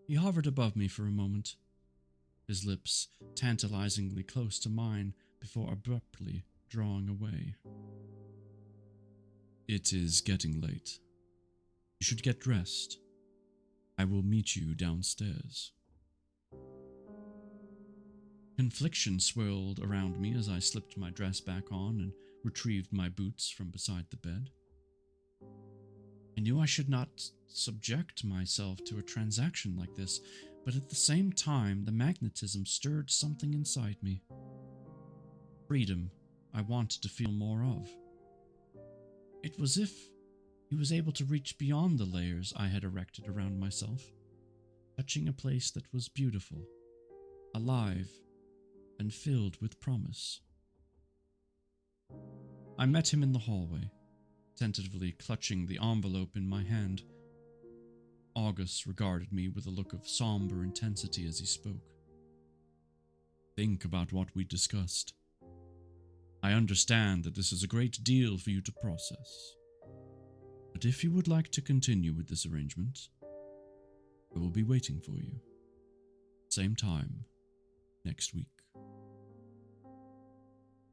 He hovered above me for a moment, his lips tantalizingly close to mine before abruptly drawing away. It is getting late. You should get dressed. I will meet you downstairs. Confliction swirled around me as I slipped my dress back on and retrieved my boots from beside the bed. I knew I should not subject myself to a transaction like this, but at the same time, the magnetism stirred something inside me. Freedom I wanted to feel more of. It was if he was able to reach beyond the layers I had erected around myself, touching a place that was beautiful, alive, and filled with promise. I met him in the hallway, tentatively clutching the envelope in my hand. August regarded me with a look of somber intensity as he spoke. Think about what we discussed. I understand that this is a great deal for you to process. But if you would like to continue with this arrangement, I will be waiting for you. Same time, next week.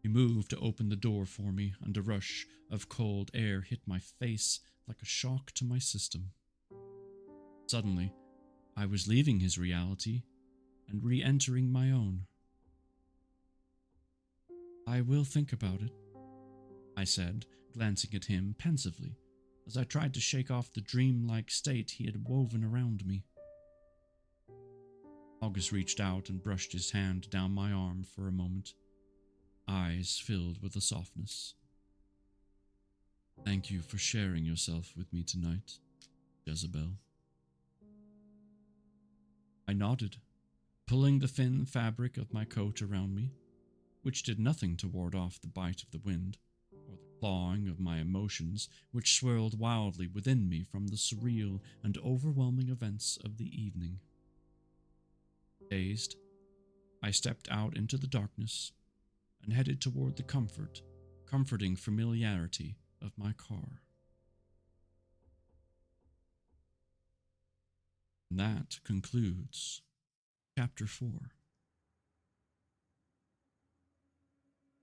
He moved to open the door for me, and a rush of cold air hit my face like a shock to my system. Suddenly, I was leaving his reality and re-entering my own. I will think about it, I said, glancing at him pensively as I tried to shake off the dreamlike state he had woven around me. August reached out and brushed his hand down my arm for a moment, eyes filled with a softness. Thank you for sharing yourself with me tonight, Jezebel. I nodded, pulling the thin fabric of my coat around me, which did nothing to ward off the bite of the wind, or the clawing of my emotions which swirled wildly within me from the surreal and overwhelming events of the evening. Dazed, I stepped out into the darkness and headed toward the comforting familiarity of my car. And that concludes Chapter 4.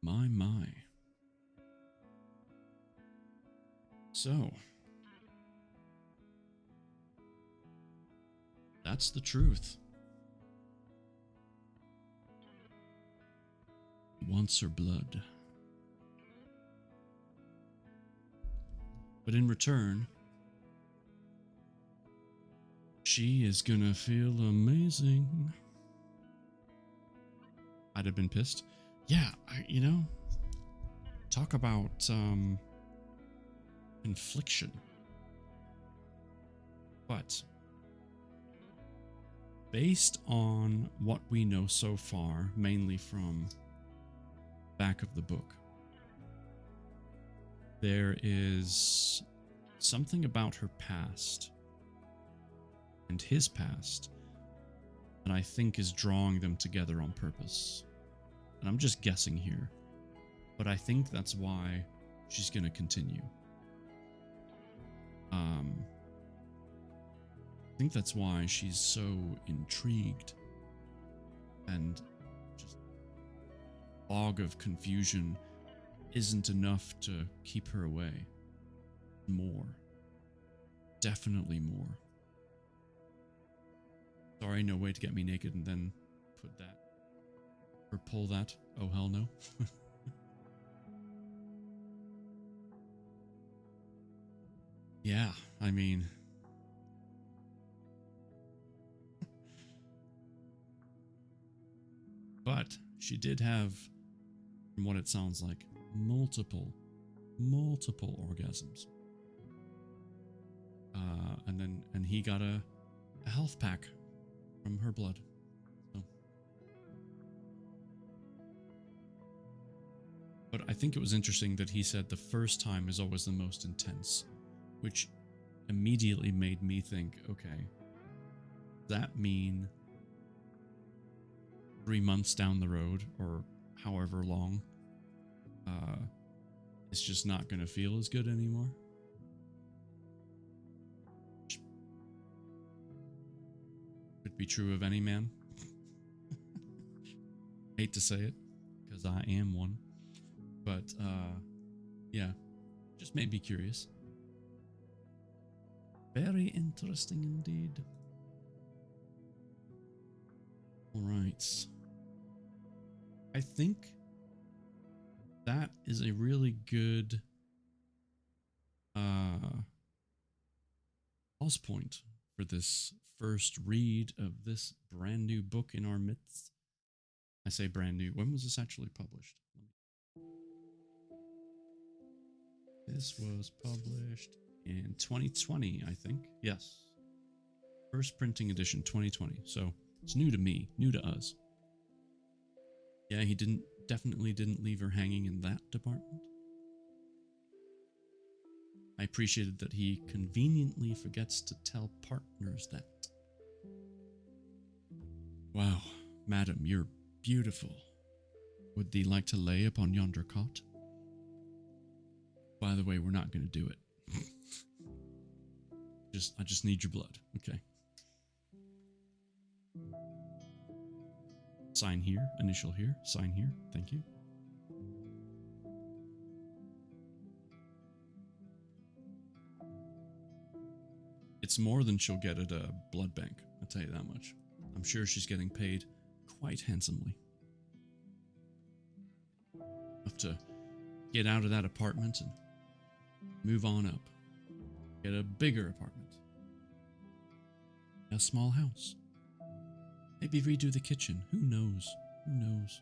My. So, that's the truth. He wants her blood. But in return, she is gonna feel amazing. I'd have been pissed. Yeah, talk about confliction. But based on what we know so far, mainly from back of the book, there is something about her past and his past that I think is drawing them together on purpose. And I'm just guessing here, but I think that's why she's going to continue. I think that's why she's so intrigued and just fog of confusion isn't enough to keep her away. More. Definitely more. Sorry, no way to get me naked and then put that or pull that. Oh, hell no. Yeah, I mean, but she did have, from what it sounds like, multiple orgasms. And he got a health pack from her blood. So. But I think it was interesting that he said the first time is always the most intense, which immediately made me think, okay, does that mean 3 months down the road, or however long, it's just not going to feel as good anymore? Could be true of any man. Hate to say it, because I am one. But, yeah, just made me curious. Very interesting indeed. All right. I think that is a really good pause point for this first read of this brand new book in our midst. I say brand new. When was this actually published? This was published in 2020, I think. Yes. First printing edition, 2020. So it's new to me, new to us. Yeah, he definitely didn't leave her hanging in that department. I appreciated that he conveniently forgets to tell partners that. Wow, madam, you're beautiful. Would thee like to lay upon yonder cot? By the way, we're not going to do it. I just need your blood. Okay. Sign here, initial here, sign here. Thank you. It's more than she'll get at a blood bank, I'll tell you that much. I'm sure she's getting paid quite handsomely. Enough to get out of that apartment and move on up. Get a bigger apartment. A small house. Maybe redo the kitchen. Who knows? Who knows?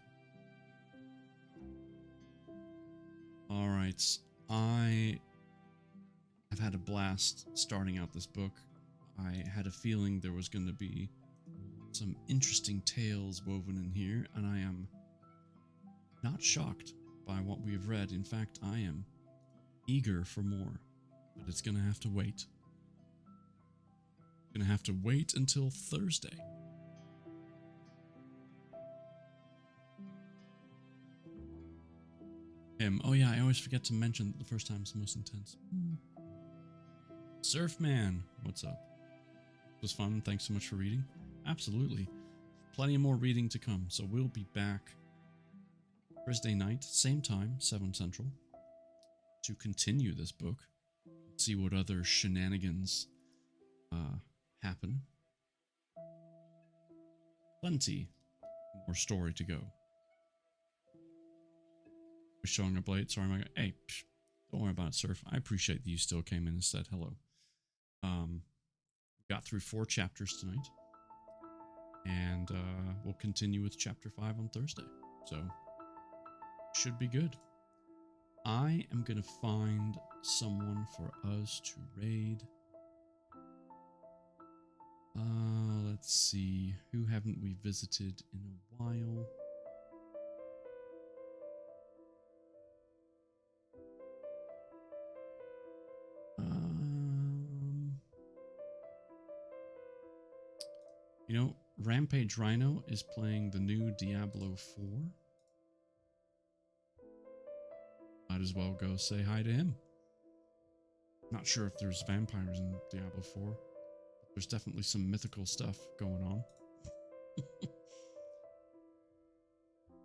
Alright. I have had a blast starting out this book. I had a feeling there was going to be some interesting tales woven in here, and I am not shocked by what we have read. In fact, I am eager for more, but it's going to have to wait. Going to have to wait until Thursday. Oh yeah, I always forget to mention that the first time is the most intense. Surfman, what's up? It was fun. Thanks so much for reading. Absolutely. Plenty of more reading to come, so we'll be back Thursday night, same time, 7 Central, to continue this book, see what other shenanigans happen. Plenty more story to go. We're showing up late. Sorry, my guy. Hey, don't worry about it, Surf. I appreciate that you still came in and said hello. Got through 4 chapters tonight, and we'll continue with chapter 5 on Thursday. So should be good. I am gonna find someone for us to raid. Let's see. Who haven't we visited in a while? You know, Rampage Rhino is playing the new Diablo 4. Might as well go say hi to him. Not sure if there's vampires in Diablo 4. But there's definitely some mythical stuff going on.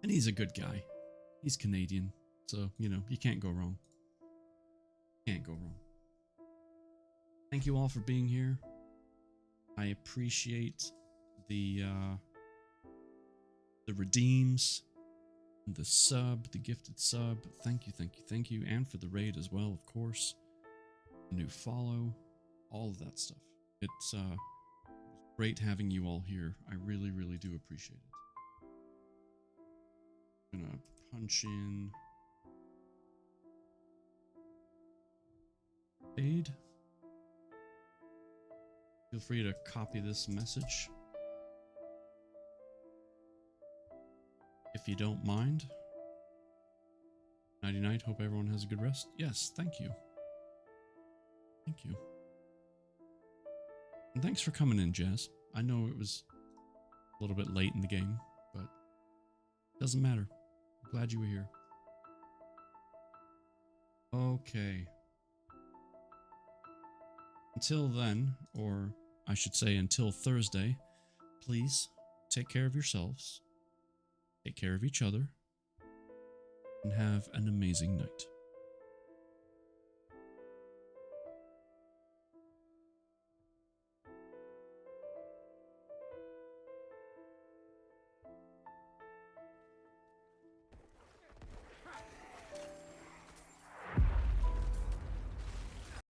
And he's a good guy. He's Canadian, so, you know, you can't go wrong. Can't go wrong. Thank you all for being here. I appreciate the redeems, the sub, the gifted sub. Thank you, thank you, thank you. And for the raid as well, of course. The new follow, all of that stuff. It's great having you all here. I really, really do appreciate it. I'm gonna punch in aid. Feel free to copy this message if you don't mind. Nighty night. Hope everyone has a good rest. Yes, thank you. Thank you. And thanks for coming in, Jazz. I know it was a little bit late in the game, but it doesn't matter. I'm glad you were here. Okay. Until then, or I should say until Thursday, please take care of yourselves, take care of each other, and have an amazing night.